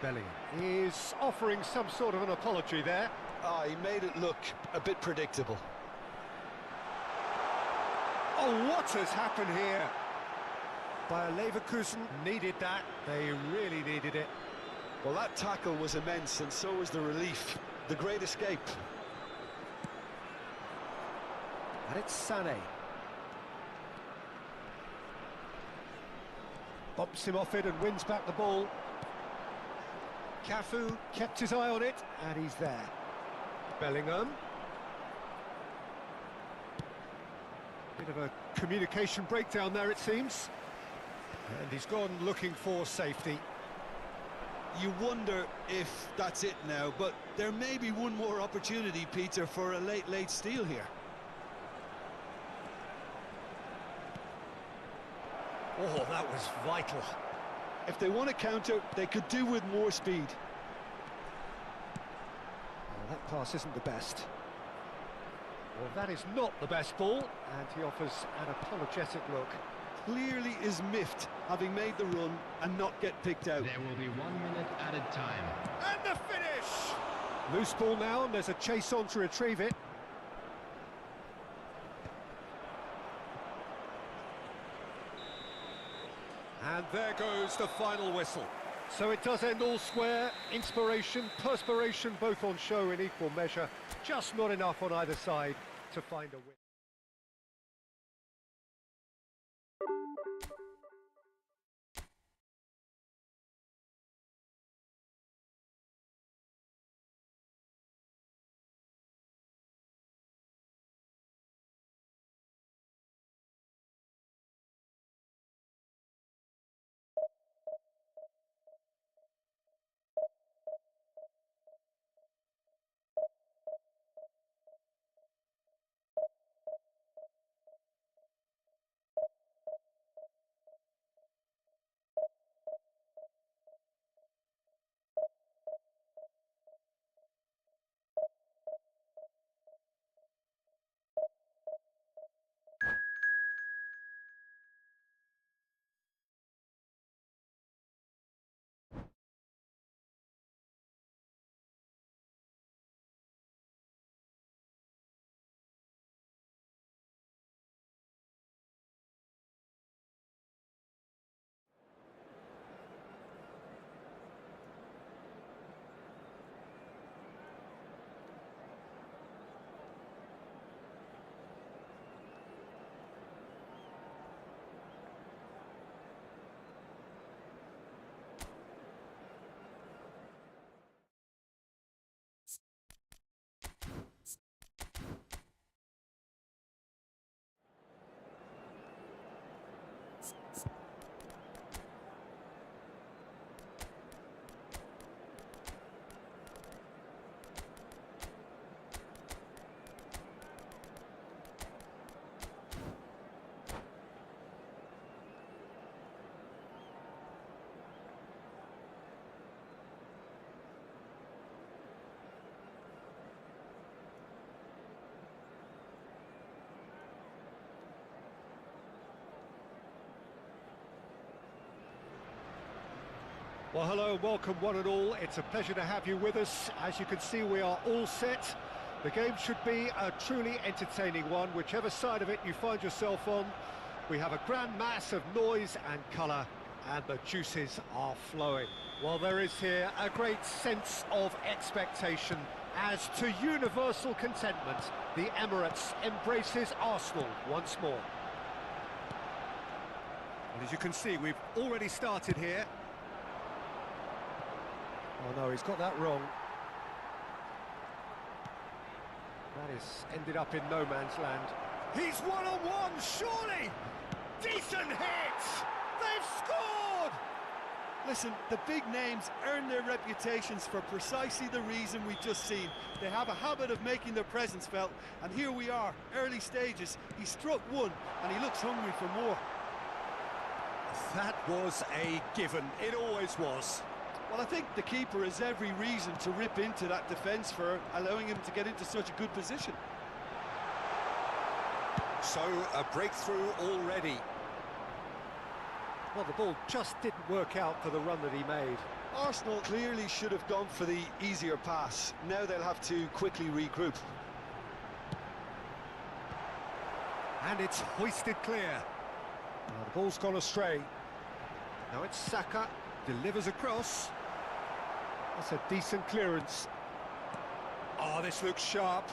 S1: Bellingham is offering some sort of an apology there.
S2: Ah, he made it look a bit predictable.
S1: Oh, what has happened here? Bayer Leverkusen needed that. They really needed it.
S2: Well, that tackle was immense, and so was the relief. The great escape.
S1: And it's Sané. Bumps him off it and wins back the ball. Cafu kept his eye on it, and he's there. Bellingham. Bit of a communication breakdown there, it seems. And he's gone looking for safety.
S2: You wonder if that's it now, but there may be one more opportunity, Peter, for a late steal here.
S1: Oh, that was vital.
S2: If they want to counter, they could do with more speed.
S1: Well, that pass isn't the best. Well, that is not the best ball, and he offers an apologetic look.
S2: Clearly is miffed, having made the run and not get picked out.
S3: There will be 1 minute added time.
S1: And the finish! Loose ball now, and there's a chase on to retrieve it. And there goes the final whistle. So it does end all square. Inspiration, perspiration, both on show in equal measure. Just not enough on either side to find a win. Well, hello and welcome one and all. It's a pleasure to have you with us. As you can see, we are all set. The game should be a truly entertaining one, whichever side of it you find yourself on. We have a grand mass of noise and colour, and the juices are flowing. Well, there is here a great sense of expectation as to universal contentment. The Emirates embraces Arsenal once more. And as you can see, we've already started here. Oh no, he's got that wrong. That is ended up in no man's land. He's one-on-one, surely! Decent hit! They've scored!
S2: Listen, the big names earn their reputations for precisely the reason we've just seen. They have a habit of making their presence felt, and here we are, early stages. He struck one, and he looks hungry for more.
S1: That was a given, it always was.
S2: Well, I think the keeper has every reason to rip into that defence for allowing him to get into such a good position.
S1: So, a breakthrough already. Well, the ball just didn't work out for the run that he made.
S2: Arsenal clearly should have gone for the easier pass. Now they'll have to quickly regroup.
S1: And it's hoisted clear. Now, the ball's gone astray. Now it's Saka, delivers across. That's a decent clearance. Oh, this looks sharp.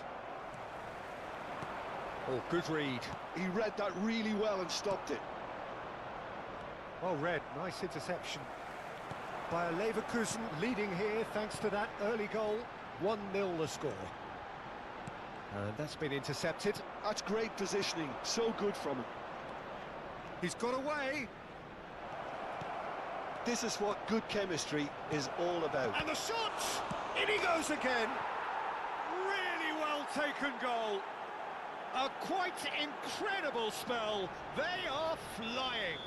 S1: Oh, good read.
S2: He read that really well and stopped it.
S1: Well read, nice interception. Bayer Leverkusen leading here thanks to that early goal. 1-0 the score. And that's been intercepted.
S2: That's great positioning, so good from him.
S1: He's got away.
S2: This is what good chemistry is all about.
S1: And the shot! In he goes again. Really well taken goal. A quite incredible spell. They are flying.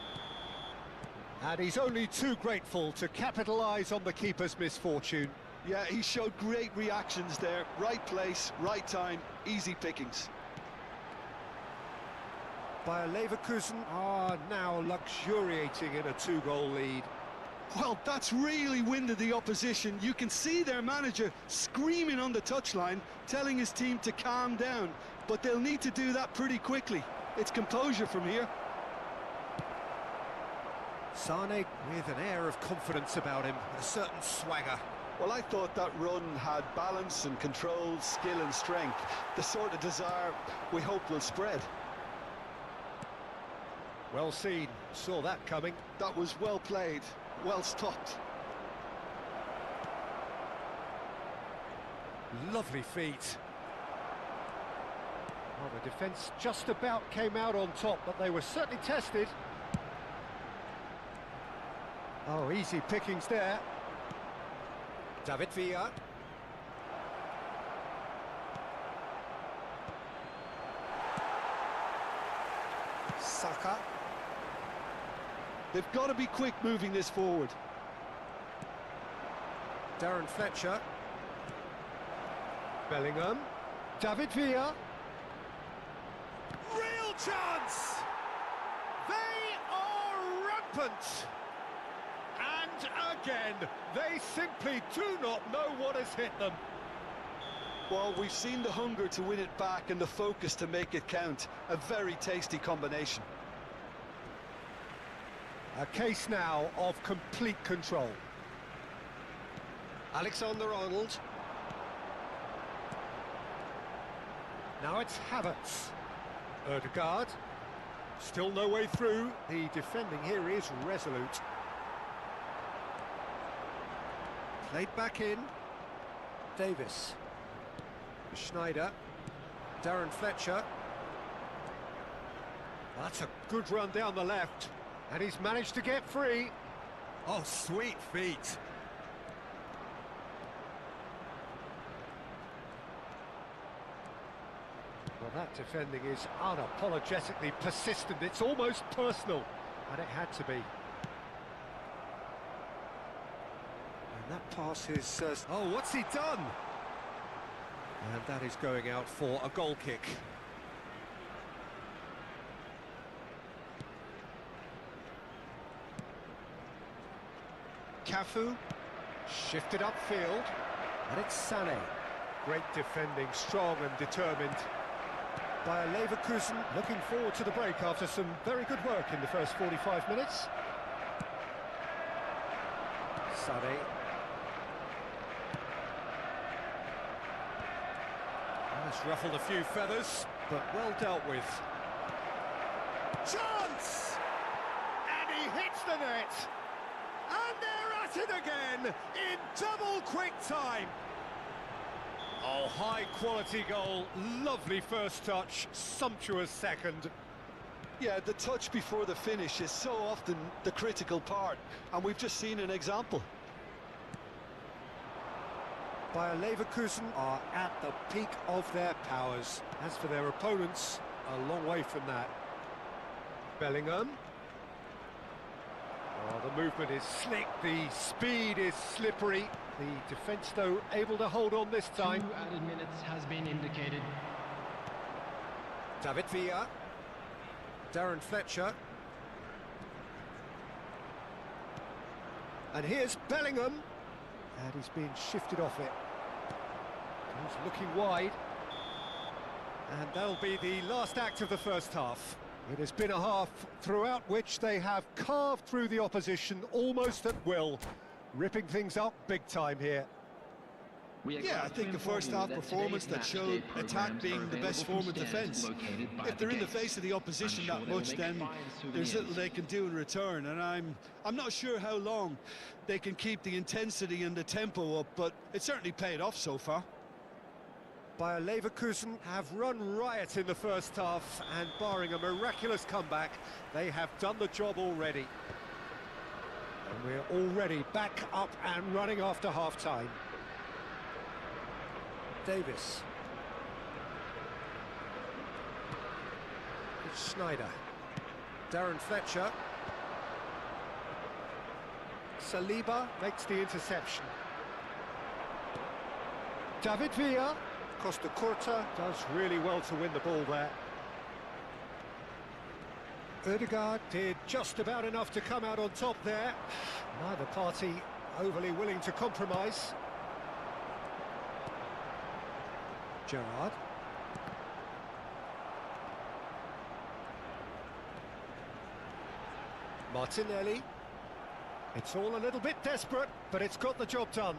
S1: And he's only too grateful to capitalise on the keeper's misfortune.
S2: Yeah, he showed great reactions there. Right place, right time, easy pickings.
S1: Bayer Leverkusen are now luxuriating in a 2-goal lead.
S2: Well, that's really winded the opposition. You can see their manager screaming on the touchline, telling his team to calm down. But they'll need to do that pretty quickly. It's composure from here.
S1: Sane with an air of confidence about him, a certain swagger.
S2: Well, I thought that run had balance and control, skill and strength. The sort of desire we hope will spread.
S1: Well seen, saw that coming.
S2: That was well played, well stopped.
S1: Lovely feet. Well, the defence just about came out on top, but they were certainly tested. Oh, easy pickings there. David Villa. Saka.
S2: They've got to be quick moving this forward.
S1: Darren Fletcher. Bellingham. David Villa. Real chance! They are rampant! And again, they simply do not know what has hit them.
S2: Well, we've seen the hunger to win it back and the focus to make it count. A very tasty combination.
S1: A case now of complete control. Alexander-Arnold. Now it's Havertz. Ødegaard. Still no way through. The defending here is resolute. Played back in. Davis. Schneider. Darren Fletcher. That's a good run down the left. And he's managed to get free. Oh, sweet feet. Well, that defending is unapologetically persistent. It's almost personal. And it had to be. And that pass is... oh, what's he done? And that is going out for a goal kick. Cafu, shifted upfield, and it's Sané. Great defending, strong and determined. By Leverkusen, looking forward to the break after some very good work in the first 45 minutes. Sané. That's ruffled a few feathers, but well dealt with. Chance! And he hits the net! And they're at it again, in double quick time! Oh, high-quality goal, lovely first touch, sumptuous second.
S2: Yeah, the touch before the finish is so often the critical part, and we've just seen an example.
S1: Bayer Leverkusen are at the peak of their powers. As for their opponents, a long way from that. Bellingham. Oh, the movement is slick, the speed is slippery. The defence, though, able to hold on this time.
S3: 2 added minutes has been indicated.
S1: David Villa. Darren Fletcher. And here's Bellingham. And he's being shifted off it. He's looking wide. And that'll be the last act of the first half. It has been a half throughout which they have carved through the opposition almost at will. Ripping things up big time here.
S2: Yeah, I think the first half performance that showed attack being the best form of defence. If they're in the face of the opposition that much, then there's little they can do in return, and I'm not sure how long they can keep the intensity and the tempo up, but it certainly paid off so far.
S1: Bayer Leverkusen have run riot in the first half, and barring a miraculous comeback, they have done the job already. And we're already back up and running after half-time. Davis. It's Schneider. Darren Fletcher. Saliba makes the interception. David Villa. Costa Curta does really well to win the ball there. Ødegaard did just about enough to come out on top there. Neither party overly willing to compromise. Gerrard. Martinelli. It's all a little bit desperate, but it's got the job done.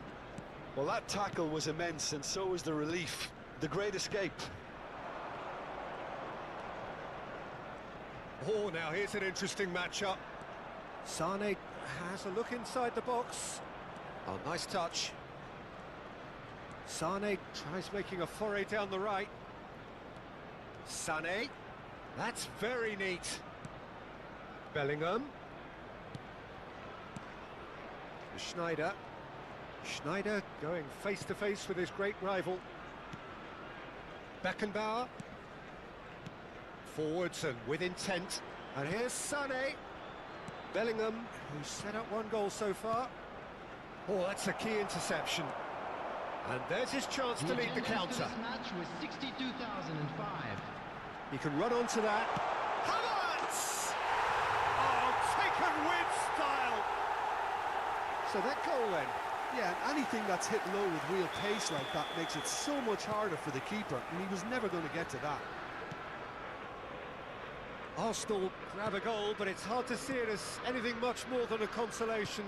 S2: Well, that tackle was immense, and so was the relief. The great escape.
S1: Oh, now here's an interesting matchup. Sané has a look inside the box. Oh, nice touch. Sané tries making a foray down the right. Sané. That's very neat. Bellingham. Schneider. Schneider going face-to-face with his great rival. Beckenbauer. Forwards and with intent. And here's Sané. Bellingham, who's set up one goal so far. Oh, that's a key interception. And there's his chance to lead the counter.
S3: This match was 62,005.
S1: He can run onto that. Havertz! Oh, taken with style. So that goal then.
S2: Yeah, and anything that's hit low with real pace like that makes it so much harder for the keeper, and he was never going to get to that.
S1: Arsenal grab a goal, but it's hard to see it as anything much more than a consolation.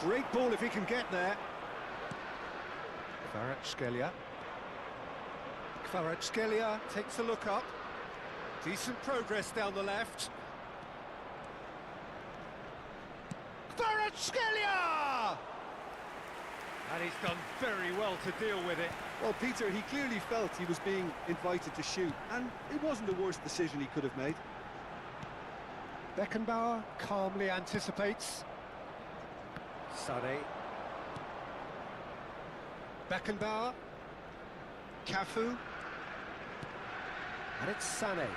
S1: Great ball if he can get there. Kvaratskhelia. Kvaratskhelia takes a look up. Decent progress down the left. Kvaratskhelia! And he's done very well to deal with it.
S2: Well, Peter, he clearly felt he was being invited to shoot, and it wasn't the worst decision he could have made.
S1: Beckenbauer calmly anticipates. Sané. Beckenbauer. Cafu. And it's Sané.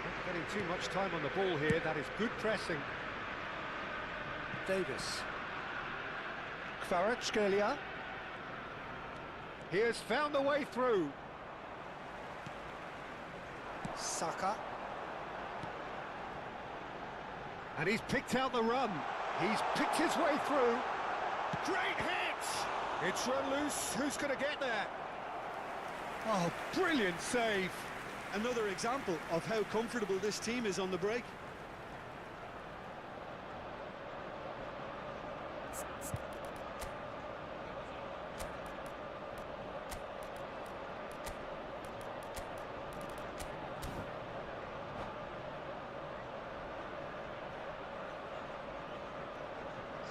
S1: Not getting too much time on the ball here. That is good pressing. Davis. Kvaratskhelia. He has found the way through. Saka. And he's picked out the run. He's picked his way through. Great hit! It's run loose. Who's going to get there? Oh, brilliant save.
S2: Another example of how comfortable this team is on the break.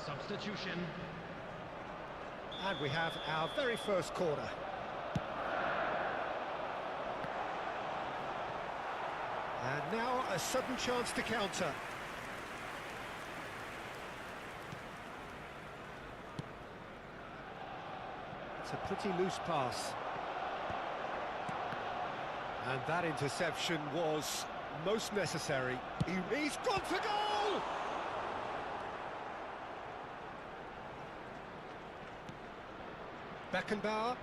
S3: Substitution.
S1: And we have our very first corner. And now a sudden chance to counter. It's a pretty loose pass. And that interception was most necessary. He's gone for goal! Beckenbauer.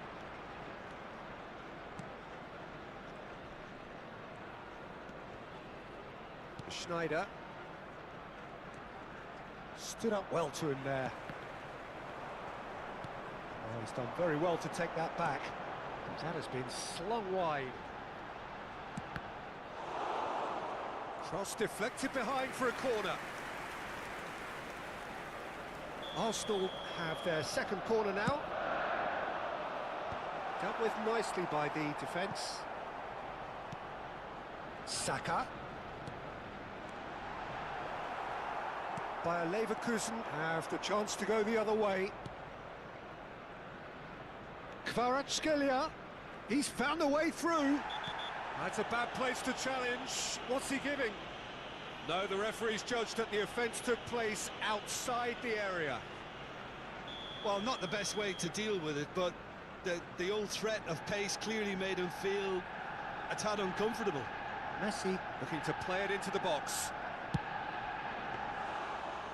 S1: Schneider. Stood up well to him there. Oh, he's done very well to take that back. That has been slung wide. Cross deflected behind for a corner. Arsenal have their second corner now. Dealt with nicely by the defence. Saka. Bayer Leverkusen have the chance to go the other way. Kvaratskhelia, he's found a way through. That's a bad place to challenge. What's he giving? No, the referee's judged that the offence took place outside the area.
S2: Well, not the best way to deal with it, but the old threat of pace clearly made him feel a tad uncomfortable.
S1: Messi looking to play it into the box.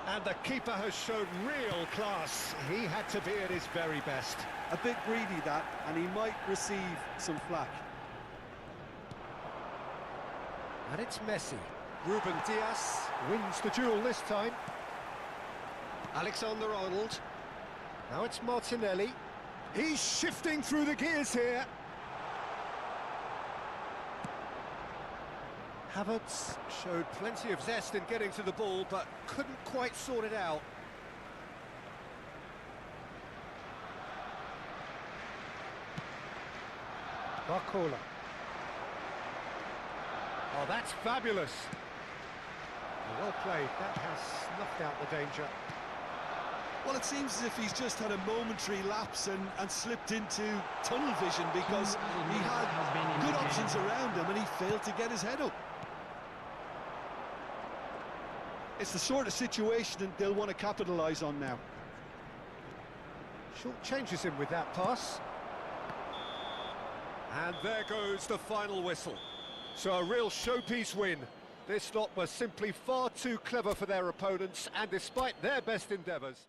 S1: And the keeper has shown real class. He had to be at his very best.
S2: A bit greedy, that, and he might receive some flack.
S1: And it's Messi. Ruben Dias wins the duel this time. Alexander-Arnold. Now it's Martinelli. He's shifting through the gears here. Havertz showed plenty of zest in getting to the ball, but couldn't quite sort it out. Barcola. Oh, that's fabulous. Well played. That has snuffed out the danger.
S2: Well, it seems as if he's just had a momentary lapse and slipped into tunnel vision, because he had good options around him and he failed to get his head up. It's the sort of situation that they'll want to capitalise on now.
S1: Short changes him with that pass. And there goes the final whistle. So a real showpiece win. This lot were simply far too clever for their opponents, and despite their best endeavours,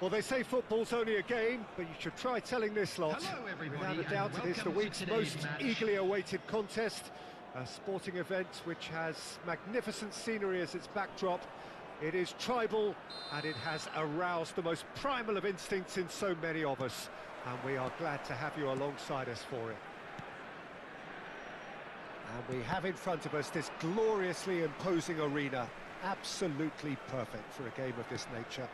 S1: Well, they say football's only a game, but you should try telling this lot.
S3: Hello, everybody,
S1: Without a doubt,
S3: and
S1: it is the
S3: welcome to
S1: week's
S3: today's
S1: most
S3: match.
S1: eagerly awaited contest. A sporting event which has magnificent scenery as its backdrop. It is tribal, and it has aroused the most primal of instincts in so many of us. And we are glad to have you alongside us for it. And we have in front of us this gloriously imposing arena. Absolutely perfect for a game of this nature.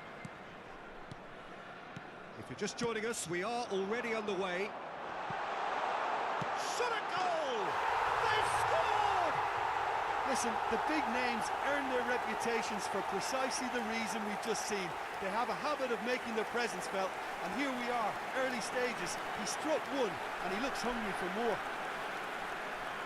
S1: If you're just joining us, we are already underway. Shot a goal! They've scored!
S2: Listen, the big names earn their reputations for precisely the reason we've just seen. They have a habit of making their presence felt, and here we are, early stages. He struck one, and he looks hungry for more.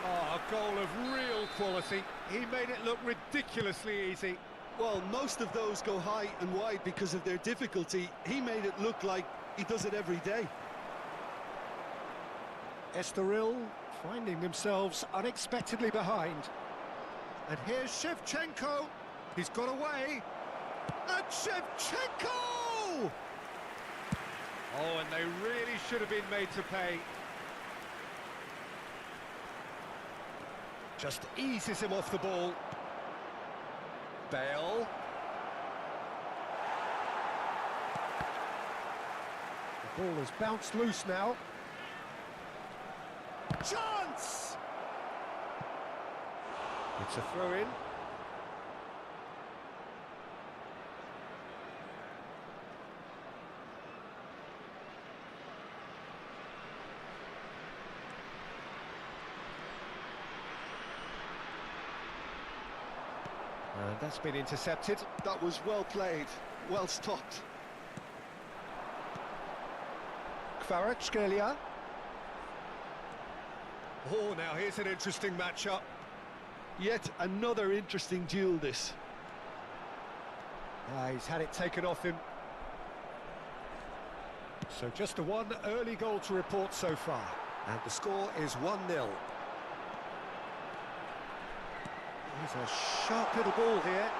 S1: Oh, a goal of real quality. He made it look ridiculously easy.
S2: Well, most of those go high and wide because of their difficulty. He made it look like he does it every day.
S1: Estoril finding themselves unexpectedly behind. And here's Shevchenko. He's got away. And Shevchenko! Oh, and they really should have been made to pay. Just eases him off the ball. Bale. The ball has bounced loose now. Chance! It's a throw-in. And that's been intercepted.
S2: That was well played, well stopped.
S1: Kvaratskhelia. Oh, now here's an interesting matchup.
S2: Yet another interesting duel, this.
S1: He's had it taken off him. So just the one early goal to report so far. And the score is 1-0. He's a sharp little ball here.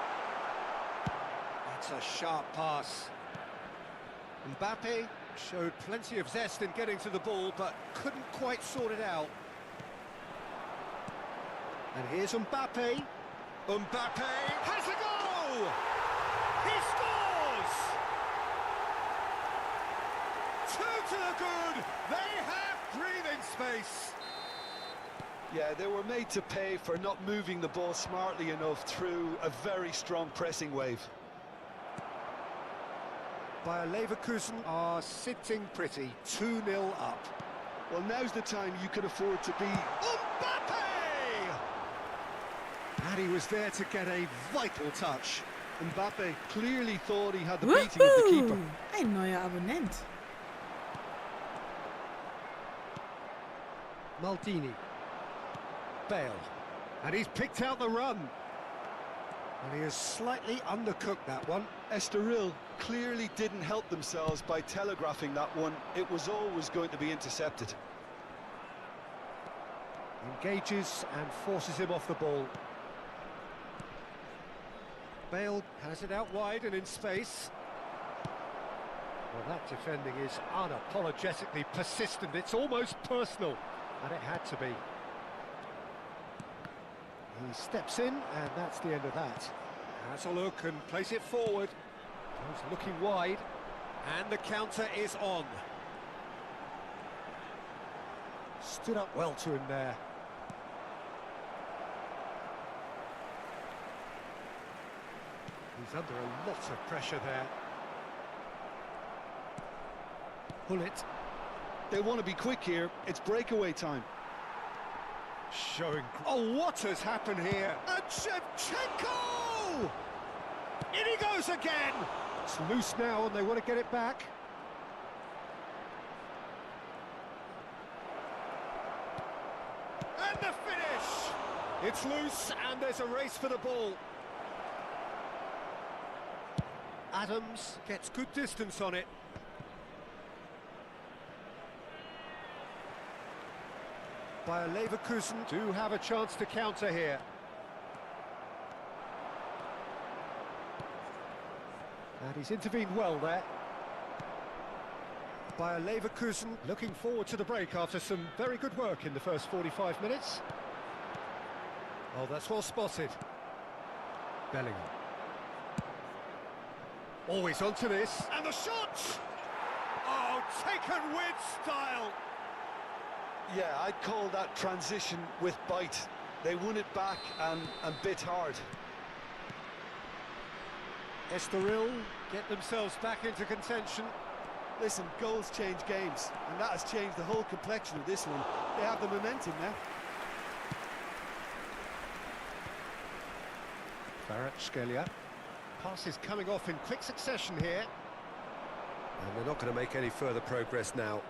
S1: That's a sharp pass. Mbappe showed plenty of zest in getting to the ball, but couldn't quite sort it out. And here's Mbappe. Mbappe has a goal! He scores! 2 to the good! They have breathing space!
S2: Yeah, they were made to pay for not moving the ball smartly enough through a very strong pressing wave.
S1: Bayer Leverkusen are sitting pretty, 2-0 up.
S2: Well, now's the time you can afford to be...
S1: Mbappe! And he was there to get a vital touch.
S2: Mbappe clearly thought he had the beating of the keeper.
S5: Ein neuer Abonnent.
S1: Maldini. Bale. And he's picked out the run. And he has slightly undercooked that one.
S2: Estoril clearly didn't help themselves by telegraphing that one. It was always going to be intercepted.
S1: Engages and forces him off the ball. Bale has it out wide and in space. Well, that defending is unapologetically persistent. It's almost personal. And it had to be. He steps in, and that's the end of that. Has a look and plays it forward. Goes looking wide, and the counter is on. Stood up well to him there. He's under a lot of pressure there. Pull it.
S2: They want to be quick here. It's breakaway time.
S1: Showing... Oh, what has happened here? And Shevchenko! In he goes again! It's loose now and they want to get it back. And the finish! It's loose and there's a race for the ball. Adams gets good distance on it. Bayer Leverkusen do have a chance to counter here. And he's intervened well there. Bayer Leverkusen looking forward to the break after some very good work in the first 45 minutes. Oh, that's well spotted. Bellingham. Always onto this, and the shot! Oh, taken with style!
S2: Yeah, I'd call that transition with bite. They won it back and bit hard.
S1: Estoril get themselves back into contention.
S2: Listen, goals change games, and that has changed the whole complexion of this one. They have the momentum now.
S1: Kvaratskhelia. Passes coming off in quick succession here. And they're not going to make any further progress now.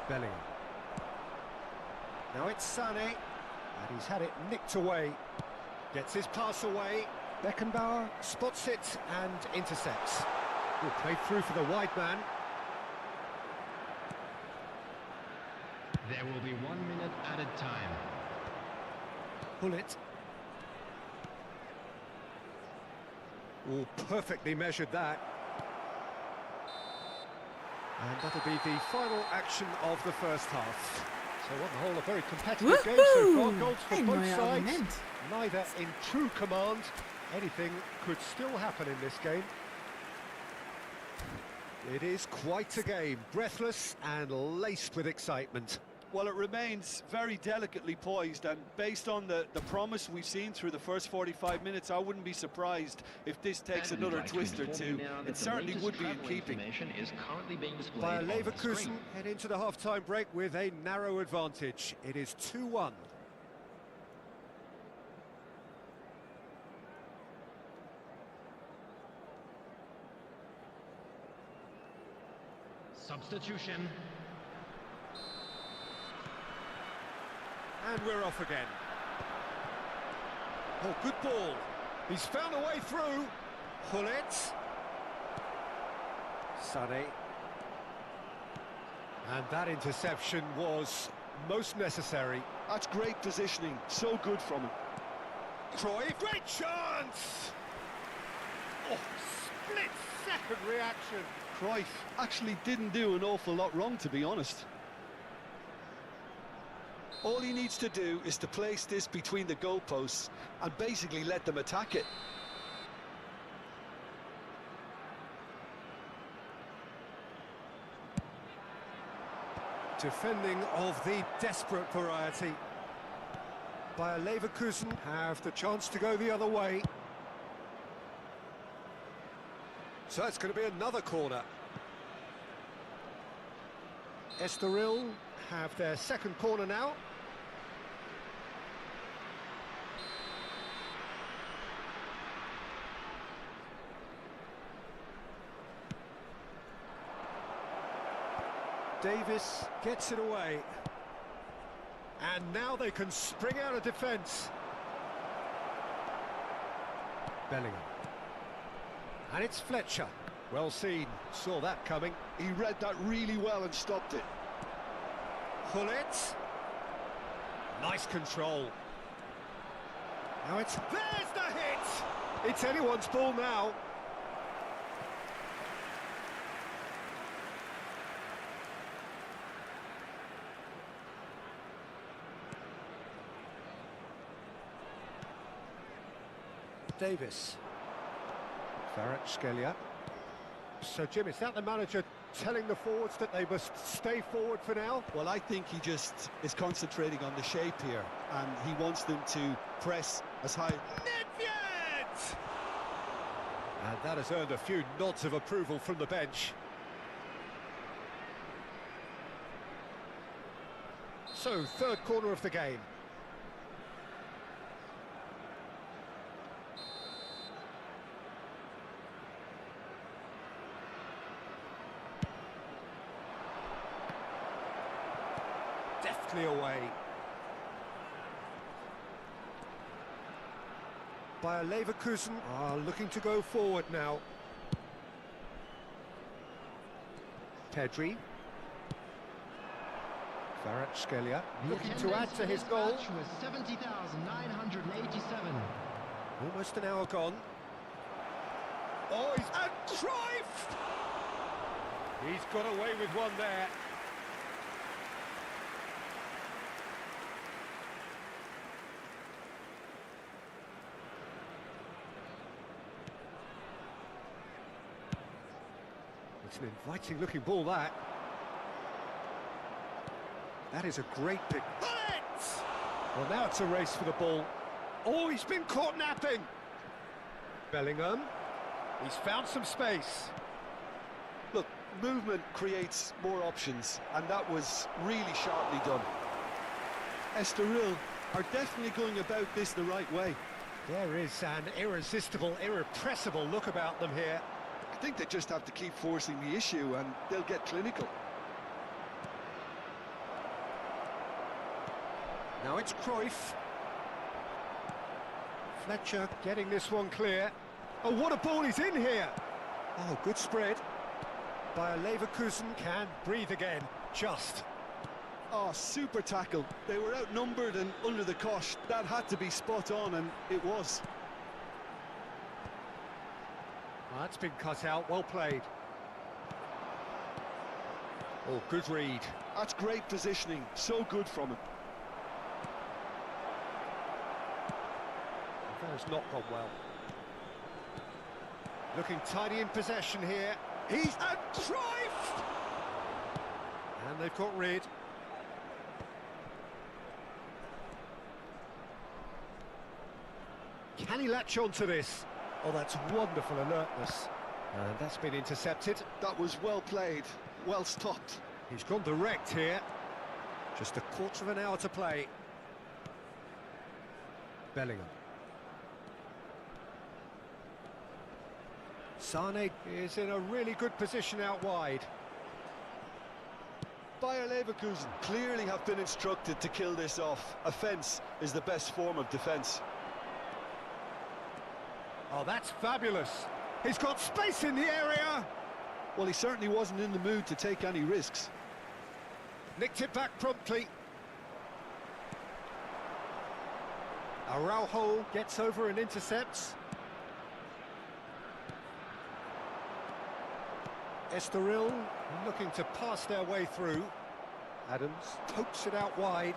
S1: Bellingham. Now it's Sané, and he's had it nicked away. Gets his pass away. Beckenbauer spots it and intercepts. Good play through for the wide man.
S3: There will be 1 minute added time.
S1: Pull it. Oh, perfectly measured that. And that'll be the final action of the first half. So on the whole, a very competitive game so far. Goals for both sides. Neither in true command. Anything could still happen in this game. It is quite a game. Breathless and laced with excitement.
S2: Well, it remains very delicately poised, and based on the promise we've seen through the first 45 minutes, I wouldn't be surprised if this takes another twist or two. It certainly would be in keeping.
S1: Bayer Leverkusen head into the half-time break with a narrow advantage. It is 2-1.
S3: Substitution.
S1: And we're off again. Oh, good ball. He's found a way through. Pull it. Sané. And that interception was most necessary.
S2: That's great positioning. So good from him.
S1: Cruyff, great chance! Oh, split-second reaction.
S2: Cruyff actually didn't do an awful lot wrong, to be honest. All he needs to do is to place this between the goalposts and basically let them attack it.
S1: Defending of the desperate variety. Bayer Leverkusen have the chance to go the other way. So it's going to be another corner. Estoril have their second corner now. Davis gets it away. And now they can spring out of defence. Bellingham. And it's Fletcher. Well seen. Saw that coming.
S2: He read that really well and stopped it.
S1: Pull it. Nice control. Now it's... There's the hit! It's anyone's ball now. Davis. Kvaratskhelia. So, Jim, is that the manager telling the forwards that they must stay forward for now?
S2: Well, I think he just is concentrating on the shape here, and he wants them to press as high.
S1: Nedved! And that has earned a few nods of approval from the bench. So, third corner of the game. Deftly away. Bayer Leverkusen are looking to go forward now. Pedri. Kvaratskhelia looking to add to his goal.
S3: Was 70,987.
S1: Almost an hour gone. Oh, he's... And Cruyff! He's got away with one there. It's an inviting looking ball, that. That is a great pick. Well, now it's a race for the ball. Oh, he's been caught napping. Bellingham. He's found some space.
S2: Look, movement creates more options, and that was really sharply done. Estoril are definitely going about this the right way.
S1: There is an irresistible, irrepressible look about them here.
S2: I think they just have to keep forcing the issue and they'll get clinical.
S1: Now it's Cruyff. Fletcher getting this one clear. Oh, what a ball he's in here! Oh, good spread. Bayer Leverkusen can breathe again, just.
S2: Oh, super tackle. They were outnumbered and under the cosh. That had to be spot on, and it was.
S1: That's been cut out, well played. Oh, good read.
S2: That's great positioning, so good from him.
S1: That has not gone well. Looking tidy in possession here. He's... And Cruyff! And they've got rid. Can he latch on to this? Oh, that's wonderful alertness. And that's been intercepted.
S2: That was well played, well stopped.
S1: He's gone direct here. Just a quarter of an hour to play. Bellingham. Sane is in a really good position out wide.
S2: Bayer Leverkusen clearly have been instructed to kill this off. Offence is the best form of defence.
S1: Oh, that's fabulous. He's got space in the area.
S2: Well, he certainly wasn't in the mood to take any risks.
S1: Nicked it back promptly. Araujo gets over and intercepts. Estoril looking to pass their way through. Adams pokes it out wide.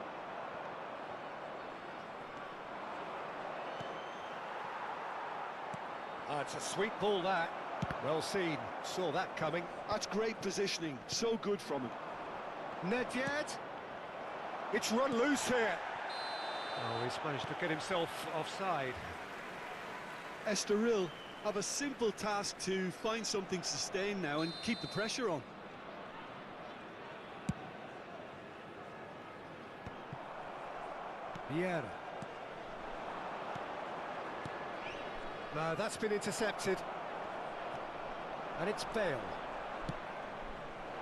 S1: It's a sweet ball, that. Well seen, saw that coming.
S2: That's great positioning, so good from him.
S1: Nedved. It's run loose here. Oh, he's managed to get himself offside.
S2: Estoril have a simple task to find something sustained now and keep the pressure on.
S1: Vieira. No, that's been intercepted. And it's Bale.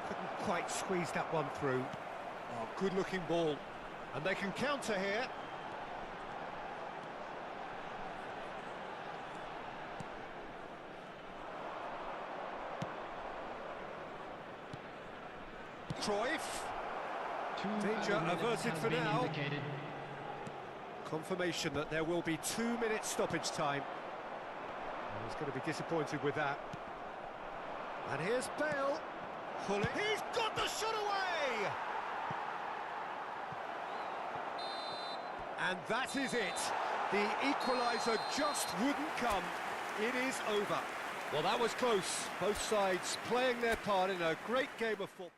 S1: Couldn't quite squeeze that one through. Oh, good-looking ball. And they can counter here. Cruyff. Danger averted for now.
S3: Indicated.
S1: Confirmation that there will be 2 minutes stoppage time. And he's going to be disappointed with that. And here's Bale. He's got the shot away! And that is it. The equaliser just wouldn't come. It is over. Well, that was close. Both sides playing their part in a great game of football.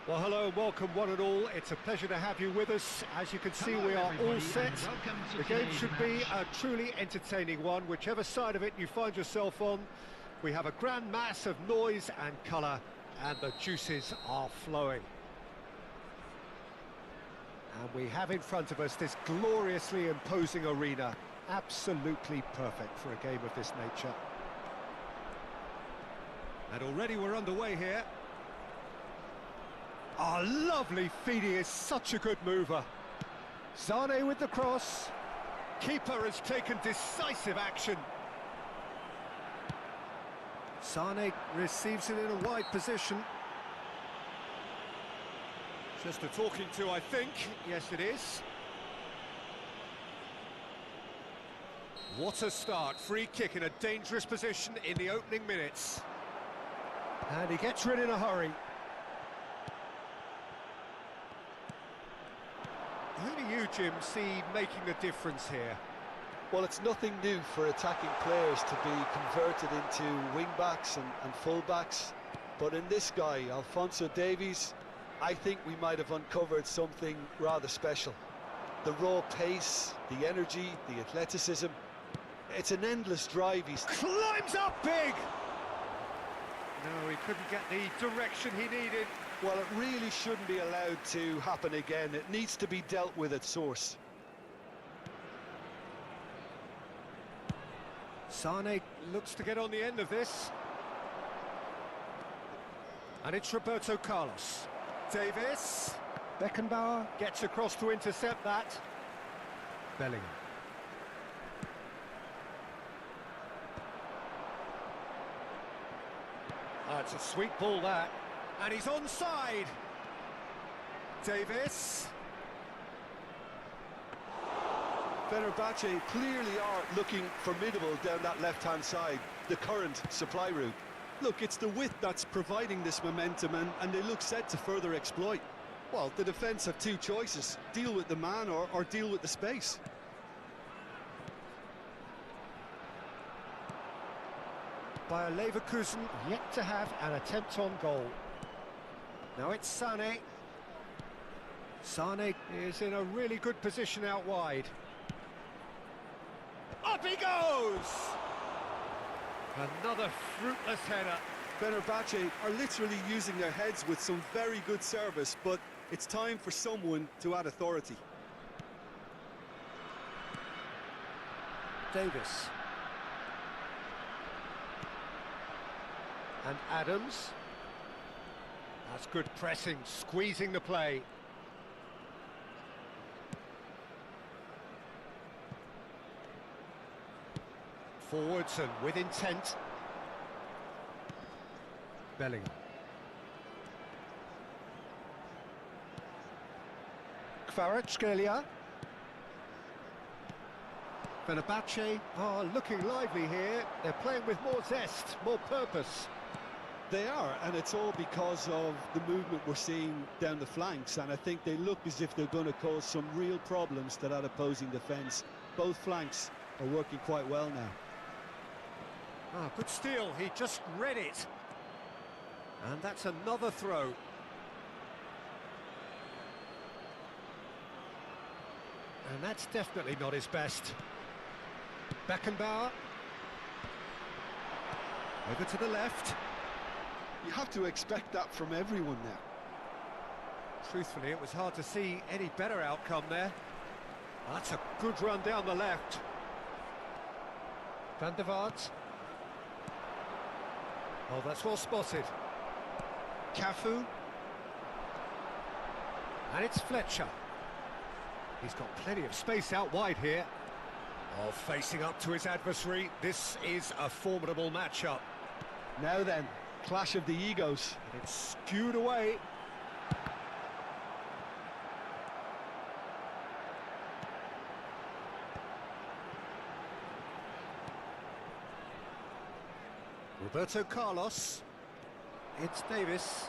S1: Well, hello and welcome one and all. It's a pleasure to have you with us. As you can see, we are all set. The game should be a truly entertaining one, whichever side of it you find yourself on. We have a grand mass of noise and colour, and the juices are flowing. And we have in front of us this gloriously imposing arena, absolutely perfect for a game of this nature. And already we're underway here. Oh, lovely feed, he is such a good mover. Sane with the cross. Keeper has taken decisive action. Sane receives it in a wide position. Just a talking to, I think. Yes, it is. What a start. Free kick in a dangerous position in the opening minutes. And he gets rid in a hurry. Who do you, Jim, see making a difference here?
S2: Well, it's nothing new for attacking players to be converted into wing-backs and full-backs. But in this guy, Alphonso Davies, I think we might have uncovered something rather special. The raw pace, the energy, the athleticism. It's an endless drive. He
S1: climbs up big! No, he couldn't get the direction he needed.
S2: Well, it really shouldn't be allowed to happen again. It needs to be dealt with at source.
S1: Sane looks to get on the end of this. And it's Roberto Carlos. Davis. Beckenbauer gets across to intercept that. Bellingham. Oh, it's a sweet ball, that. And he's onside. Davis.
S2: Fenerbahce clearly are looking formidable down that left-hand side, the current supply route. Look, it's the width that's providing this momentum, and they look set to further exploit. Well, the defence have two choices: deal with the man or deal with the space.
S1: Bayer Leverkusen yet to have an attempt on goal. Now it's Sane. Sane is in a really good position out wide. Up he goes! Another fruitless header.
S2: Fenerbahce are literally using their heads with some very good service, but it's time for someone to add authority.
S1: Davis. And Adams. That's good pressing, squeezing the play. Forwards and with intent. Bellingham. Kvaratskhelia. Fenerbahce are looking lively here. They're playing with more zest, more purpose.
S2: They are, and it's all because of the movement we're seeing down the flanks, and I think they look as if they're going to cause some real problems to that opposing defence. Both flanks are working quite well now.
S1: Ah, good steal, he just read it. And that's another throw. And that's definitely not his best. Beckenbauer. Over to the left.
S2: You have to expect that from everyone now.
S1: Truthfully, it was hard to see any better outcome there. That's a good run down the left. Van der Vaart. Oh, that's well spotted. Cafu. And it's Fletcher. He's got plenty of space out wide here. Oh, facing up to his adversary. This is a formidable matchup.
S2: Now then, clash of the egos.
S1: And it's skewed away. Roberto Carlos. It's Davis.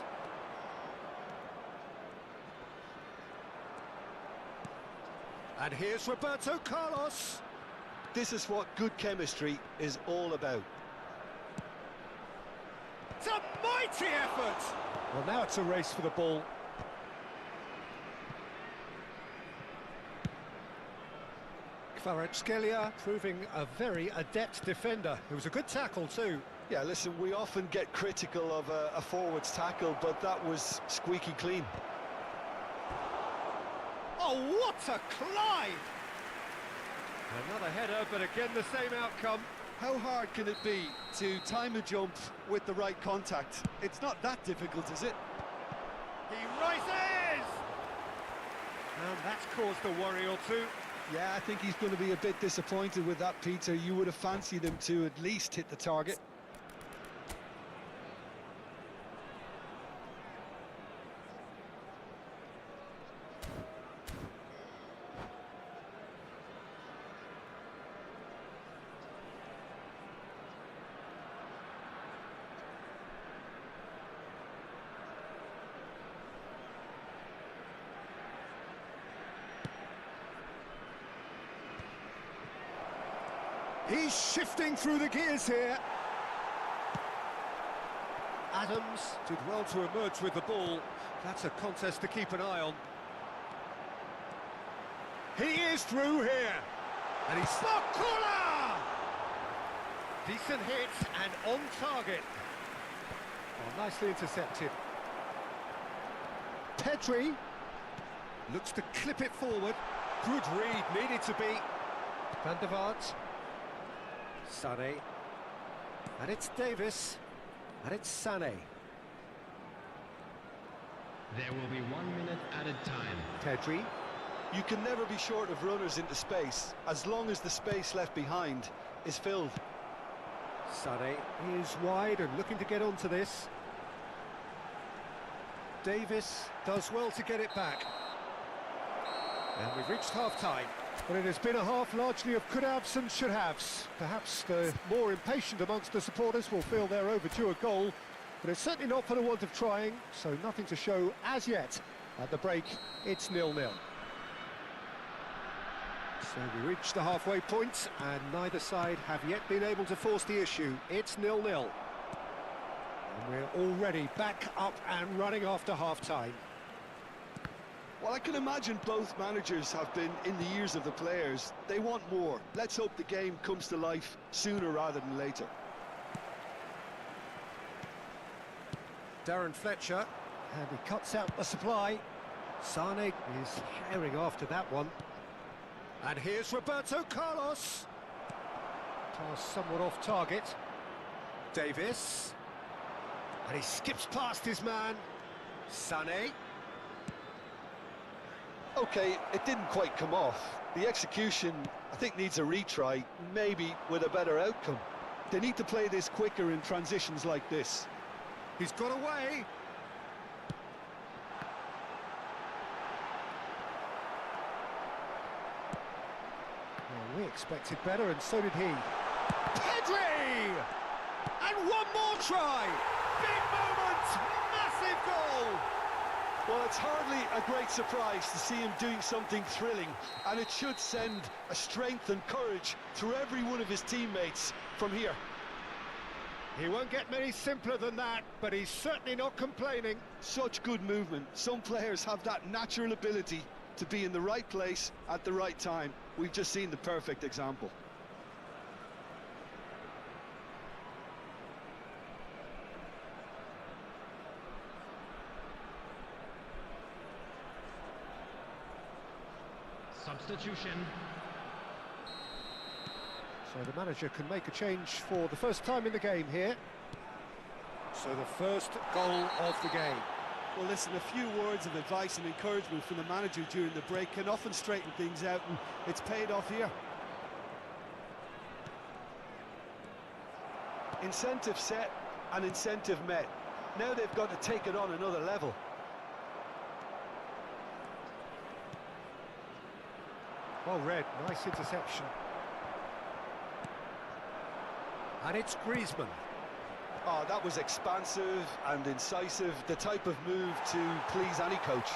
S1: And here's Roberto Carlos.
S2: This is what good chemistry is all about.
S1: It's a mighty effort! Well, now it's a race for the ball. Kvaratskhelia proving a very adept defender. It was a good tackle too.
S2: Yeah, listen, we often get critical of a forward's tackle, but that was squeaky clean.
S1: Oh, what a climb! Another header, but again the same outcome.
S2: How hard can it be to time a jump with the right contact? It's not that difficult, is it?
S1: He rises! And that's caused a worry or two.
S2: Yeah, I think he's going to be a bit disappointed with that, Peter. You would have fancied him to at least hit the target.
S1: He's shifting through the gears here. Adams did well to emerge with the ball. That's a contest to keep an eye on. He is through here. And he's... Bakula! Decent hit and on target. Oh, nicely intercepted. Pedri looks to clip it forward. Good read, needed to be. Van der Vaart. Sané, and it's Davis, and it's Sané.
S3: There will be 1 minute added time.
S1: Pedri.
S2: You can never be short of runners into space, as long as the space left behind is filled.
S1: Sané is wide and looking to get onto this. Davis does well to get it back. And we've reached half-time. But it has been a half largely of could-haves and should-haves. Perhaps the more impatient amongst the supporters will feel they're overdue a goal, but it's certainly not for the want of trying, so nothing to show as yet. At the break, it's 0-0. So we reach the halfway point, and neither side have yet been able to force the issue. It's 0-0. And we're already back up and running after half-time.
S2: Well, I can imagine both managers have been in the ears of the players. They want more. Let's hope the game comes to life sooner rather than later.
S1: Darren Fletcher, and he cuts out the supply. Sané is herring after that one. And here's Roberto Carlos. Pass somewhat off target. Davis. And he skips past his man. Sané.
S2: Okay, it didn't quite come off. The execution, I think, needs a retry, maybe with a better outcome. They need to play this quicker in transitions like this.
S1: He's got away. Well, we expected better, and so did he. Pedri! And one more try! Big moment! Massive goal!
S2: Well, it's hardly a great surprise to see him doing something thrilling, and it should send a strength and courage through every one of his teammates from here.
S1: He won't get many simpler than that, but he's certainly not complaining.
S2: Such good movement. Some players have that natural ability to be in the right place at the right time. We've just seen the perfect example.
S3: Substitution.
S1: So the manager can make a change for the first time in the game here. So the first goal of the game.
S2: Well, listen, a few words of advice and encouragement from the manager during the break can often straighten things out, and it's paid off here. Incentive set and incentive met. Now they've got to take it on another level.
S1: Well read, nice interception. And it's Griezmann.
S2: Oh, that was expansive and incisive, the type of move to please any coach.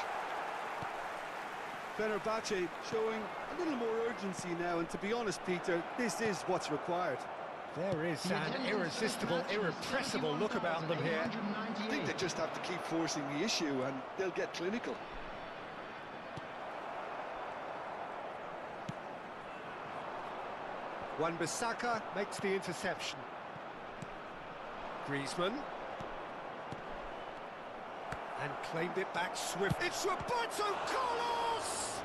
S2: Fenerbahce showing a little more urgency now, and to be honest, Peter, this is what's required.
S1: There is an irresistible, irrepressible look about them here.
S2: I think they just have to keep forcing the issue and they'll get clinical.
S1: Wan-Bissaka makes the interception. Griezmann. And claimed it back swift. It's Roberto Carlos!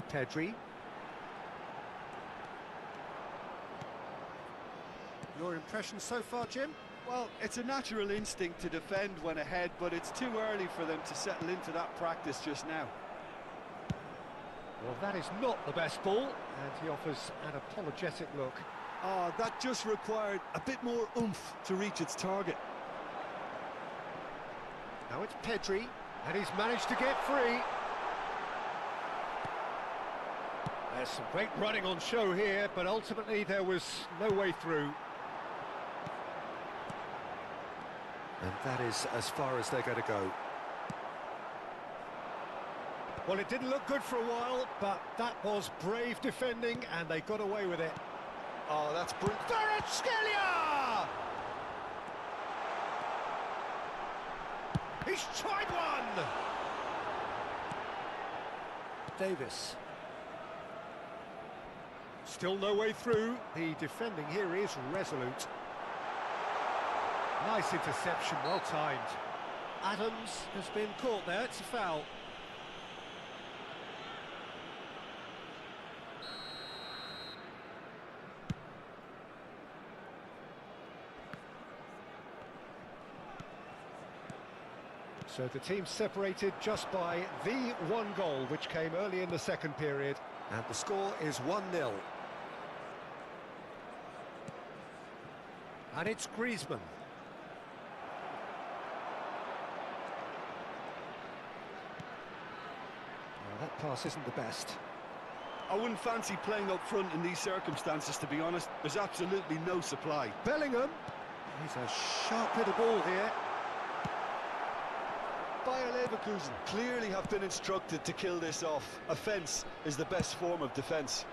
S1: Pedri. Your impression so far, Jim?
S2: Well, it's a natural instinct to defend when ahead, but it's too early for them to settle into that practice just now.
S1: Well, that is not the best ball, and he offers an apologetic look.
S2: That just required a bit more oomph to reach its target.
S1: Now it's Pedri, and he's managed to get free. There's some great running on show here, but ultimately there was no way through. And that is as far as they're going to go. Well, it didn't look good for a while, but that was brave defending, and they got away with it.
S2: Oh, that's brilliant.
S1: Kvaratskhelia! He's tried one! Davis. Still no way through. The defending here is resolute. Nice interception, well timed. Adams has been caught there, it's a foul. So the team separated just by the one goal, which came early in the second period. And the score is 1-0. And it's Griezmann. Well, that pass isn't the best.
S2: I wouldn't fancy playing up front in these circumstances, to be honest. There's absolutely no supply.
S1: Bellingham. He's a sharp little ball here.
S2: Bayer Leverkusen clearly have been instructed to kill this off. Offence is the best form of defence.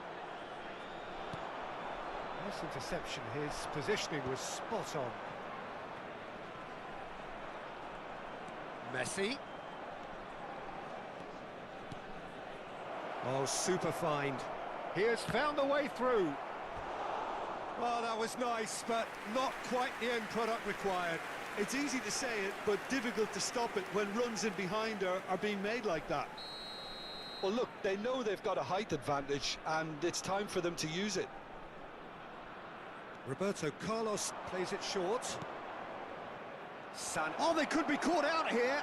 S1: This interception, his positioning was spot on. Messi. Oh, super find. He has found a way through. Well, that was nice, but not quite the end product required.
S2: It's easy to say it, but difficult to stop it when runs in behind are being made like that. Well, look, they know they've got a height advantage, and it's time for them to use it.
S1: Roberto Carlos plays it short. Oh, they could be caught out here.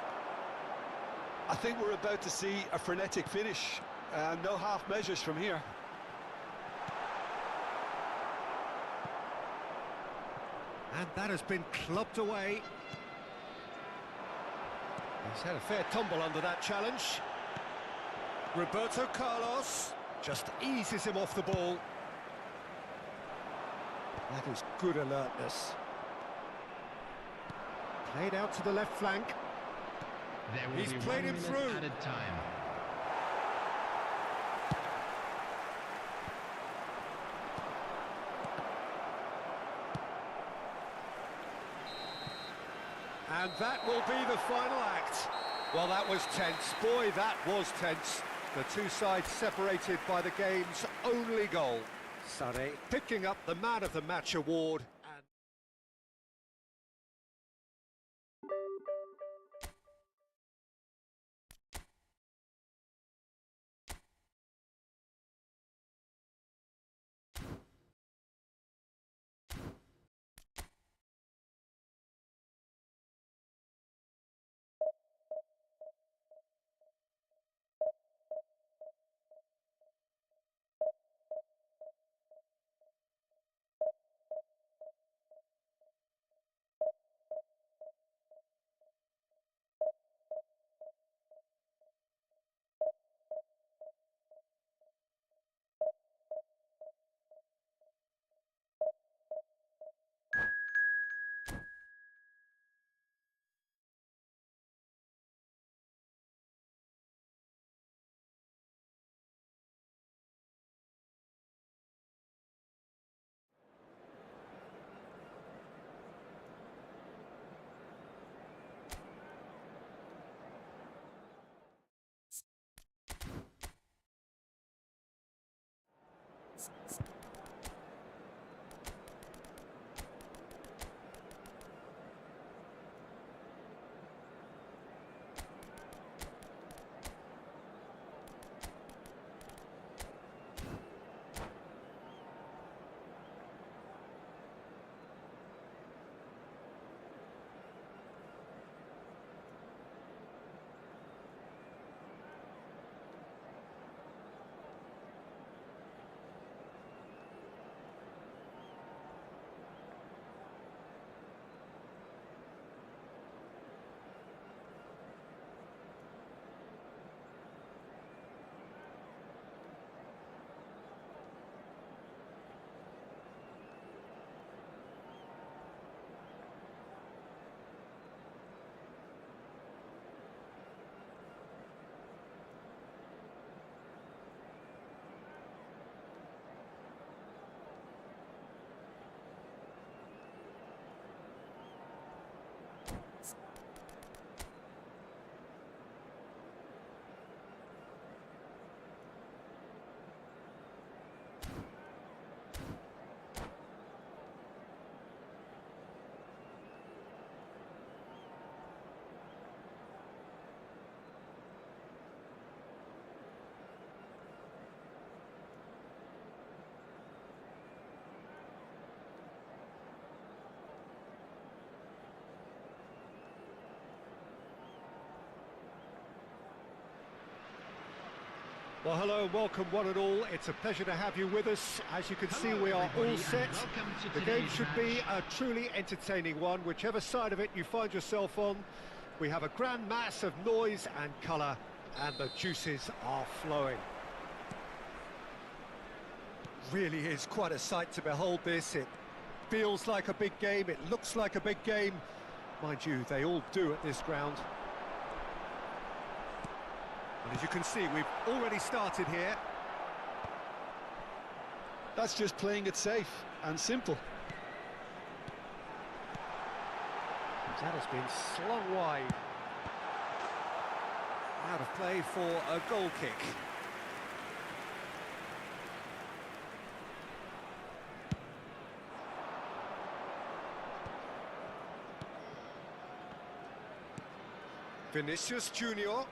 S2: I think we're about to see a frenetic finish, and no half measures from here.
S1: And that has been clubbed away. He's had a fair tumble under that challenge. Roberto Carlos just eases him off the ball. That is good alertness. Played out to the left flank. He's played him through.
S3: Added time.
S1: And that will be the final act. Well, that was tense. Boy, that was tense. The two sides separated by the game's only goal. Sane picking up the Man of the Match award. Well, hello and welcome one and all. It's a pleasure to have you with us. As you can see, we are all set. The game should be a truly entertaining one, whichever side of it you find yourself on. We have a grand mass of noise and colour, and the juices are flowing. Really is quite a sight to behold this. It feels like a big game, it looks like a big game. Mind you, they all do at this ground. And as you can see, we've already started here.
S2: That's just playing it safe and simple.
S1: That has been slung wide. Out of play for a goal kick. Vinicius Junior.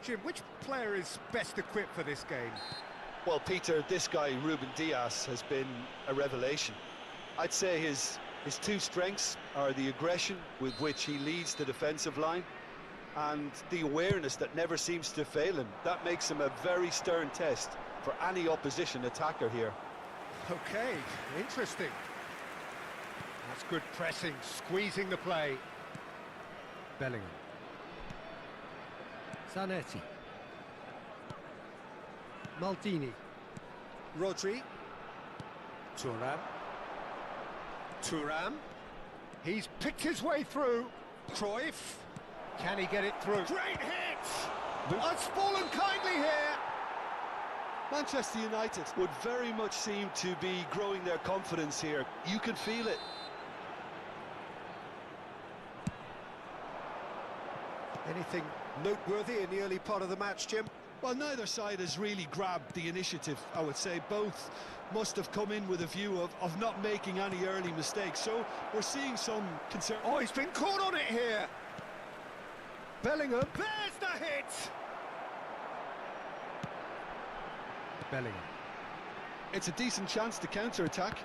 S1: Jim, which player is best equipped for this game?
S2: Well, Peter, this guy, Ruben Dias, has been a revelation. I'd say his two strengths are the aggression with which he leads the defensive line and the awareness that never seems to fail him. That makes him a very stern test for any opposition attacker here.
S1: Okay, interesting. That's good pressing, squeezing the play. Bellingham. Zanetti. Maldini. Rodri. Thuram. He's picked his way through. Cruyff. Can he get it through? Great hit! It's fallen kindly here.
S2: Manchester United would very much seem to be growing their confidence here. You can feel it.
S1: Anything noteworthy in the early part of the match, Jim?
S2: Well, neither side has really grabbed the initiative, I would say. Both must have come in with a view of not making any early mistakes. So we're seeing some concern.
S1: Oh, he's been caught on it here. Bellingham. There's the hit. Bellingham.
S2: It's a decent chance to counter-attack.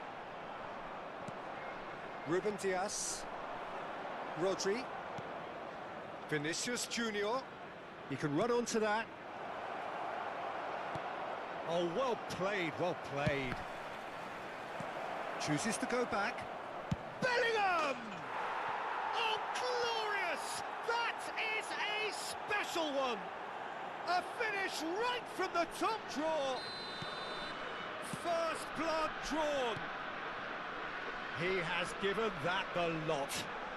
S1: Ruben Dias. Rodri. Vinicius Junior. He can run onto that. Oh, well played, well played. Chooses to go back. Bellingham! Oh, glorious! That is a special one! A finish right from the top draw. First blood drawn. He has given that the lot.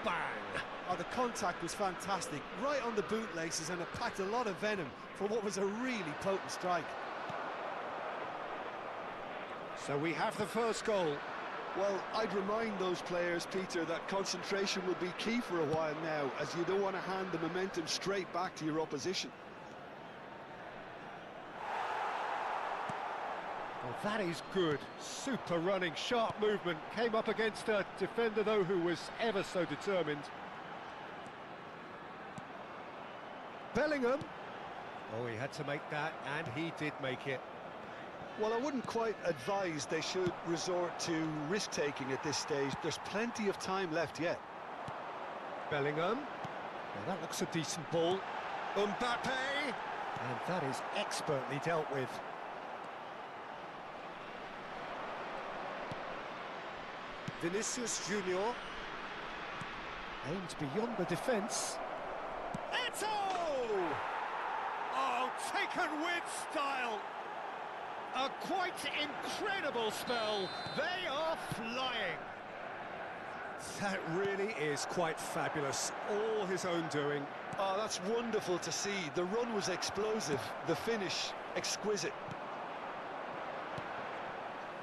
S1: Bang!
S2: Oh, the contact was fantastic, right on the bootlaces, and it packed a lot of venom for what was a really potent strike.
S1: So we have the first goal.
S2: Well, I'd remind those players, Peter, that concentration will be key for a while now, as you don't want to hand the momentum straight back to your opposition.
S1: Well, that is good. Super running, sharp movement. Came up against a defender, though, who was ever so determined. Bellingham. Oh, he had to make that, and he did make it.
S2: Well, I wouldn't quite advise they should resort to risk-taking at this stage. There's plenty of time left yet.
S1: Bellingham. Well, that looks a decent ball. Mbappe. And that is expertly dealt with. Vinicius Junior. Aimed beyond the defence. Eto! Oh, taken with style. A quite incredible spell. They are flying. That really is quite fabulous. All his own doing.
S2: Oh, that's wonderful to see. The run was explosive, the finish exquisite.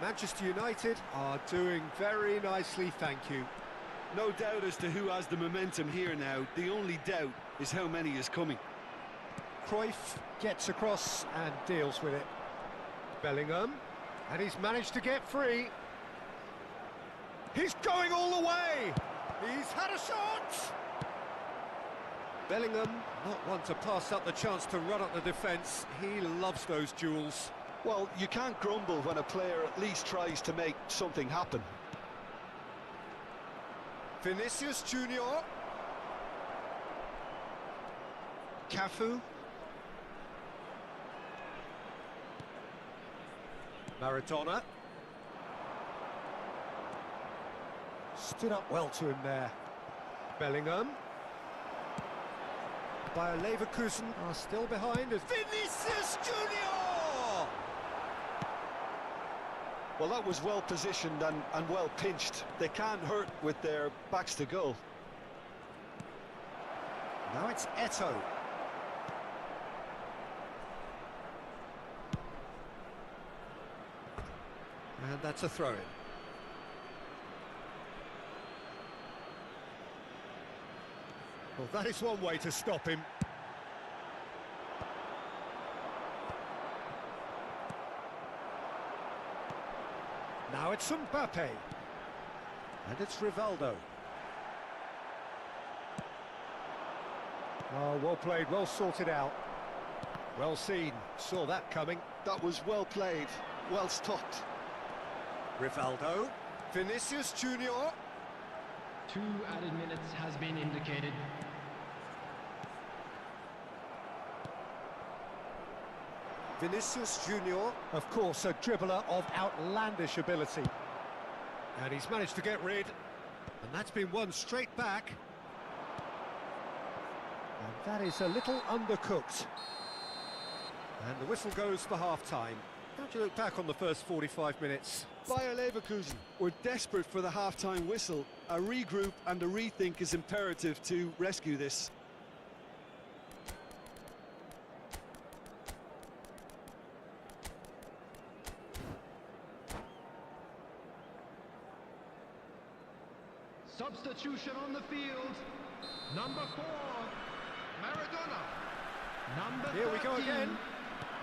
S1: Manchester United are doing very nicely, thank you.
S2: No doubt as to who has the momentum here now. The only doubt is how many is coming.
S1: Cruyff gets across and deals with it. Bellingham, and he's managed to get free. He's going all the way! He's had a shot! Bellingham, not one to pass up the chance to run up the defence. He loves those duels.
S2: Well, you can't grumble when a player at least tries to make something happen.
S1: Vinicius Junior. Cafu. Maradona. Stood up well to him there. Bellingham. Bayer Leverkusen are still behind as Vinicius Junior!
S2: Well, that was well positioned and well pinched. They can't hurt with their backs to goal.
S1: Now it's Eto. And that's a throw-in. Well, that is one way to stop him. Now it's Mbappe. And it's Rivaldo. Oh, well played, well sorted out. Well seen, saw that coming.
S2: That was well played, well stopped.
S1: Rivaldo. Vinicius Junior.
S3: 2 added minutes has been indicated.
S1: Vinicius Junior, of course, a dribbler of outlandish ability. And he's managed to get rid. And that's been won straight back. And that is a little undercooked. And the whistle goes for half-time. Don't you look back on the first 45 minutes?
S2: Bayer Leverkusen were desperate for the half-time whistle. A regroup and a rethink is imperative to rescue this.
S3: Substitution on the field. Number 4, Maradona. Number 13,
S1: Here we go again.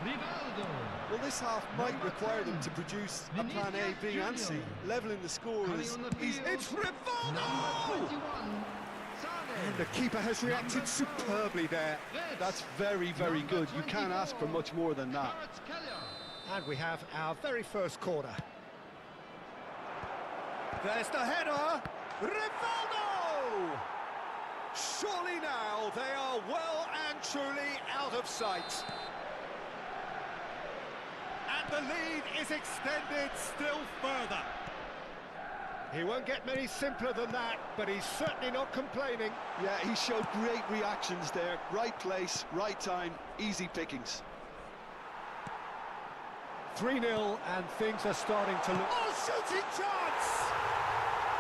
S3: Rivaldo.
S2: Well, this half might require them to produce a plan A, B and C. Levelling the score is easy.
S1: It's Rivaldo!
S3: Number 21, Sane.
S1: And the keeper has reacted superbly there.
S2: That's very, very good. You can't ask for much more than that.
S1: And we have our very first corner. There's the header! Rivaldo! Surely now they are well and truly out of sight. And the lead is extended still further. He won't get many simpler than that, but he's certainly not complaining.
S2: Yeah, he showed great reactions there. Right place, right time, easy pickings.
S1: 3-0 and things are starting to look... Oh, shooting chance!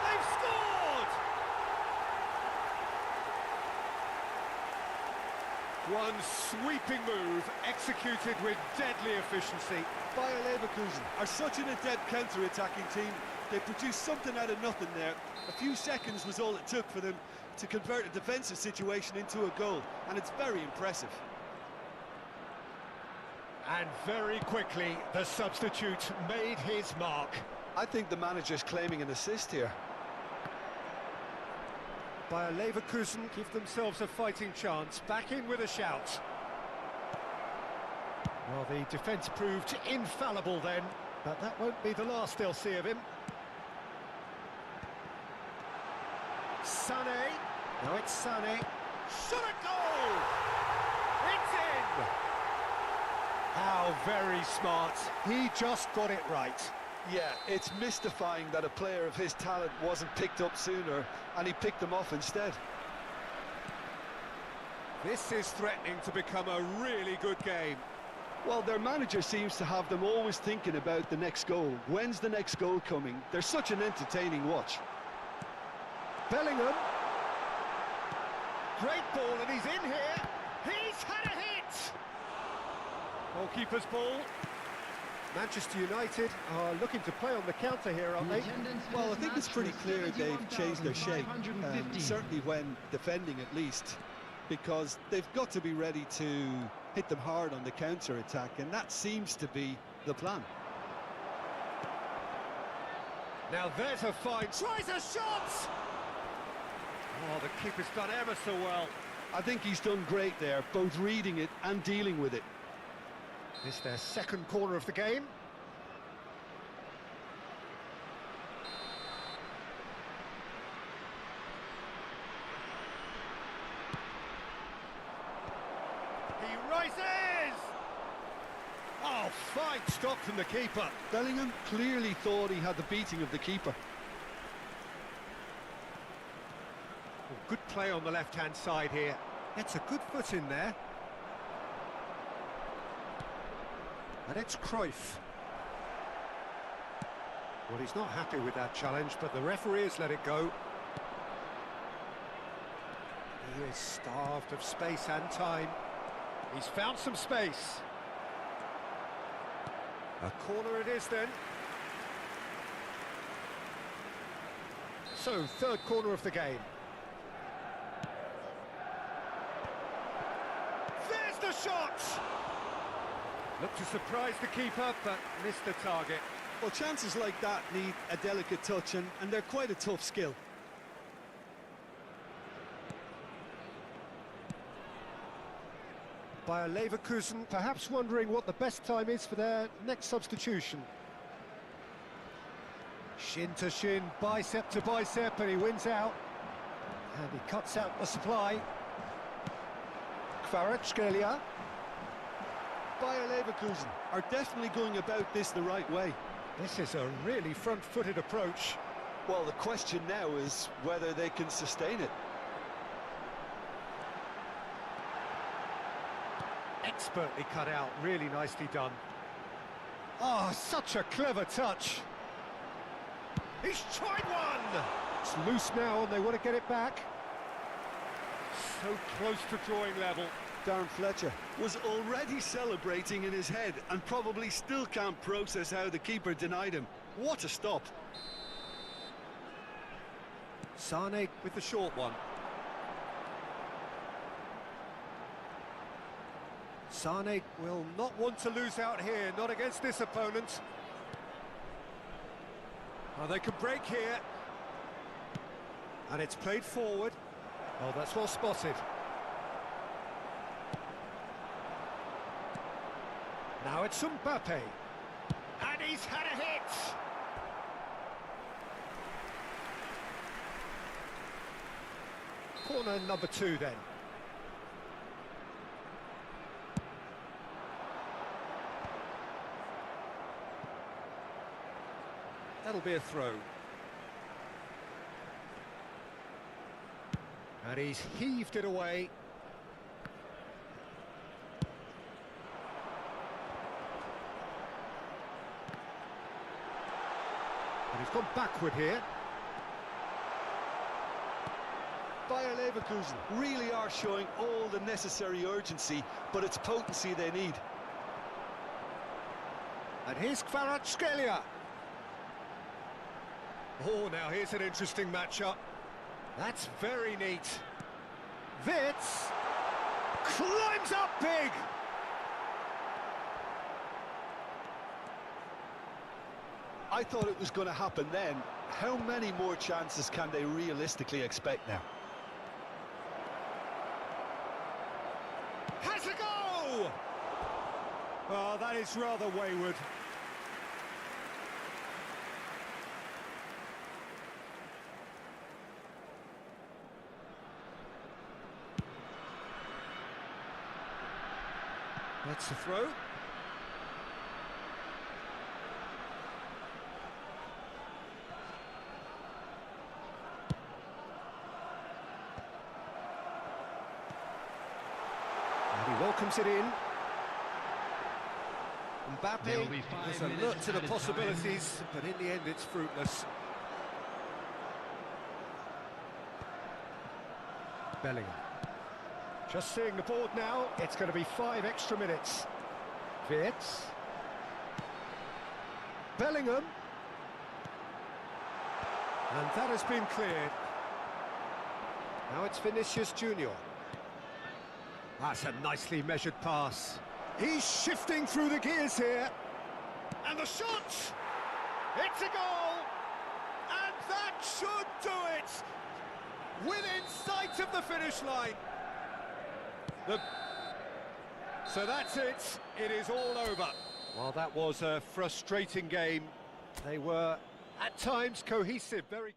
S1: They've scored! One sweeping move executed with deadly efficiency.
S2: Bayer Leverkusen are such an adept counter-attacking team. They produced something out of nothing there. A few seconds was all it took for them to convert a defensive situation into a goal, and it's very impressive.
S1: And very quickly, the substitute made his mark.
S2: I think the manager's claiming an assist here.
S1: Bayer Leverkusen give themselves a fighting chance, back in with a shout. Well, the defence proved infallible then, but that won't be the last they'll see of him. Sané, now it's Sané, shot a goal! It's in! How very smart, he just got it right.
S2: Yeah, it's mystifying that a player of his talent wasn't picked up sooner, and he picked them off instead.
S1: This is threatening to become a really good game.
S2: Well, their manager seems to have them always thinking about the next goal. When's the next goal coming? They're such an entertaining watch.
S1: Bellingham. Great ball, and he's in here. He's had a hit! Goalkeeper's ball. Manchester United are looking to play on the counter here, aren't they?
S2: Well, I think it's pretty clear they've changed their shape, certainly when defending at least, because they've got to be ready to hit them hard on the counter-attack, and that seems to be the plan.
S1: Now there's a find, tries a shot! Oh, the keeper's done ever so well.
S2: I think he's done great there, both reading it and dealing with it.
S1: This is their second corner of the game. He rises! Oh, fine stop from the keeper.
S2: Bellingham clearly thought he had the beating of the keeper.
S1: Well, good play on the left-hand side here. Gets a good foot in there. And it's Cruyff. Well, he's not happy with that challenge, but the referee has let it go. He is starved of space and time. He's found some space. A corner it is then. So, third corner of the game. There's the shot! Looked to surprise the keeper, but missed the target.
S2: Well, chances like that need a delicate touch, and they're quite a tough skill.
S1: Bayer Leverkusen perhaps wondering what the best time is for their next substitution. Shin to shin, bicep to bicep, and he wins out. And he cuts out the supply. Kvaratskhelia.
S2: Bayer Leverkusen are definitely going about this the right way.
S1: This is a really front-footed approach.
S2: Well, the question now is whether they can sustain it.
S1: Expertly cut out, really nicely done. Oh, such a clever touch. He's tried one! It's loose now and they want to get it back. So close to drawing level.
S2: Darren Fletcher was already celebrating in his head and probably still can't process how the keeper denied him. What a stop.
S1: Sané with the short one. Sané will not want to lose out here, not against this opponent. Oh, they could break here. And it's played forward. Oh, that's well spotted. Now it's Mbappe. And he's had a hit! Corner number 2 then. That'll be a throw. And he's heaved it away. And he's gone backward here.
S2: Bayer Leverkusen really are showing all the necessary urgency, but it's potency they need.
S1: And here's Kvaratskhelia. Oh, now here's an interesting matchup. That's very neat. Wits climbs up big.
S2: I thought it was going to happen then. How many more chances can they realistically expect now?
S1: Has a go! Oh, that is rather wayward. That's the throw. And he welcomes it in. Mbappe has a look to the possibilities, but in the end it's fruitless. Bellingham. Just seeing the board now, it's going to be 5 extra minutes. Wirtz. Bellingham. And that has been cleared. Now it's Vinicius Junior. That's a nicely measured pass. He's shifting through the gears here. And the shot! It's a goal! And that should do it! Within sight of the finish line. So that's it. It is all over. Well, that was a frustrating game. They were, at times, cohesive, very...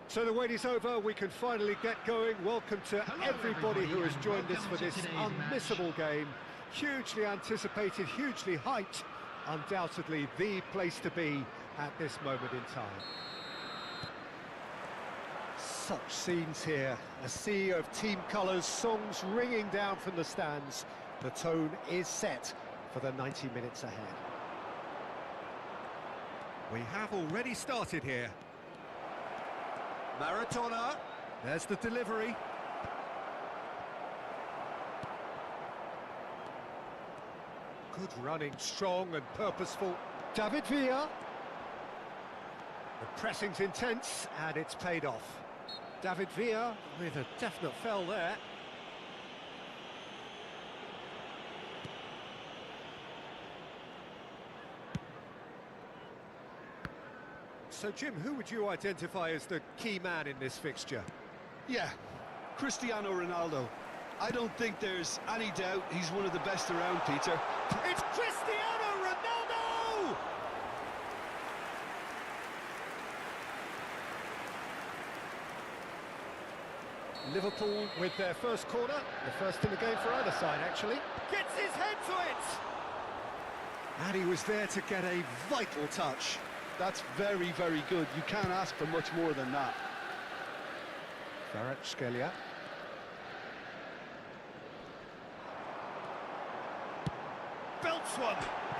S1: So the wait is over, we can finally get going. Welcome to everybody who has joined us for this unmissable game. Hugely anticipated, hugely hyped, undoubtedly the place to be at this moment in time. Such scenes here, a sea of team colours, songs ringing down from the stands. The tone is set for the 90 minutes ahead. We have already started here. Maradona, there's the delivery. Good running, strong and purposeful. David Villa. The pressing's intense and it's paid off. David Villa with a definite foul there. So, Jim, who would you identify as the key man in this fixture?
S2: Yeah, Cristiano Ronaldo. I don't think there's any doubt he's one of the best around, Peter.
S1: It's Cristiano Ronaldo! Liverpool with their first corner, the first in the game for either side, actually. Gets his head to it! And he was there to get a vital touch.
S2: That's very, very good. You can't ask for much more than that.
S1: Kvaratskhelia. Belts one.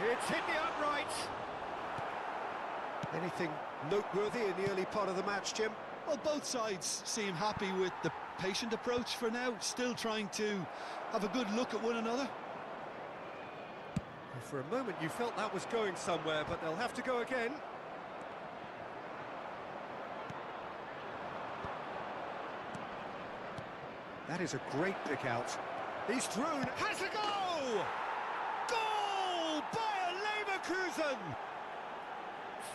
S1: It's hit the upright. Anything noteworthy in the early part of the match, Jim?
S2: Well, both sides seem happy with the patient approach for now, still trying to have a good look at one another.
S1: For a moment you felt that was going somewhere, but they'll have to go again. That is a great pick out. He's through, has a goal! Goal! Bayer Leverkusen!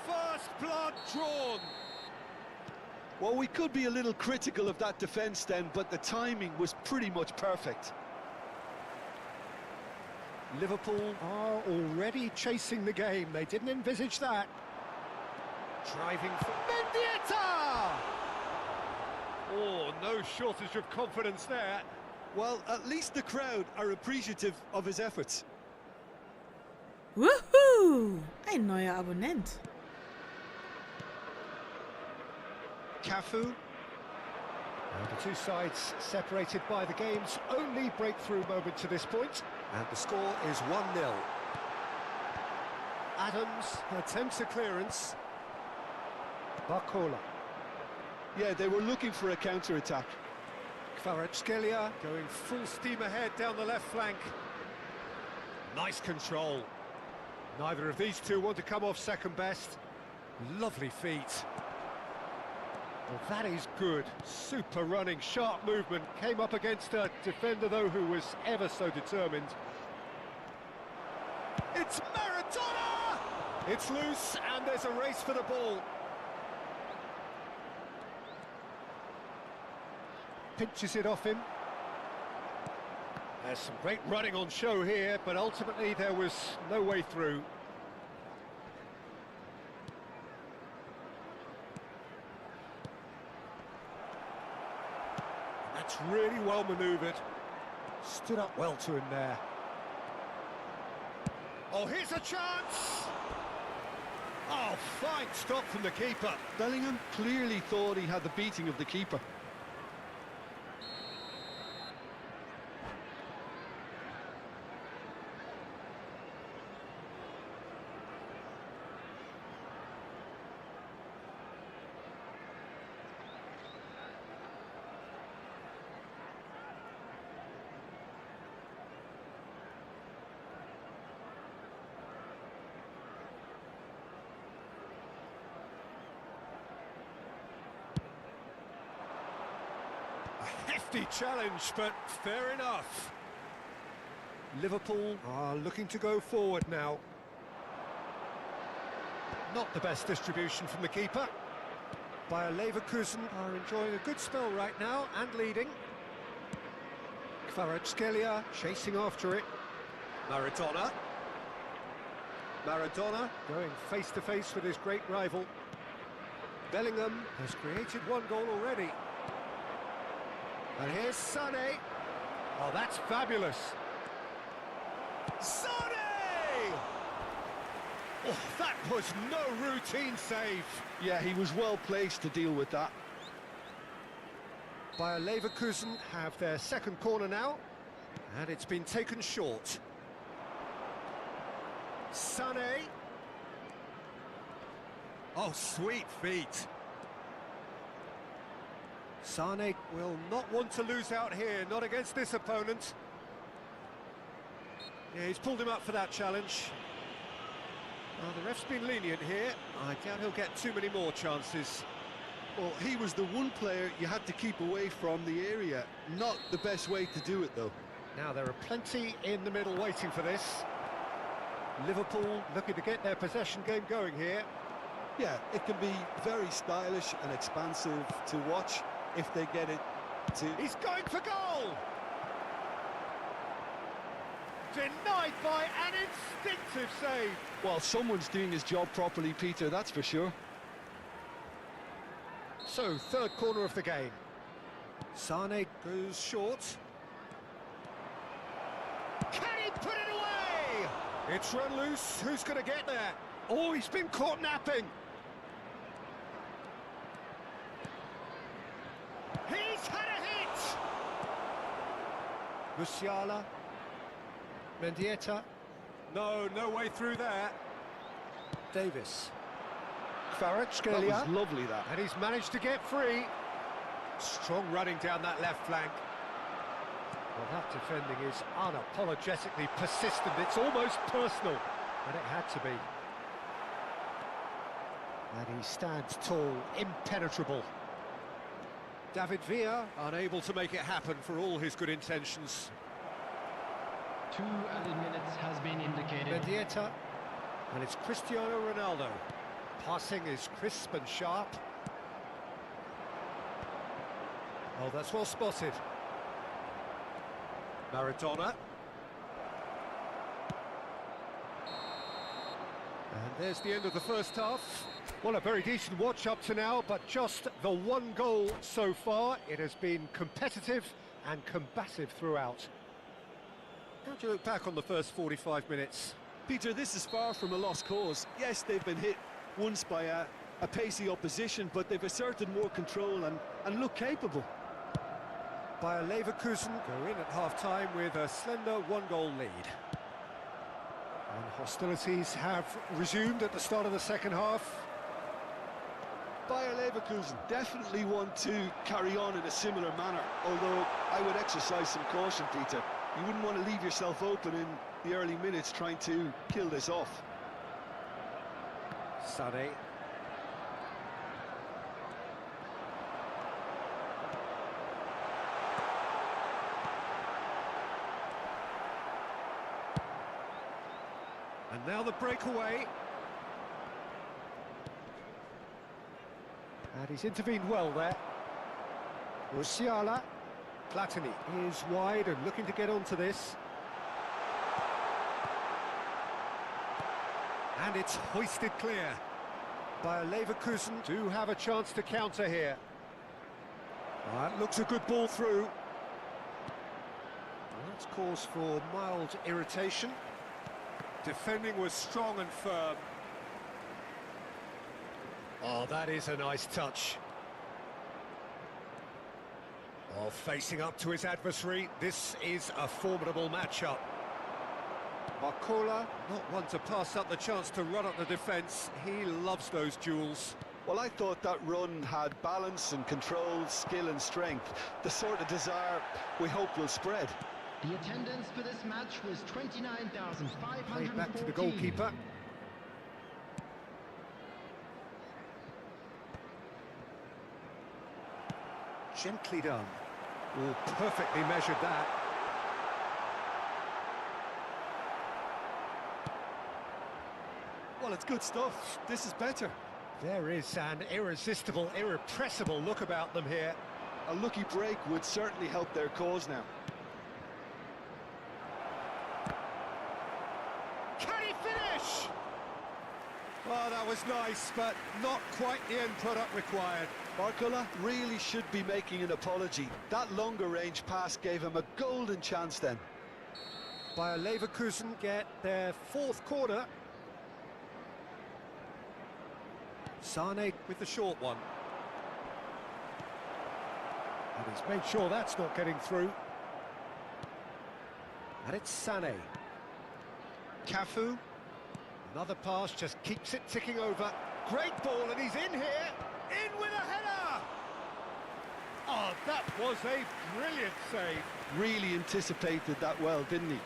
S1: First blood drawn.
S2: Well, we could be a little critical of that defence then, but the timing was pretty much perfect.
S1: Liverpool are already chasing the game. They didn't envisage that. Driving for Mendieta! Oh, no shortage of confidence there.
S2: Well, at least the crowd are appreciative of his efforts.
S5: Woohoo! Ein neuer Abonnent.
S1: Cafu. And the two sides separated by the game's only breakthrough moment to this point. And the score is 1-0. Adams attempts a clearance. Barcola.
S2: Yeah, they were looking for a counter-attack.
S1: Kvaratskhelia going full steam ahead down the left flank. Nice control. Neither of these two want to come off second best. Lovely feet. Well, that is good. Super running, sharp movement. Came up against a defender, though, who was ever so determined. It's Maradona! It's loose, and there's a race for the ball. Pinches it off him. There's some great running on show here, but ultimately there was no way through. That's really well manoeuvred. Stood up well to him there. Oh, here's a chance! Oh, fine stop from the keeper.
S2: Bellingham clearly thought he had the beating of the keeper.
S1: Hefty challenge, but fair enough. Liverpool are looking to go forward now. Not the best distribution from the keeper. Bayer Leverkusen are enjoying a good spell right now and leading. Kvaratskhelia chasing after it. Maradona. Maradona going face-to-face with his great rival. Bellingham has created one goal already. And here's Sané. Oh, that's fabulous. Sané! Oh, that was no routine save.
S2: Yeah, he was well placed to deal with that.
S1: Bayer Leverkusen have their second corner now, and it's been taken short. Sané. Oh, sweet feet. Sané will not want to lose out here, not against this opponent. Yeah, he's pulled him up for that challenge. Well, the ref's been lenient here. I doubt he'll get too many more chances.
S2: Well, he was the one player you had to keep away from the area. Not the best way to do it, though.
S1: Now, there are plenty in the middle waiting for this. Liverpool looking to get their possession game going here.
S2: Yeah, it can be very stylish and expansive to watch if they get it to...
S1: He's going for goal! Denied by an instinctive save.
S2: Well, someone's doing his job properly, Peter, that's for sure.
S1: So, third corner of the game. Sane goes short. Can he put it away? It's run loose. Who's going to get there? Oh, he's been caught napping. He's had a hit. Musiala. Mendieta. No way through there. Davis. Kvaratskhelia.
S2: That was lovely, that.
S1: And he's managed to get free. Strong running down that left flank. Well, that defending is unapologetically persistent. It's almost personal, and it had to be. And he stands tall, impenetrable. David Villa unable to make it happen for all his good intentions.
S3: 2 added minutes has been indicated.
S1: Mendieta, and it's Cristiano Ronaldo. Passing is crisp and sharp. Oh, that's well spotted. Maradona. And there's the end of the first half. Well, a very decent watch up to now, but just the one goal so far. It has been competitive and combative throughout. How do you look back on the first 45 minutes?
S2: Peter, this is far from a lost cause. Yes, they've been hit once by a pacey opposition, but they've asserted more control and look capable.
S1: Bayer Leverkusen go in at half-time with a slender one-goal lead. And hostilities have resumed at the start of the second half.
S2: Bayer Leverkusen definitely want to carry on in a similar manner, although I would exercise some caution, Peter. You wouldn't want to leave yourself open in the early minutes trying to kill this off.
S1: Sane. And now the breakaway. And he's intervened well there. Musiala. Platini is wide and looking to get onto this. And it's hoisted clear. Bayer Leverkusen do have a chance to counter here. That looks a good ball through. Well, that's cause for mild irritation. Defending was strong and firm. Oh, that is a nice touch. Oh, facing up to his adversary, this is a formidable matchup. Marcola, not one to pass up the chance to run up the defence. He loves those duels.
S2: Well, I thought that run had balance and control, skill and strength. The sort of desire we hope will spread.
S3: The attendance for this match was 29,514.
S1: Played back to the goalkeeper. Gently done. Oh, perfectly measured that.
S2: Well, it's good stuff. This is better.
S1: There is an irresistible, irrepressible look about them here.
S2: A lucky break would certainly help their cause now.
S1: Can he finish? Oh, that was nice, but not quite the end product required.
S2: Marcola really should be making an apology. That longer range pass gave him a golden chance then.
S1: Bayer Leverkusen get their fourth corner. Sane with the short one. And he's made sure that's not getting through. And it's Sane. Cafu. Another pass, just keeps it ticking over. Great ball, and he's in here. In with a header! Oh, that was a brilliant save.
S2: Really anticipated that well, didn't he?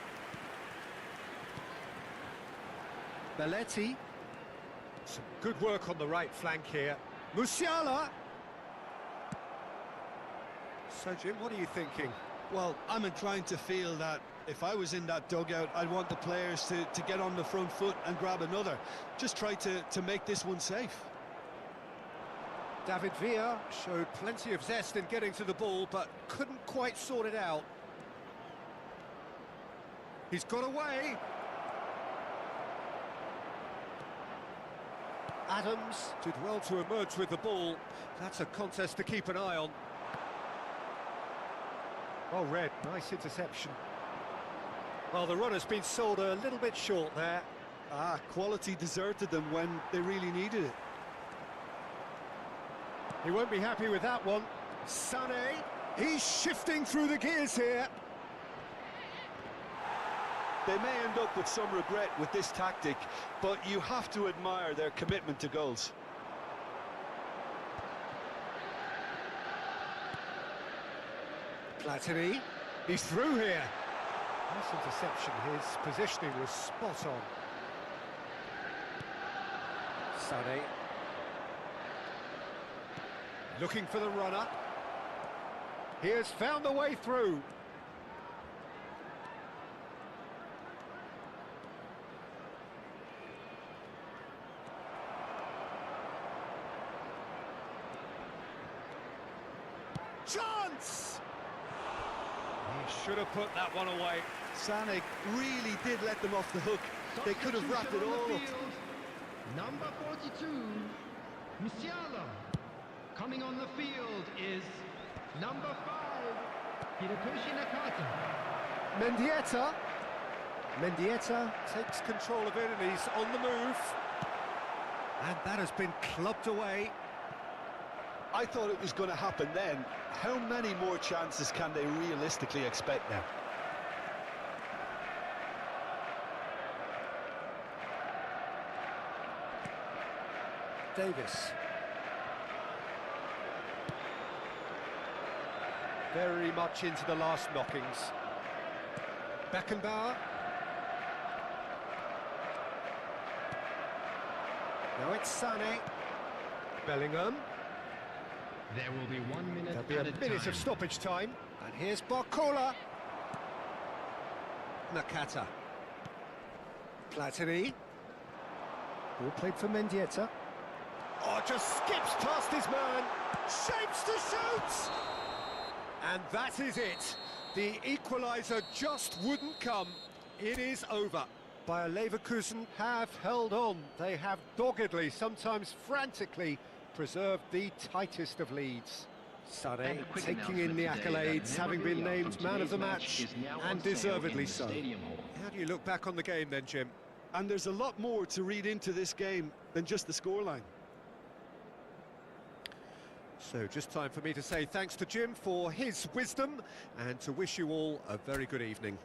S1: Belletti. Some good work on the right flank here. Musiala. So, Jim, what are you thinking?
S2: Well, I'm inclined to feel that if I was in that dugout, I'd want the players to get on the front foot and grab another. Just try to make this one safe.
S1: David Villa showed plenty of zest in getting to the ball, but couldn't quite sort it out. He's got away. Adams did well to emerge with the ball. That's a contest to keep an eye on. Well read, nice interception. Well, the run has been sold a little bit short there.
S2: Quality deserted them when they really needed it.
S1: He won't be happy with that one. Sané, he's shifting through the gears here.
S2: They may end up with some regret with this tactic, but you have to admire their commitment to goals.
S1: Platini, he's through here. Nice interception, his positioning was spot on. Sané. Looking for the runner. He has found the way through. Chance! He should have put that one away.
S2: Sané really did let them off the hook. They could have wrapped it all up.
S3: Number 42, Musiala. Coming on the field is number 5, Hirotoshi Nakata.
S1: Mendieta takes control of it and he's on the move. And that has been clubbed away.
S2: I thought it was going to happen then. How many more chances can they realistically expect now?
S1: Davis. Very much into the last knockings. Beckenbauer. Now it's Sané. Bellingham.
S3: There will be 1 minute
S1: There'll be a minute of stoppage time. And here's Barcola. Nakata. Platini. Ball played for Mendieta. Oh, just skips past his man. Shapes to shoot! And that is it. The equaliser just wouldn't come. It is over. Bayer Leverkusen have held on. They have doggedly, sometimes frantically, preserved the tightest of leads. Sané taking in the accolades, having been named man of the match, and deservedly so. How do you look back on the game then, Jim?
S2: And there's a lot more to read into this game than just the scoreline.
S1: So just time for me to say thanks to Jim for his wisdom and to wish you all a very good evening.